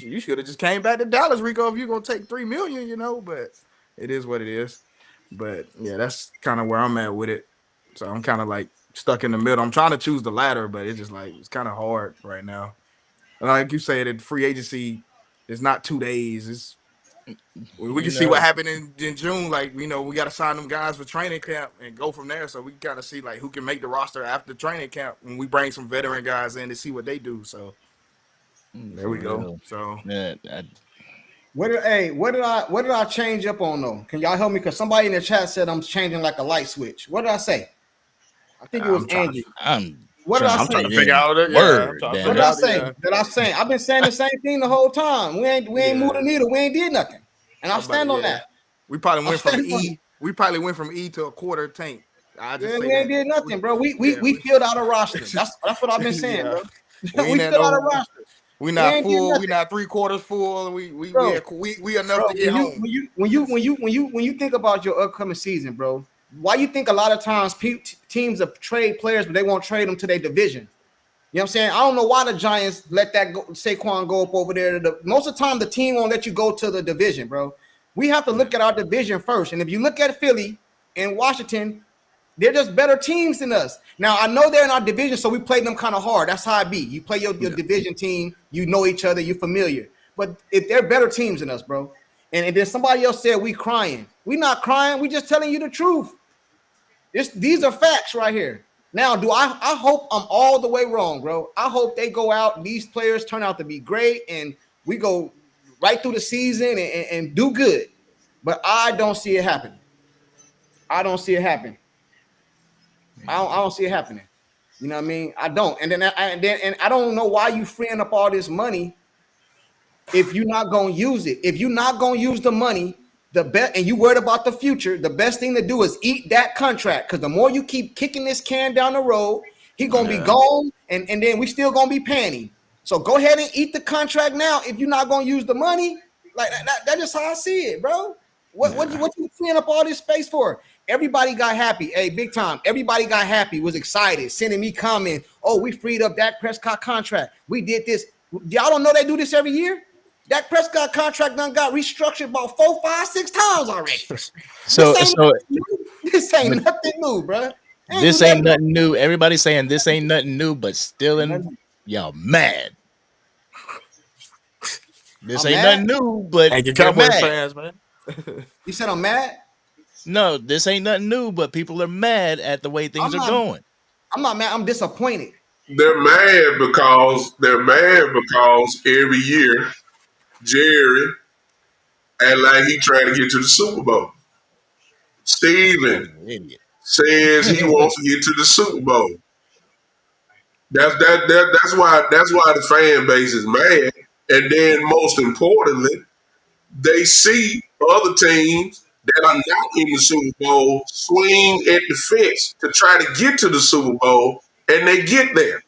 you should have just came back to Dallas, Rico, if you're gonna take $3 million, But it is what it is. But yeah, that's kind of where I'm at with it. So I'm kind of like stuck in the middle. I'm trying to choose the latter, but it's just like it's kind of hard right now. And like you said, free agency is not 2 days. It's we You can see what know, happened in June. Like, we got to sign them guys for training camp and go from there. So we can kind of see like who can make the roster after training camp when we bring some veteran guys in to see what they do. So there for we go. real. So Yeah, What did I change up on though? Can y'all help me? Because somebody in the chat said I'm changing like a light switch. What did I say? I think it was I'm trying. Angie. I'm What did I trying I'm to trying say? to get figure in out it. Yeah, I'm word. trying to Damn What figure did I it. out. say? Yeah, Did I say? I've been saying the same thing the whole time. We ain't moved the yeah. needle. We ain't did nothing. And I I'm about to. stand on Yeah, that. we probably I went from stand on it. E. We probably went from E to a quarter tank. I just Yeah, say we ain't that. did We, nothing, bro. We yeah, we we, filled out a roster. That's what I've been saying, yeah. bro. We We ain't at filled out a no. roster. We We not ain't did full. We nothing, not 3/4 full. bro. We enough Bro, to get home. when you think about your upcoming season, bro, why you think a lot of times teams are trade players, but they won't trade them to their division? You know what I'm saying? I don't know why the Giants let that go, Saquon go up over there. Most of the time, the team won't let you go to the division, bro. We have to Yeah. look at our division first. And if you look at Philly and Washington, they're just better teams than us. Now, I know they're in our division, so we play them kind of hard. That's how it be. You play your Yeah. division team, you know each other, you're familiar. But if they're better teams than us, bro, and then somebody else said we crying. We not crying. We just telling you the truth. These are facts right here. Now, I hope I'm all the way wrong, bro. I hope they go out, these players turn out to be great, and we go right through the season and do good. But I don't see it happening. I don't see it happening. I don't see it happening. You know what I mean? I don't. And I don't know why you freeing up all this money if you're not gonna use it. If you're not gonna use the money, the best, and you worried about the future, the best thing to do is eat that contract. Because the more you keep kicking this can down the road, he gonna be Yeah. gone, and then we still gonna be paying him. So go ahead and eat the contract now. If you're not gonna use the money, like that's just how I see it, bro. Yeah. What you freeing up all this space for? Everybody got happy. Hey, big time. Everybody got happy, was excited, sending me comments. Oh, we freed up Dak Prescott contract. We did this. Y'all don't know they do this every year? Dak Prescott contract done got restructured about 4, 5, 6 times already. So This ain't so nothing new. This but ain't nothing new, bro. Ain't this do that. ain't nothing new. Everybody's saying this ain't nothing new, but still Ain't in nothing. y'all mad. This I'm ain't mad. nothing new, but Thank you, they're Cowboys mad. fans, man. You said I'm mad. No, this ain't nothing new, but people are mad at the way things I'm are not. going. I'm not mad. I'm disappointed. They're mad because every year Jerry act like he trying to get to the Super Bowl. Steven Guy's an idiot. says he wants to get to the Super Bowl. That's why the fan base is mad. And then most importantly, they see other teams that are not in the Super Bowl swing at the fence to try to get to the Super Bowl, and they get there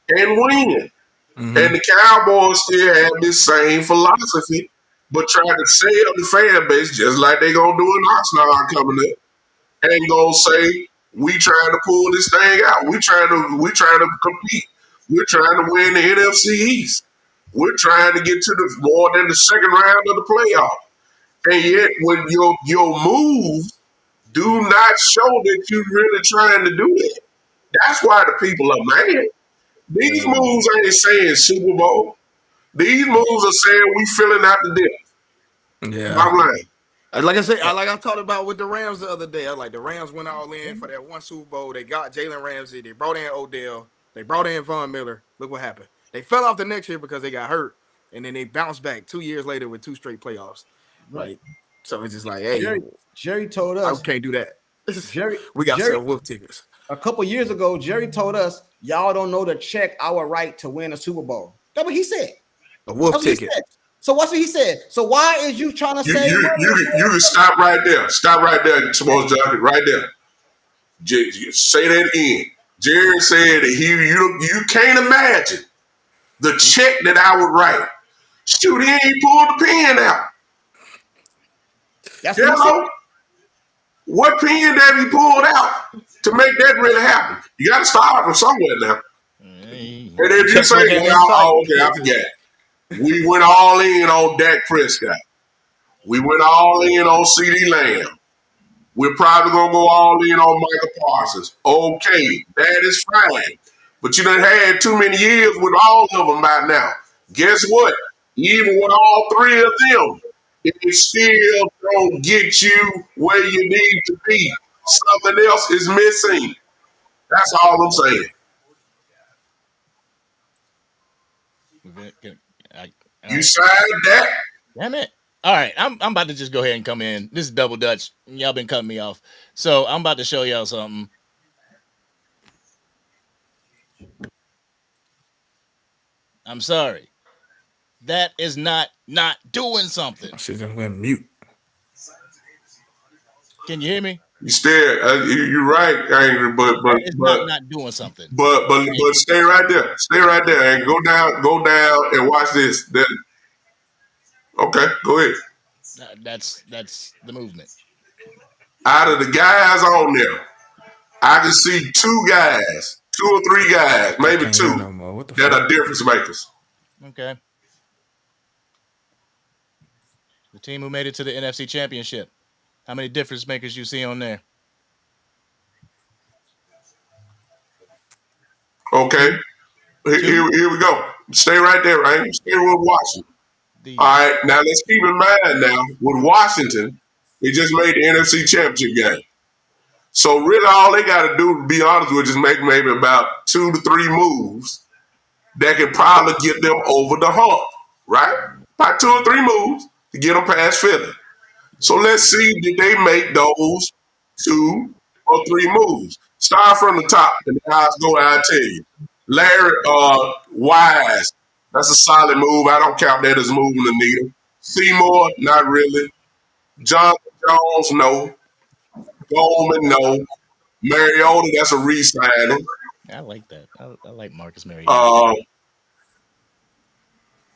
and win. Hmm. And the Cowboys still have this same philosophy, but trying to sell the fan base just like they gonna do in Oxnard coming up, and gonna say we trying to pull this thing out. We trying to compete. We're trying to win the NFC East. We're trying to get to the more than the second round of the playoff. And yet, when your moves do not show that you're really trying to do that, that's why the people are mad. These moves ain't saying Super Bowl. These moves are saying we filling out the depth. Yeah. Bottom line. Like I said, like I talked about with the Rams the other day. I like the Rams went all in for that one Super Bowl. They got Jalen Ramsey. They brought in Odell. They brought in Von Miller. Look what happened. They fell off the next year because they got hurt, and then they bounced back 2 years later with 2 straight playoffs. Right. Like, so it's just like, hey, Jerry told I us. can't do that. Jerry. We got to Jerry. sell wolf tickets. A couple years ago, Jerry told us, y'all don't know to check our right to win a Super Bowl. That's what he said. A wolf That's what he ticket. said. So what's what he said? So why is you trying to You say you you you can stop right there. Stop right there, Tomorrow's Jockey, right there. Say that again. Jerry said that you can't imagine the check that I would write. Shoot, he ain't pulled the pen out. that's what he said? Hello? What pen that he pulled out? to make that really happen. You got to start from somewhere now. Hey, And if you say, Checkbook ain't in sight. well, okay, I forget. We went all in on Dak Prescott. We went all in on CeeDee Lamb. We're probably going to go all in on Michael Parsons. Okay, that is fine. But you done had too many years with all of them by now. Guess what? Even with all three of them, it still don't get you where you need to be. Something else is missing. That's all I'm saying. all You right. signed that. Damn it. All right, I'm about to just go ahead and come in. This is Double Dutch. Y'all been cutting me off. So I'm about to show y'all something. I'm sorry. That is not doing something. Shit just went mute. Can you hear me? You still, you're right, Angry, That is not doing something. but stay right there. Stay right there, and go down, and watch this. Then, okay, go ahead. That's the movement. Out of the guys on there, I can see two or three guys, I maybe can't hear two, no more. What the that fuck? are difference makers. Okay. The team who made it to the NFC Championship. How many difference makers you see on there? Okay, Two. here we go. Stay right there, right? Stay with Washington. All The right, now let's keep in mind now with Washington, they just made the NFC Championship game. So really, all they got to do, to be honest with, you, is make maybe about 2 to 3 moves that can probably get them over the hump, right? About 2 or 3 moves to get them past Philly. So let's see, did they make those 2 or 3 moves? Start from the top, and the guys go. I'll tell you, Larry Wise, that's a solid move. I don't count that as moving the needle. Seymour, not really. Jonathan Jones, no. Goldman, no. Mariota, that's a re-signing. I like that. I like Marcus Mariota.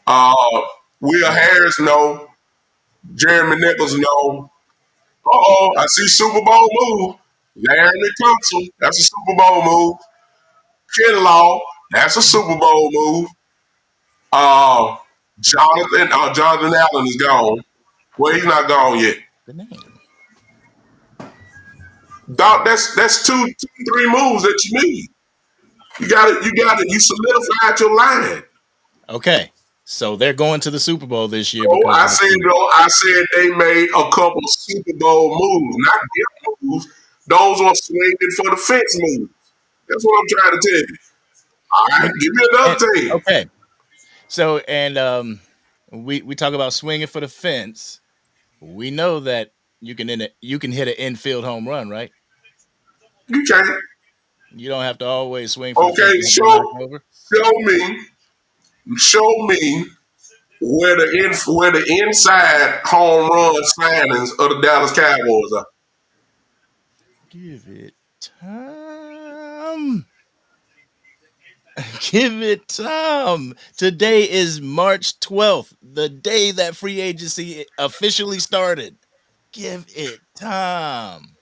Uh, Will Harris, no. Jeremy Nichols, no. I see Super Bowl move. Larry Thompson, that's a Super Bowl move. Kinlaw, that's a Super Bowl move. Uh, Jonathan Allen is gone. Well, he's not gone yet. The name. Doc, that's two, 3 moves that you need. You got it. You solidified your line. Okay. So they're going to the Super Bowl this year Oh, because I said they made a couple of Super Bowl moves, not gift moves. Those are swinging for the fence moves. That's what I'm trying to tell you. All right, give me another team. okay. So and we talk about swinging for the fence. We know that you can hit an infield home run, right? You can't. You don't have to always swing for the fence. Okay, show me where the inside home run signings of the Dallas Cowboys are. Give it time. Give it time. Today is March 12th, the day that free agency officially started. Give it time.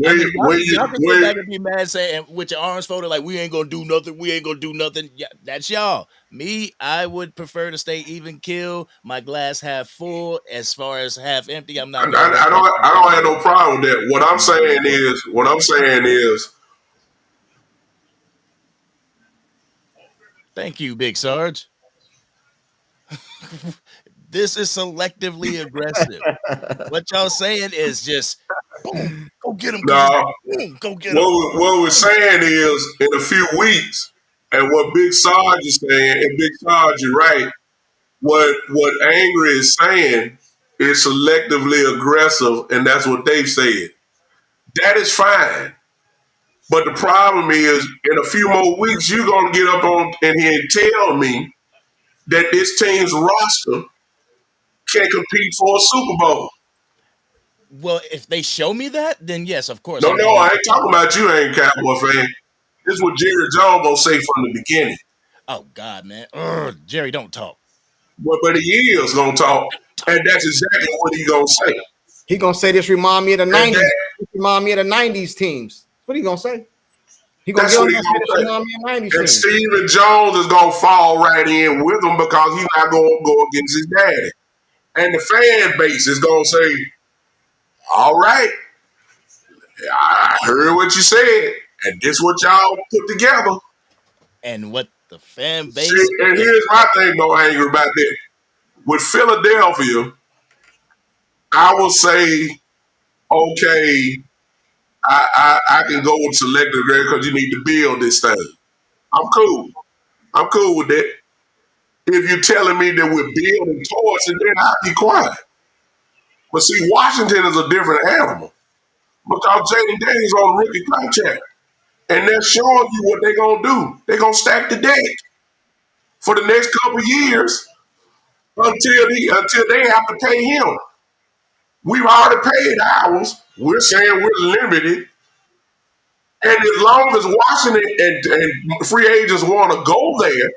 I mean, y'all can sit back and be mad saying with your arms folded, like we ain't gonna do nothing. We ain't gonna do nothing. Yeah, that's y'all. Me, I would prefer to stay even kill. My glass half full. As far as half empty, I'm not. I don't have no problem with that. What I'm saying is. Thank you, Big Sarge. This is selectively aggressive. What y'all saying is just boom, go get him. No, Boom, go get him. what we're saying is in a few weeks, and what Big Sarge is saying, and Big Sarge, you're right. What Angry is saying is selectively aggressive, and that's what they've said. That is fine. But the problem is, in a few more weeks, you're gonna get up on in here and tell me that this team's roster can compete for a Super Bowl. Well, if they show me that, then yes, of course. No, I ain't talking about you, ain't Cowboy fan. This is what Jerry Jones gonna say from the beginning. Oh God, man, Ugh, Jerry, don't talk. But he is gonna talk, and that's exactly what he gonna say. He gonna say this remind me of the '90s. Remind me of the '90s teams. What he gonna say? He gonna That's get on what there he's and say gonna that say. shit on me in 90s And team. Steven Jones is gonna fall right in with him because he's not gonna go against his daddy. And the fan base is gonna say, all right, I heard what you said, and this what y'all put together. And what the fan See, base and is here's my thing, though, angry about that. With Philadelphia, I will say, okay, I can go with selective grade because you need to build this thing. I'm cool. I'm cool with that. If you're telling me that we're building towards it, then I'll be quiet. But see, Washington is a different animal because Jaden Daniels on a rookie contract. And they're showing you what they're going to do. They're going to stack the deck for the next couple of years until they have to pay him. We've already paid ours. We're saying we're limited. And as long as Washington and free agents want to go there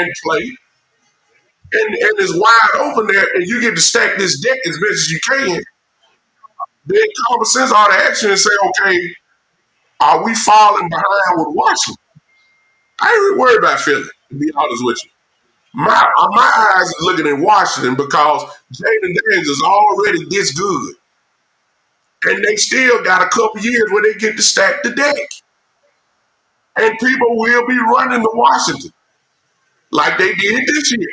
and play, and it's wide open there, and you get to stack this deck as best as you can, then common sense ought to action and say, okay, are we falling behind with Washington? I ain't really worried about Philly, to be honest with you. My eyes are looking at Washington because Jaden Daniels is already this good. And they still got a couple years where they get to stack the deck. And people will be running to Washington like they did this year.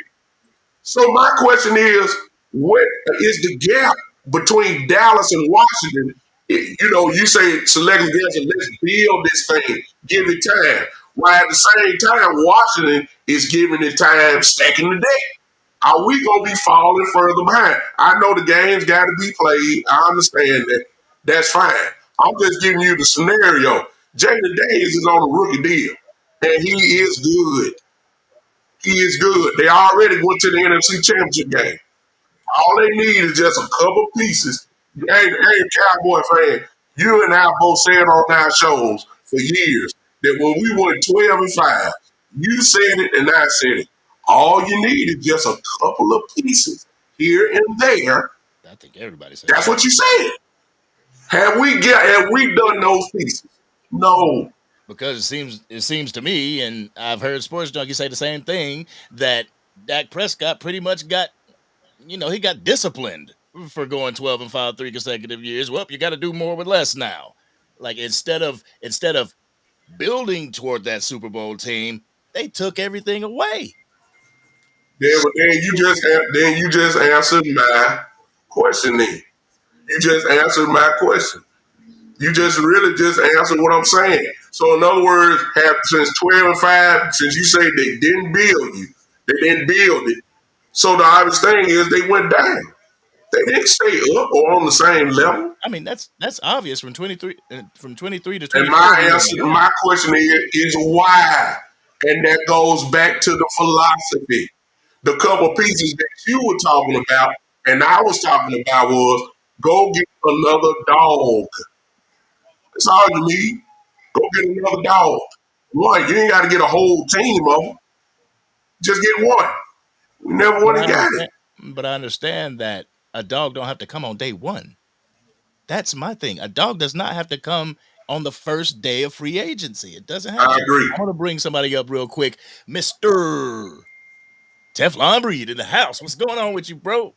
So my question is, what is the gap between Dallas and Washington? You know, you say select guys and let's build this thing, give it time. While at the same time, Washington is giving it time, stacking the deck. Are we gonna be falling further behind? I know the game's got to be played. I understand that. That's fine. I'm just giving you the scenario. Jaden Days is on a rookie deal, and he is good. He is good. They already went to the NFC Championship game. All they need is just a couple pieces. Hey, Cowboy fan, you and I both said on our shows for years that when we went 12-5, you said it and I said it. All you need is just a couple of pieces here and there. I think everybody said That's that. what you said. Have we done those pieces? No. Because it seems to me, and I've heard Sports Junkie say the same thing, that Dak Prescott pretty much got, he got disciplined for going 12-5 3 consecutive years. Well, you got to do more with less now. Like instead of building toward that Super Bowl team, they took everything away. Then you just answered my question. Then you just answered my question. You just really just answered what I'm saying. So in other words, have since 12-5, since you say they didn't build you, they didn't build it. So the obvious thing is they went down. They didn't stay up or on the same level. I mean, that's obvious from 23 to And 24. We went down. my question is why? And that goes back to the philosophy. The couple pieces that you were talking about and I was talking about was go get another dog. That's all you need. Go get another dog. One, you ain't got to get a whole team of them. Just get one. We never But went I and got it. understand. But I understand that a dog don't have to come on day one. That's my thing. A dog does not have to come on the first day of free agency. It doesn't have I to. agree. I'm gonna bring somebody up real quick, Mister Teflon Breed in the house. What's going on with you, bro?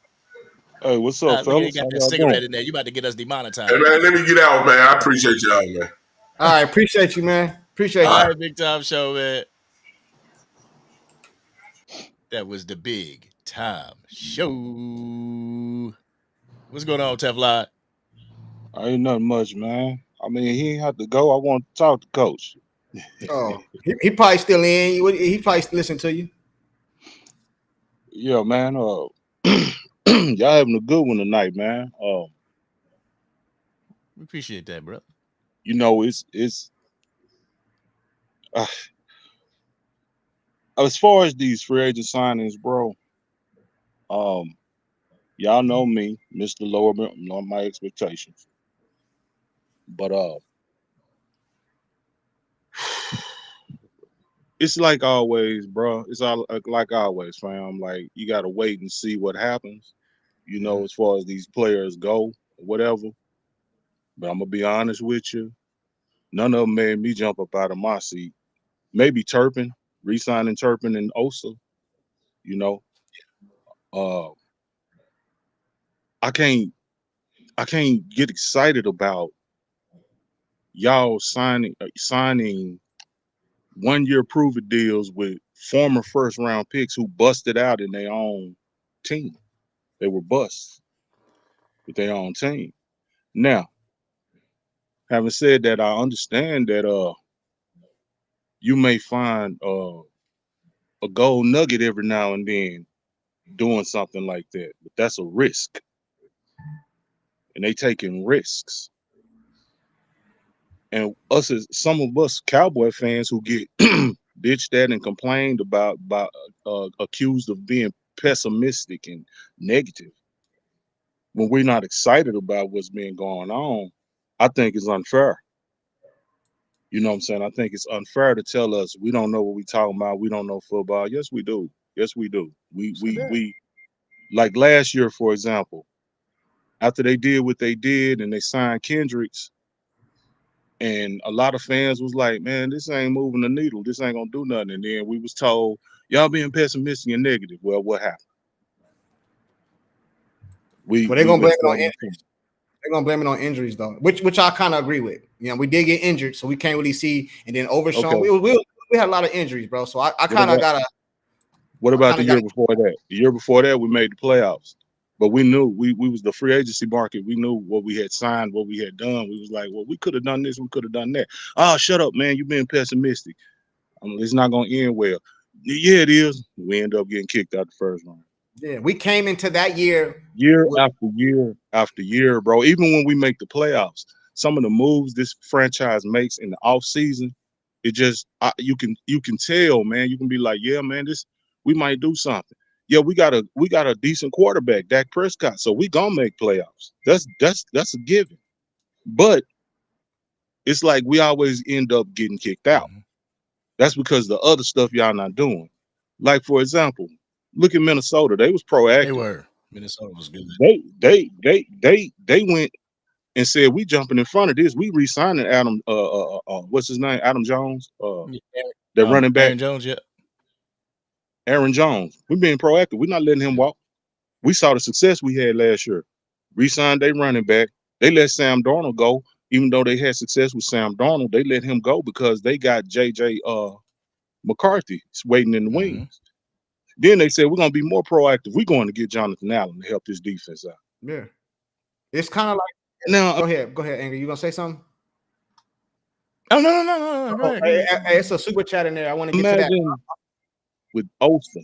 Hey, what's up, Look, you fellas? got How that y'all doing? cigarette in there. You about to get us Hey demonetized. man, let me get out, man. I appreciate y'all, man. All right, appreciate you, man. Appreciate All you. All right. right, big time show, man. That was the big time show. What's going on, Teflon? Ain't nothing much, man. I mean, he ain't have to go. I want to talk to coach. Oh, he probably still in. He probably still listen to you. Yeah, man. Y'all having a good one tonight, man. We appreciate that, bro. You know, it's uh, as far as these free agent signings, bro. Um, y'all know me, Mr. Lower my expectations, but it's like always, bro. It's all like always, fam. Like you gotta wait and see what happens. You know, as far as these players go, whatever. But I'm gonna be honest with you. None of them made me jump up out of my seat. Maybe Turpin, re-signing Turpin and Osa. You know, uh, I can't get excited about y'all signing 1-year prove-it deals with former first-round picks who busted out in their own team. They were busts with their own team. Now, having said that, I understand that you may find a gold nugget every now and then doing something like that, but that's a risk, and they taking risks. And some of us Cowboy fans who get bitched at and complained about accused of being pessimistic and negative when we're not excited about what's been going on, I think it's unfair. You know what I'm saying? I think it's unfair to tell us we don't know what we're talking about. We don't know football. Yes, we do. Yes, we do. We like last year, for example, after they did what they did and they signed Kendricks, and a lot of fans was like, man, this ain't moving the needle. This ain't gonna do nothing. And then we was told, y'all being pessimistic and negative. Well, what happened? Well, they're gonna blame it on injuries. injuries. They're gonna blame it on injuries though, which I kind of agree with. You know, we did get injured, so we can't really see. And then Overshawn, Okay. we had a lot of injuries, bro. So I kind of gotta. What about the year before that? The year before that, we made the playoffs. But we knew we was the free agency market. We knew what we had signed, what we had done. We was like, well, we could have done this, we could have done that. Oh, shut up, man. You've been pessimistic. It's not gonna end well. Yeah, it is. We end up getting kicked out the first round. Yeah, we came into that year after year after year, bro. Even when we make the playoffs, some of the moves this franchise makes in the off season, it just you can tell, man. You can be like, yeah, man, we might do something. Yeah, we got a decent quarterback, Dak Prescott, so we gonna make playoffs. That's a given. But it's like we always end up getting kicked out. Mhm. That's because the other stuff y'all not doing. Like, for example, look at Minnesota. They was proactive. They were. Minnesota was good. They went and said, we jumping in front of this. We re-signing Adam, what's his name? Adam Jones. They're running back. Aaron Jones, yeah. Aaron Jones. We're being proactive. We're not letting him walk. We saw the success we had last year. Re-signed their running back. They let Sam Darnold go. Even though they had success with Sam Darnold, they let him go because they got JJ McCarthy waiting in the wings. Then they said, we're going to be more proactive. We're going to get Jonathan Allen to help this defense out. Yeah. It's kind of like, now. Go ahead, Angry. You going to say something? Oh, no. Go ahead. Hey, it's a super chat in there. I want to get to that. With Osa.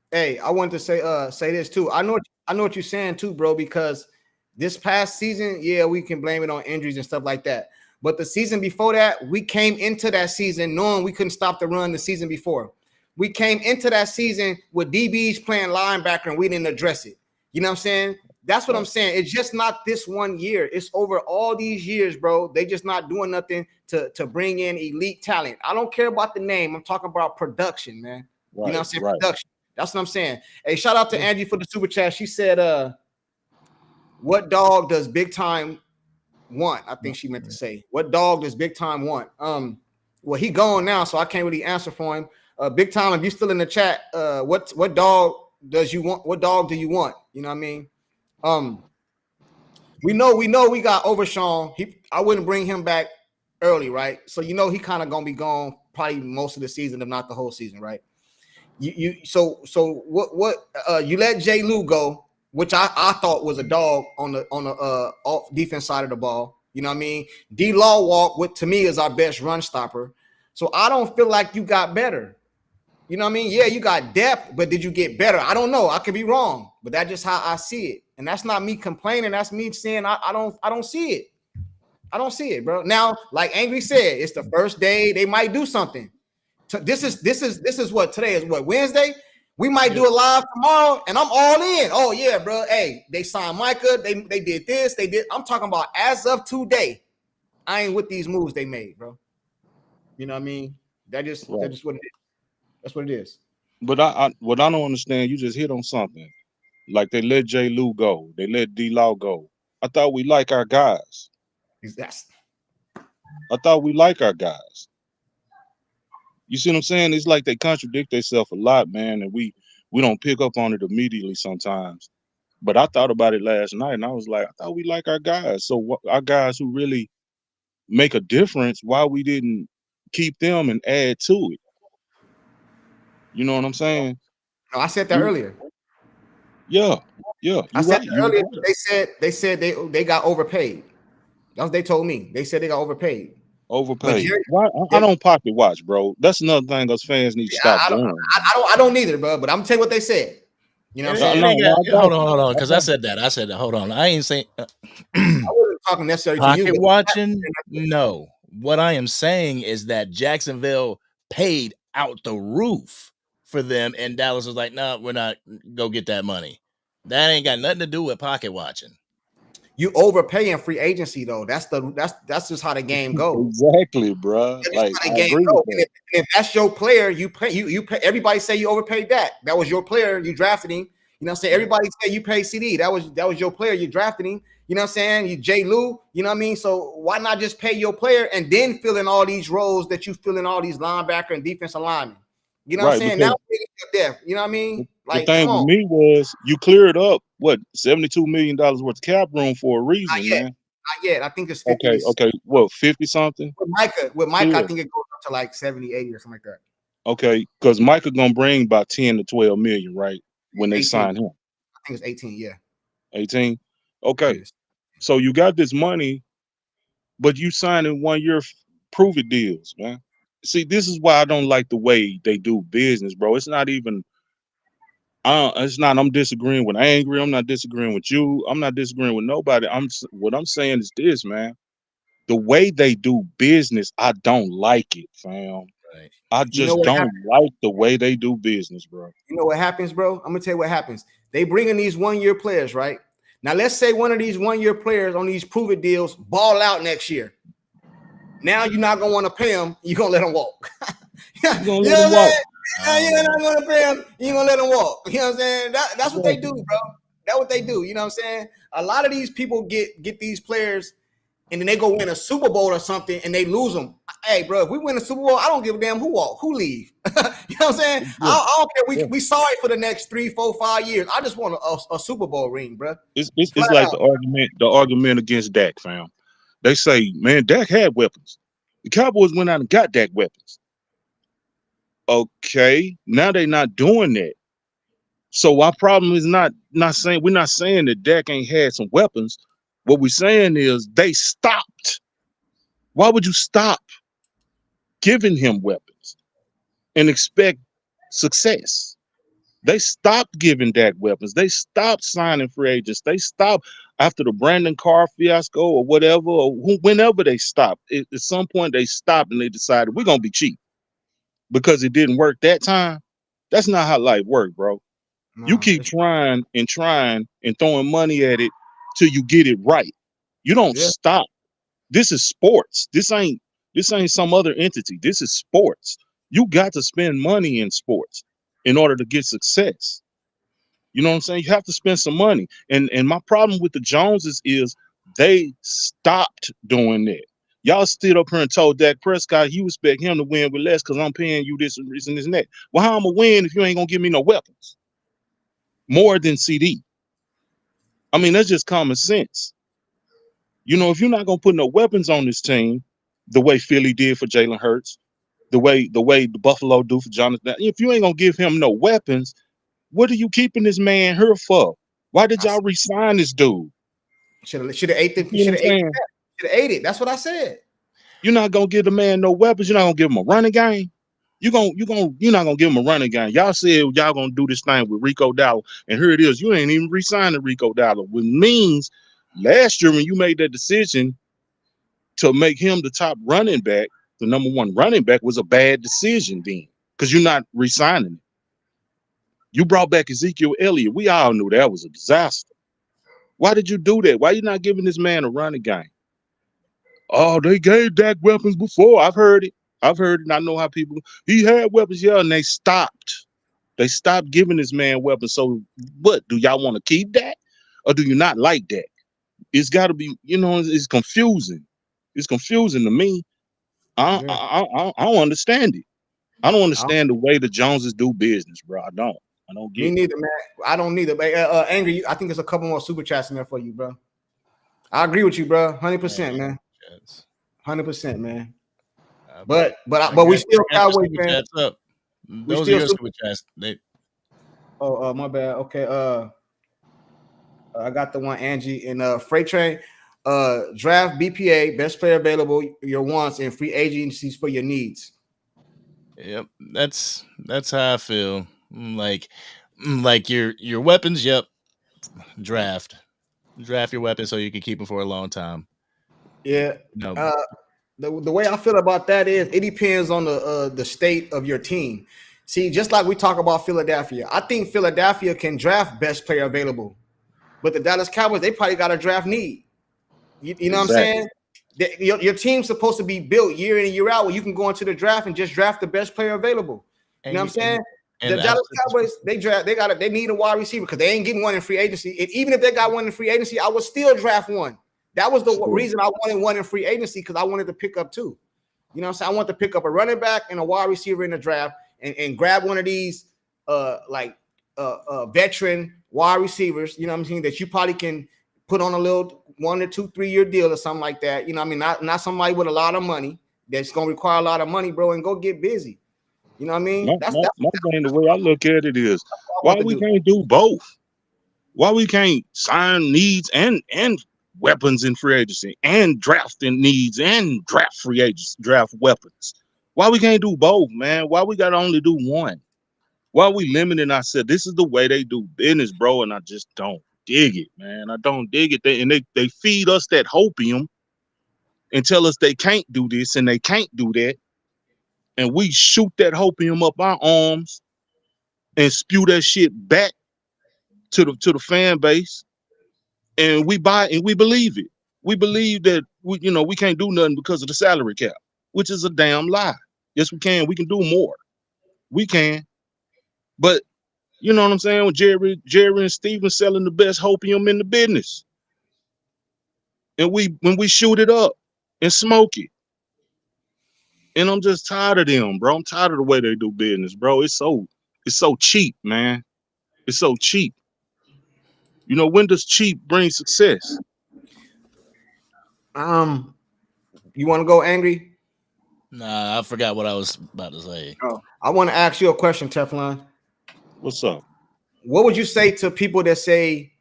Hey, I wanted to say this too. I know what you're saying too, bro, because this past season, yeah, we can blame it on injuries and stuff like that. But the season before that, we came into that season knowing we couldn't stop the run the season before. We came into that season with DBs playing linebacker and we didn't address it. You know what I'm saying? That's what I'm saying. It's just not this one year. It's over all these years, bro. They just not doing nothing to bring in elite talent. I don't care about the name. I'm talking about production, man. Right, you know what I'm saying? Right. Production. That's what I'm saying. Hey, shout out to Angie for the super chat. She said, what dog does Big Time want? I think she meant to say, what dog does Big Time want? Well, he gone now, so I can't really answer for him. Big Time, if you're still in the chat, what dog does you want? What dog do you want? You know what I mean? We know we got Overshawn. I wouldn't bring him back early, right? So he kind of gonna be gone probably most of the season, if not the whole season, right? So what you let J. Lou go, which I thought was a dog on the off defense side of the ball. You know what I mean? D Law walk, what to me is our best run stopper. So I don't feel like you got better. You know what I mean? Yeah, you got depth, but did you get better? I don't know. I could be wrong, but that's just how I see it. And that's not me complaining. That's me saying I don't see it. I don't see it, bro. Now, like Angry said, it's the first day. They might do something. This is what today is, what, Wednesday? We might do a live tomorrow, and I'm all in. Oh yeah, bro. Hey, they signed Micah. They did this. They did. I'm talking about as of today. I ain't with these moves they made, bro. You know what I mean? That's just what it is. That's what it is. But what I don't understand, you just hit on something. Like they let J. Lou go. They let D Law go. I thought we like our guys. That's I thought we like our guys. You see what I'm saying? It's like they contradict themselves a lot, man, and we don't pick up on it immediately sometimes. But I thought about it last night, and I was like, I thought we like our guys. So our guys who really make a difference, why we didn't keep them and add to it? You know what I'm saying? No, I said that You, earlier. yeah, I you're said right. that You earlier. right. They said they got overpaid. That's what they told me. They said they got overpaid. But Overpaid. Jerry, Why? I Jerry don't pocket watch, bro. That's another thing us fans need to stop I don't, doing. I don't either, bro. But I'm gonna tell you what they said. You know what I'm It, saying? it No, ain't no, got. I got Hold you. on, I because I got said that. I said that. Hold on. I ain't saying I wasn't talking necessarily to you, pocket but watching. No, what I am saying is that Jacksonville paid out the roof for them, and Dallas was like, "No, we're not. Go get that money." That ain't got nothing to do with pocket watching. you overpay in free agency though. That's just how the game goes. exactly, bro. That's just Like how the I game agree goes. with And that. if that's your player, you pay you pay. Everybody say you overpaid that. That was your player. You drafted him. You know what I'm saying? Everybody say you pay CD. That was your player. You drafted him. You know what I'm saying? You J. Lou. You know what I mean? So why not just pay your player and then fill in all these roles that you fill in all these linebacker and defensive linemen? You know what I'm Right, saying? Now because it's your death. You know what I mean? the Like, thing come with on. me was you cleared up what $72 million worth of cap room for a Not reason, yet. man. Not yet. I think it's 50 Okay, to okay, what 50 something? with Micah, I Still think it goes up to like 70, 80 or something like that. okay, because Micah gonna bring about 10 to 12 million, right? When they 18. sign him, I think it's 18. Yeah. 18. Okay, Yes. so you got this money, but you signing 1 year prove it deals, man. See, this is why I don't like the way they do business, bro. It's not even. It's not. I'm disagreeing with Angry. I'm not disagreeing with you. I'm not disagreeing with nobody. What I'm saying is this, man. The way they do business, I don't like it, fam. Right. I You know just what don't happens? like the way they do business, bro. You know what happens, bro? I'm gonna tell you what happens. They bring in these 1 year players, right? Now let's say one of these 1 year players on these prove it deals ball out next year. Now you're not gonna want to pay them. You're gonna let them walk. you know You gonna what let them I'm walk? saying? I don't You're know. not gonna pay them. You're gonna let them walk. You know what I'm saying? That's what they do, Exactly. bro. That's what they do. You know what I'm saying? A lot of these people get these players and then they go win a Super Bowl or something and they lose them. Hey, bro, if we win a Super Bowl, I don't give a damn who walk, who leave. you know what I'm saying? Yeah, I don't care. yeah. We sorry for the next 3, 4, 5 years. I just want a Super Bowl ring, bro. It's Flat like out. the argument against Dak, fam. They say, man, Dak had weapons. The Cowboys went out and got Dak weapons. Okay, now they not doing that. So our problem is not saying we're not saying that Dak ain't had some weapons. What we're saying is they stopped. Why would you stop giving him weapons and expect success? They stopped giving Dak weapons. They stopped signing free agents. They stopped after the Brandon Carr fiasco or whatever, or whenever they stopped. At some point, they stopped and they decided we're gonna be cheap because it didn't work that time. That's not how life works, bro. You No, keep it's trying and throwing money at it till you get it right. You don't yeah. stop. This is sports. This ain't some other entity. This is sports. You got to spend money in sports in order to get success. You know what I'm saying? You have to spend some money. And my problem with the Joneses is they stopped doing that. Y'all stood up here and told Dak Prescott you expect him to win with less because I'm paying you this and this and this and that. Well, how I'm gonna win if you ain't gonna give me no weapons? More than CD. I mean, that's just common sense. You know, if you're not gonna put no weapons on this team, the way Philly did for Jalen Hurts, the way the Buffalo do for Jonathan, if you ain't gonna give him no weapons, what are you keeping this man here for? Why did I y'all resign this dude? should have ate You the see what should I'm have ate the saying? should have ate it. That's what I said. You're not gonna give the man no weapons. You're not gonna give him a running game. You're not gonna give him a running game. Y'all said y'all gonna do this thing with Rico Dollar, and here it is. You ain't even re-signing Rico Dollar, which means last year when you made that decision to make him the top running back, the number one running back, was a bad decision then because you're not re-signing him. You brought back Ezekiel Elliott. We all knew that was a disaster. Why did you do that? Why you not giving this man a running game? Oh, they gave Dak weapons before. I've heard it. I've heard it. And I know how people. He had weapons, yeah, and they stopped. They stopped giving this man weapons. So, what do y'all want to keep that, or do you not like that? It's got to be. It's confusing. It's confusing to me. I Yeah. I don't understand it. I don't understand the way the Joneses do business, bro. I don't Me get it. neither, man. I don't neither. But Angry, I think there's a couple more super chats in there for you, bro. I agree with you, bro. 100%, man. Chats. 100%, man. I, But I we still got your Cowboys super fans. chats up. We Those are still your super. super chats. My bad. Okay. I got the one Angie and Freight Train. Draft BPA, best player available, your wants, and free agencies for your needs. Yep, that's how I feel. Like your weapons. Yep, draft your weapons so you can keep them for a long time. Yeah. No, The way I feel about that is it depends on the state of your team. See, just like we talk about Philadelphia, I think Philadelphia can draft best player available, but the Dallas Cowboys, they probably got a draft need. You know what I'm Exactly. saying? Your team's supposed to be built year in and year out where you can go into the draft and just draft the best player available. You know what I'm saying? The and I've Dallas said this Cowboys, they need a wide receiver because they ain't getting one in free agency. And even if they got one in free agency, I would still draft one. That was the reason I wanted one in free agency because I wanted to pick up two. You know what I'm saying? I want to pick up a running back and a wide receiver in the draft and grab one of these veteran wide receivers, you know what I'm saying, that you probably can put on a little 1 or 2, 3 year deal or something like that. You know what I mean? Not somebody with a lot of money that's going to require a lot of money, bro, and go get busy. You know what I mean? That's My thing, the way I look at it is, what I why want to we do. can't do both? Why we can't sign needs and weapons in free agency and drafting needs and draft free agents, draft weapons? Why we can't do both, man? Why we gotta only do one? Why we limiting ourselves? This is the way they do business, bro, and I just don't dig it, man. I don't dig it. They feed us that hopium and tell us they can't do this and they can't do that, and we shoot that hopium up our arms and spew that shit back to the fan base, and we buy and we believe it. We believe that we can't do nothing because of the salary cap, which is a damn lie. Yes, we can. We can do more. We can, but you know what I'm saying? When Jerry and Steven selling the best hopium in the business, and when we shoot it up and smoke it, and I'm just tired of them, bro. I'm tired of the way they do business, bro. It's so cheap, man. It's so cheap. When does cheap bring success? You want to go Angry? Nah, I forgot what I was about to say. Oh, I want to ask you a question, Teflon. What's up? What would you say to people that say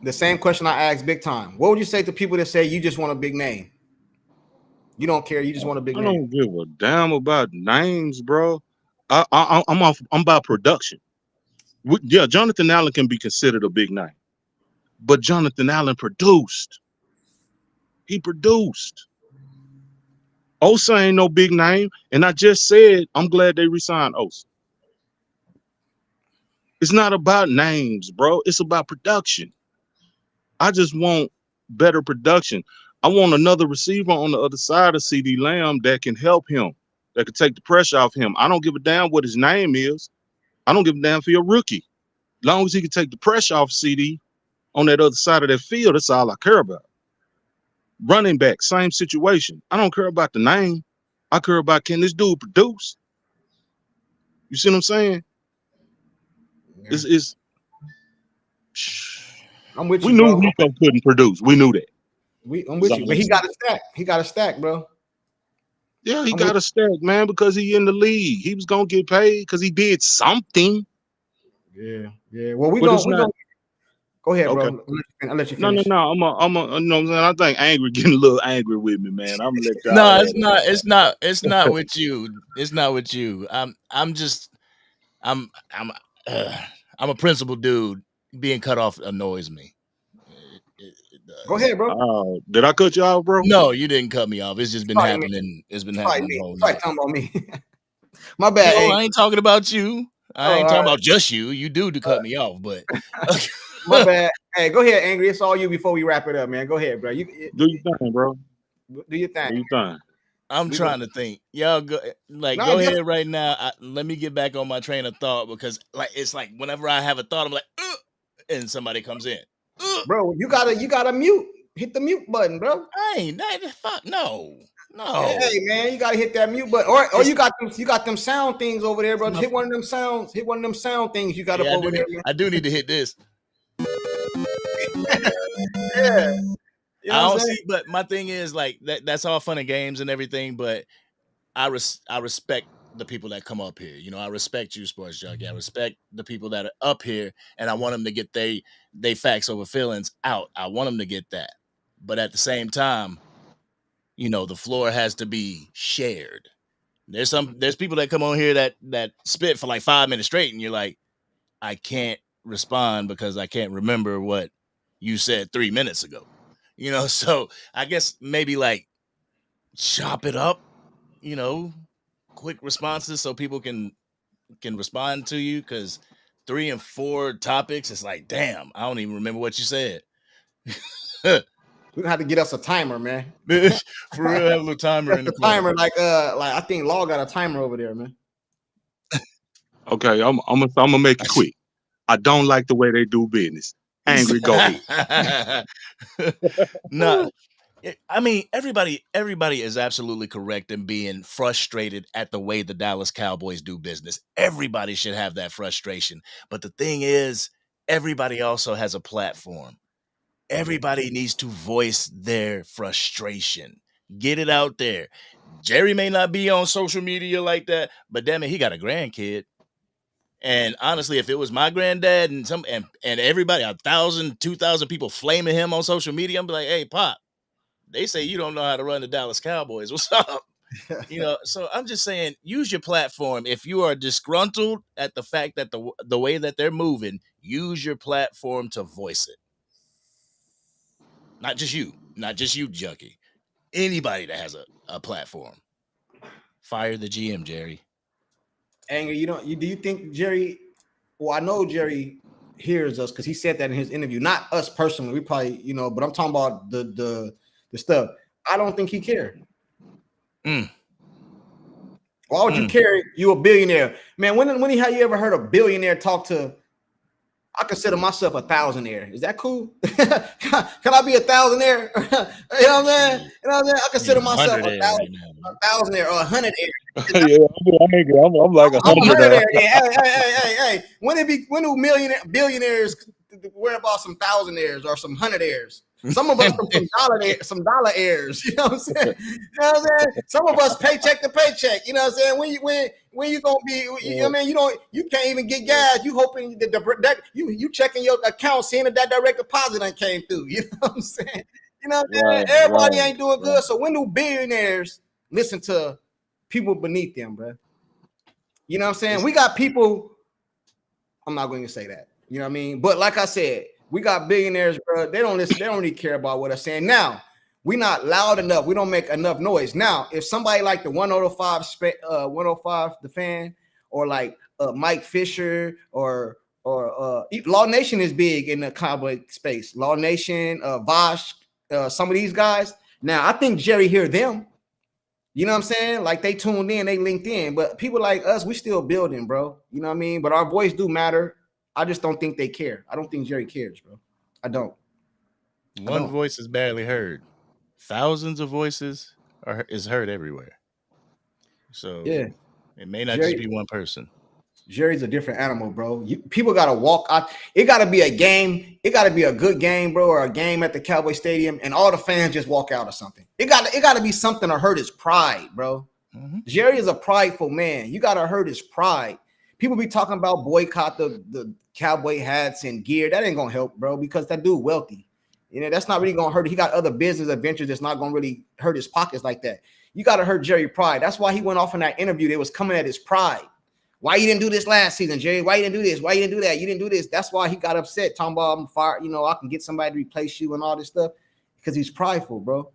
the same question I asked Big Time? What would you say to people that say you just want a big name? You don't care. You just want a big I name. don't give a damn about names, bro. I'm about production. Yeah, Jonathan Allen can be considered a big name, but Jonathan Allen produced. He produced. Osa ain't no big name, and I just said I'm glad they resigned Osa. It's not about names, bro. It's about production. I just want better production. I want another receiver on the other side of CD Lamb that can help him, that can take the pressure off him. I don't give a damn what his name is. I don't give a damn if he's a rookie. As long as he can take the pressure off CD on that other side of that field, that's all I care about. Running back, same situation. I don't care about the name. I care about, can this dude produce? You see what I'm saying? Yeah. It's I'm with we you, knew bro. Rico couldn't produce. We knew that. I'm That's with all you, I'm but he saying. got a stack. He got a stack, bro. Yeah, he I'm with got a stack, man, because he in the league. He was gonna get paid because he did something. Yeah. Well, But it's we not gonna go ahead, okay. bro. I'll let you No, finish. I'm a, you know what I'm saying? I think Angry getting a little angry with me, man. I'm gonna let y'all No, have it's it. not. It's not. It's not with you. It's not with you. I'm just. I'm. I'm. Uh, I'm a principled dude. Being cut off annoys me. It Go does. ahead, bro. Did I cut you off, bro? No, you didn't cut me off. It's just been Probably me. happening. It's been Probably happening the me. whole Probably night. talking about me. My bad, No, Ang. I ain't talking about you. I Oh, ain't all talking right. about just you. You do to cut me off, but My bad. Hey, go ahead, Angry. It's all you before we wrap it up, man. Go ahead, bro. You Do your thing, bro. do your thing. Do your thing. I'm We gonna trying to think. Y'all go no, go just ahead right now. Let me get back on my train of thought because it's like whenever I have a thought, I'm like, and somebody comes in. bro. You gotta mute. Hit the mute button, bro. I ain't that fuck no. Hey man, you gotta hit that mute button, or you got them sound things over there, bro. Hit one of them sounds. Hit one of them sound things you got up over there, man. I do need to hit this. Yeah, you know I what don't I'm saying. see, but my thing is like that's all fun and games and everything, but I respect the people that come up here. You know, I respect you, Sports Junkie. I respect the people that are up here, and I want them to get they facts over feelings out. I want them to get that, but at the same time, you know, the floor has to be shared. There's people that come on here that spit for like 5 minutes straight, and you're like, I can't respond because I can't remember what you said 3 minutes ago. You know, so I guess maybe like chop it up, you know, quick responses so people can respond to you, because 3 and 4 topics, it's like, damn, I don't even remember what you said. We're gonna have to get us a timer, man. For real, have a little timer in the The corner. timer, like I think Law got a timer over there, man. Okay, I'm gonna make it quick. I don't like the way they do business. Angry, go ahead. No, I mean, everybody is absolutely correct in being frustrated at the way the Dallas Cowboys do business. Everybody should have that frustration. But the thing is, everybody also has a platform. Everybody needs to voice their frustration. Get it out there. Jerry may not be on social media like that, but damn it, he got a grandkid. And honestly, if it was my granddad and everybody, 1,000, 2,000 people flaming him on social media, I'm be like, hey, Pop, they say you don't know how to run the Dallas Cowboys. What's up? You know, so I'm just saying, use your platform. If you are disgruntled at the fact that the way that they're moving, use your platform to voice it. Not just you, Junkie. Anybody that has a platform. Fire the GM, Jerry. Anger, do you think Jerry? Well, I know Jerry hears us because he said that in his interview. Not us personally. We probably, but I'm talking about the stuff. I don't think he cared. Why would you care? You a billionaire, man. When have you ever heard a billionaire talk to? I consider myself a thousandaire. Is that cool? Can I be a thousandaire? You know what I'm saying? You know what I'm saying? I consider myself a thousandaire or 100 air. Yeah, I'm angry. I'm like I'm a 100 100 air. Hey. When do billionaires worry about some thousandaires or some 100 airs? Some of us some dollar heirs, you know what I'm saying? You know what I'm saying? Some of us paycheck to paycheck, you know what I'm saying? When you gonna be, you know what I mean? You can't even get gas. You hoping that you checking your account, seeing that direct deposit ain't came through. You know what I'm saying? You know what I'm saying? Everybody ain't doing good. So when do billionaires listen to people beneath them, bro? You know what I'm saying? We got people. I'm not going to say that. You know what I mean? But like I said, we got billionaires, bro. They don't listen. They don't really care about what I'm saying. Now, we're not loud enough. We don't make enough noise. Now, if somebody like the 105 the fan, or like Mike Fisher or Law Nation is big in the Cowboy space. Law Nation, Vosh, some of these guys. Now, I think Jerry hear them. You know what I'm saying? Like they tuned in, they linked in. But people like us, we still building, bro. You know what I mean? But our voice do matter. I just don't think they care. I don't think Jerry cares, bro. I don't. One voice is barely heard. Thousands of voices is heard everywhere. So yeah, it may not just be one person. Jerry's a different animal, bro. People got to walk out. It got to be a game. It got to be a good game, bro, or a game at the Cowboy Stadium, and all the fans just walk out or something. It got to be something to hurt his pride, bro. Mm-hmm. Jerry is a prideful man. You got to hurt his pride. People be talking about boycott the Cowboy hats and gear. That ain't gonna help, bro, because that dude wealthy. You know, that's not really gonna hurt. He got other business adventures that's not gonna really hurt his pockets like that. You got to hurt Jerry pride. That's why he went off in that interview. They was coming at his pride. Why you didn't do this last season, Jerry? Why you didn't do this? Why you didn't do that? You didn't do this. That's why he got upset, talking about I'm fired. You know, I can get somebody to replace you and all this stuff because he's prideful, bro.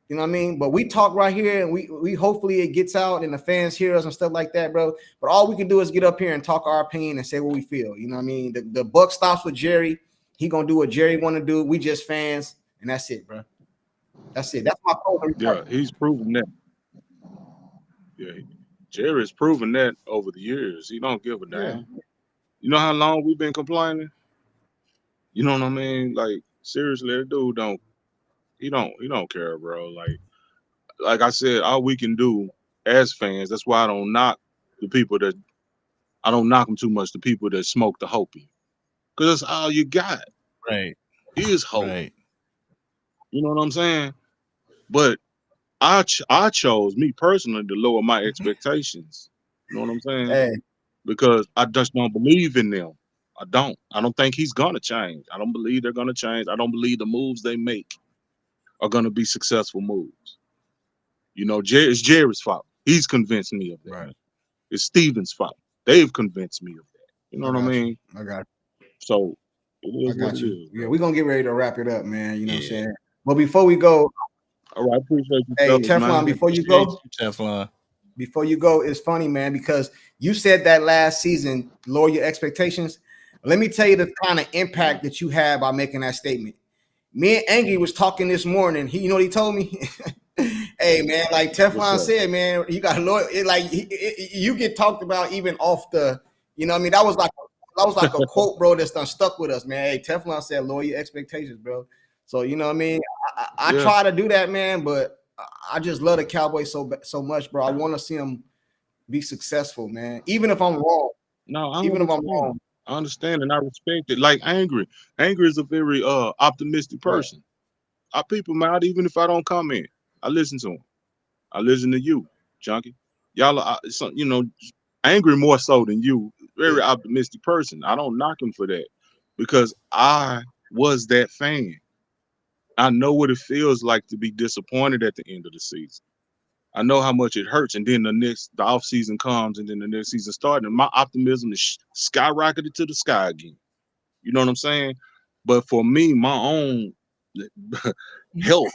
You know what I mean? But we talk right here, and we hopefully it gets out and the fans hear us and stuff like that, bro. But all we can do is get up here and talk our opinion and say what we feel. You know what I mean? The buck stops with Jerry. He gonna do what Jerry want to do. We just fans, and that's it, bro. That's it. That's my closing. Yeah, he's proven that. Yeah, Jerry's proven that over the years. He don't give a damn. Yeah. You know how long we've been complaining? You know what I mean? Like, seriously, that dude don't He don't care, bro. Like I said, all we can do as fans. That's why I don't knock the people that I don't knock them too much. The people that smoke the hopium, because that's all you got Right. is hope. Right. You know what I'm saying? But I chose me personally to lower my expectations. You know what I'm saying? Hey, Because I just don't believe in them. I don't. I don't think he's gonna change. I don't believe they're gonna change. I don't believe the moves they make are gonna be successful moves. You know, it's Jerry's fault. He's convinced me of that. Right. It's Steven's fault. They've convinced me of that. You know I what I got you. mean? I got So it you. I is what got it you. is, Yeah, bro. we're gonna get ready to wrap it up, man. You know what I'm Yeah. saying? But before we go, All right, I appreciate you, hey, fellas, Teflon, man. before you Appreciate go, you, Teflon. it's funny, man, because you said that last season, lower your expectations. Let me tell you the kind of impact that you had by making that statement. Me and Angie was talking this morning. You know what he told me? Hey, man, like What's Teflon up? said, man, you got loyal. You get talked about even off the, you know what I mean? That was like a quote, bro, that's done stuck with us, man. Hey, Teflon said, lower your expectations, bro. So, you know what I mean? I Yeah. try to do that, man, but I just love the Cowboys so much, bro. I want to see them be successful, man. Even if I'm wrong. No, I Even if I'm understand. wrong. I understand and I respect it. Like Angry. Angry is a very optimistic Right. person. I people him out even if I don't comment. I listen to him. I listen to you, Junkie. Y'all are, you know, Angry more so than you. Very optimistic person. I don't knock him for that because I was that fan. I know what it feels like to be disappointed at the end of the season. I know how much it hurts, and then the off season comes, and then the next season starts, and my optimism is skyrocketed to the sky again. You know what I'm saying? But for me, my own health,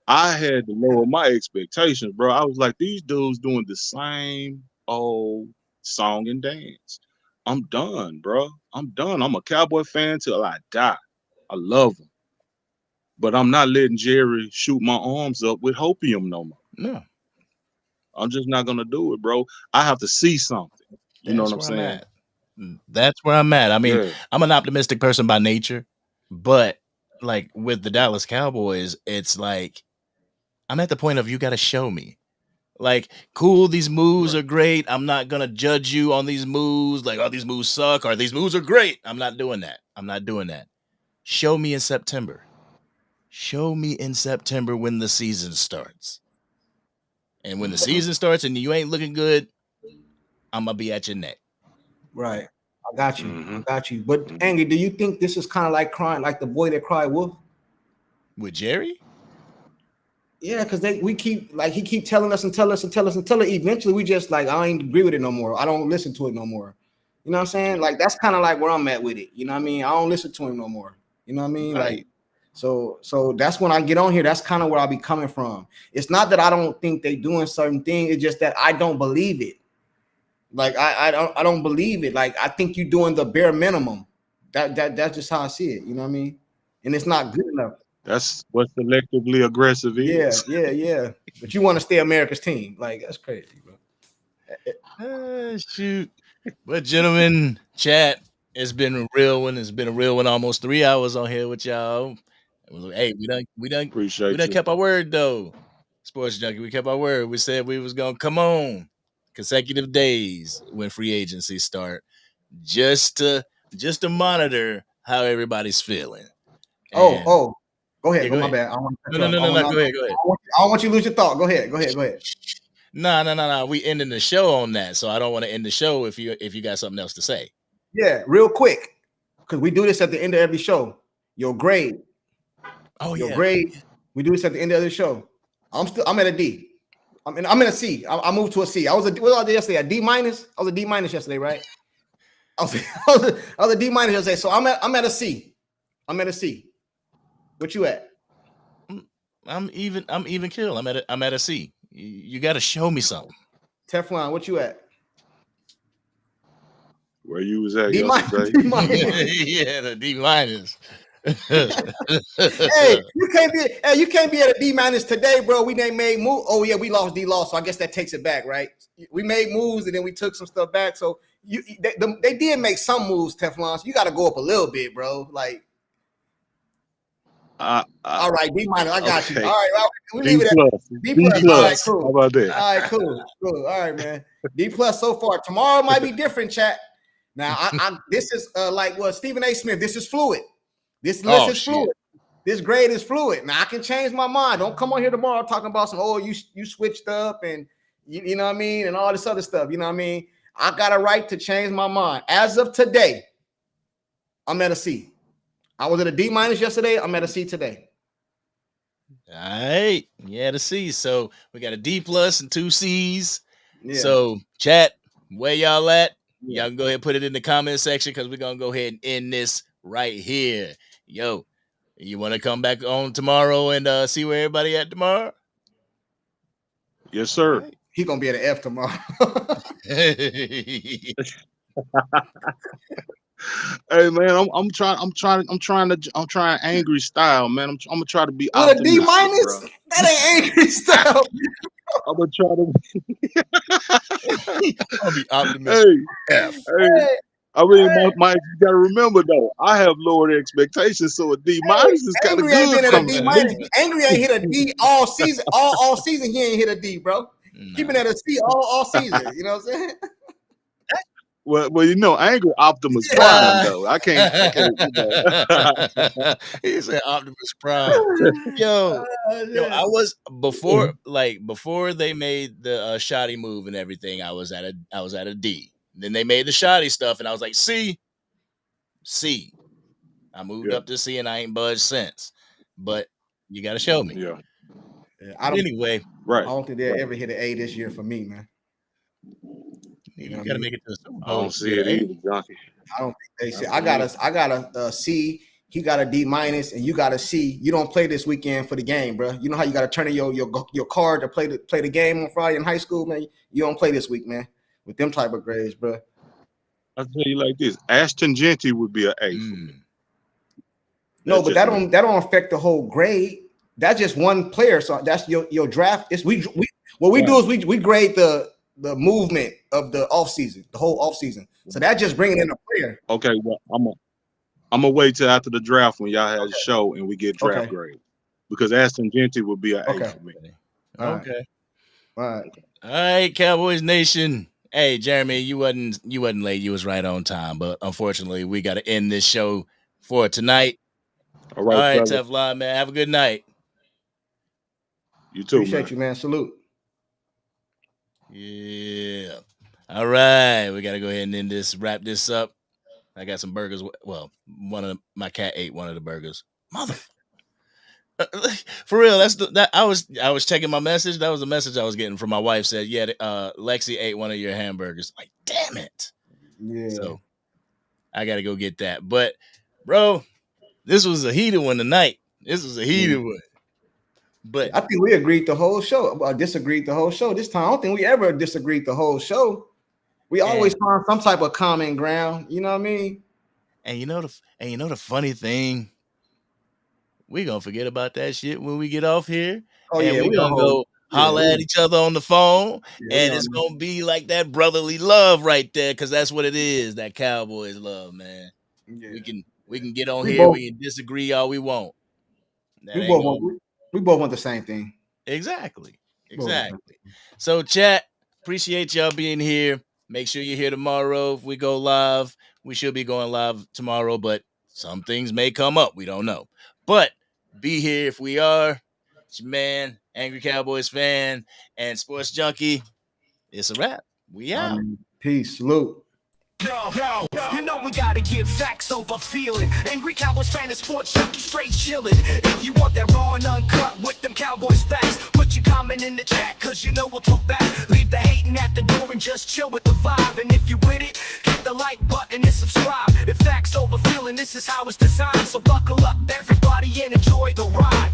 I had to lower my expectations, bro. I was like, these dudes doing the same old song and dance. I'm done, bro. I'm done. I'm a Cowboy fan till I die. I love them, but I'm not letting Jerry shoot my arms up with hopium no more. No, I'm just not gonna do it, bro. I have to see something. You know what that's I'm where I'm saying? at. That's where I'm at. I mean, Yeah. I'm an optimistic person by nature, but like with the Dallas Cowboys, it's like I'm at the point of you got to show me. Like, cool, these moves Right. are great. I'm not gonna judge you on these moves. Like, oh, these moves suck, or these moves are great. I'm not doing that. I'm not doing that. Show me in September. Show me in September when the season starts. And when the season starts and you ain't looking good, I'm gonna be at your neck. Right. I got you. Mm-hmm. I got you. But Mm-hmm. Angie, do you think this is kind of like crying, like the boy that cried wolf? With Jerry? Yeah, because he keep telling us until eventually we just like I ain't agree with it no more. I don't listen to it no more. You know what I'm saying? Like that's kind of like where I'm at with it. You know what I mean? I don't listen to him no more. You know what I mean? Right. Like so that's when I get on here. That's kind of where I'll be coming from. It's not that I don't think they doing certain things. It's just that I don't believe it. Like I don't believe it. Like I think you're doing the bare minimum. That's just how I see it. You know what I mean? And it's not good enough. That's what selectively aggressive Yeah, is. yeah. But you want to stay America's team. Like that's crazy, bro. Shoot. But gentlemen, chat, it's been a real one. It's been a real one. Almost 3 hours on here with y'all. Hey, we Appreciate you. kept our word though. Sports Junkie, we kept our word. We said we was gonna come on consecutive days when free agency start, just to monitor how everybody's feeling. And Oh, go ahead. yeah, Go go my ahead. bad. I want to cut No, you no, off. no, no, no. Go ahead, go ahead. I don't want you to lose your thought. Go ahead. No. We ending the show on that, so I don't want to end the show if you got something else to say. Yeah, real quick, because we do this at the end of every show. Your grade. Oh Your yeah. grade. We do this at the end of the show. I'm at a D. I'm in a C. I moved to a C. What was I yesterday? A D minus. I was a D minus yesterday, right? I was a D minus yesterday. So I'm at a C. I'm at a C. What you at? I'm even kill. I'm at a C. You got to show me something. Teflon, what you at? Where you was at D minus. yesterday? Yeah, the D minus. Hey, you can't be at a D minus today, bro. We ain't made move. Oh yeah, we lost D loss, so I guess that takes it back, right? We made moves and then we took some stuff back. So they did make some moves, Teflon. So you got to go up a little bit, bro. Like All right, D minus. I got you. Okay. All right, we D leave it at plus. D D plus. All right, plus. cool. How about that? All right, cool. All right, man. D plus so far. Tomorrow might be different, chat. Now, I this is like what Stephen A. Smith. This is fluid. This list is fluid. This grade is fluid. Now I can change my mind. Don't come on here tomorrow talking about some you switched up and you know what I mean and all this other stuff. You know what I mean? I got a right to change my mind. As of today, I'm at a C. I was at a D minus yesterday. I'm at a C today. All right. Yeah, the C. So we got a D plus and 2 C's. Yeah. So chat, where y'all at? Y'all can go ahead and put it in the comment section because we're gonna go ahead and end this right here. Yo, you want to come back on tomorrow and see where everybody at tomorrow? Yes, sir. Right. He gonna be at an F tomorrow. Hey man, I'm trying angry style, man. I'm gonna try to be with a D optimistic, minus. bro. That ain't angry style. I'm gonna try to. I'll be optimistic. Hey. I mean, you gotta remember though, I have lowered expectations, so a D minus is kind of Angry ain't good been at a from D me. minus. Angry ain't hit a D all season. All season he ain't hit a D, bro. He been at a C all season. You know what I'm saying? Well, you know, angry Optimus Prime though. I can't. You know. He said Optimus Prime. Yo, I was before they made the shoddy move and everything. I was at a D. Then they made the shoddy stuff, and I was like, C. I moved up to C, and I ain't budged since. But you got to show me. Yeah. Anyway, right. I don't think they'll ever hit an A this year for me, man. You got to make it to the Super Bowl. I don't see it either, Johnny. I don't think they say. I got a C. He got a D minus, and you got a C. You don't play this weekend for the game, bro. You know how you got to turn in your card to play the game on Friday in high school, man. You don't play this week, man. With them type of grades, bro. I'll tell you like this: Ashton Genty would be an A for me. No, but that don't affect the whole grade. That's just one player. So that's your draft. It's we grade the movement of the offseason, the whole offseason. So that just bringing in a player. Okay, well, I'm gonna wait till after the draft when y'all have a show and we get draft grade, because Ashton Genty would be an A for me. Okay. All right, Cowboys Nation. Hey, Jeremy, you wasn't late. You was right on time. But unfortunately, we got to end this show for tonight. All right, Teflon, man. Have a good night. You too, appreciate you, man. Salute. Yeah. All right. We got to go ahead and wrap this up. I got some burgers. Well, my cat ate one of the burgers. Mother. For real, I was checking my message. That was a message I was getting from my wife. Said, yeah, Lexi ate one of your hamburgers. Like, damn it. Yeah. So I got to go get that. But, bro, this was a heated one tonight. This was a heated one. But I think we agreed the whole show. Disagreed the whole show. This time, I don't think we ever disagreed the whole show. We always find some type of common ground. You know what I mean? And you know the funny thing, we're gonna forget about that shit when we get off here. Oh, and we're gonna go holler at each other on the phone, and it's gonna be like that brotherly love right there, because that's what it is. That Cowboys love, man. Yeah. We can get on here. We can disagree all we want. We both want the same thing. Exactly. So, chat, appreciate y'all being here. Make sure you're here tomorrow. If we go live, we should be going live tomorrow, but some things may come up. We don't know. But be here if we are. It's your man, Angry Cowboys fan, and Sports Junkie. It's a wrap. We out. Peace. Salute. Yo, you know we gotta give facts over feeling. Angry Cowboys fan and sports junkie straight chilling. If you want that raw and uncut with them Cowboys facts, put your comment in the chat, cause you know we'll talk back. Leave the hating at the door and just chill with the vibe. And if you with it, hit the like button and subscribe. If facts over feeling, this is how it's designed. So buckle up everybody and enjoy the ride.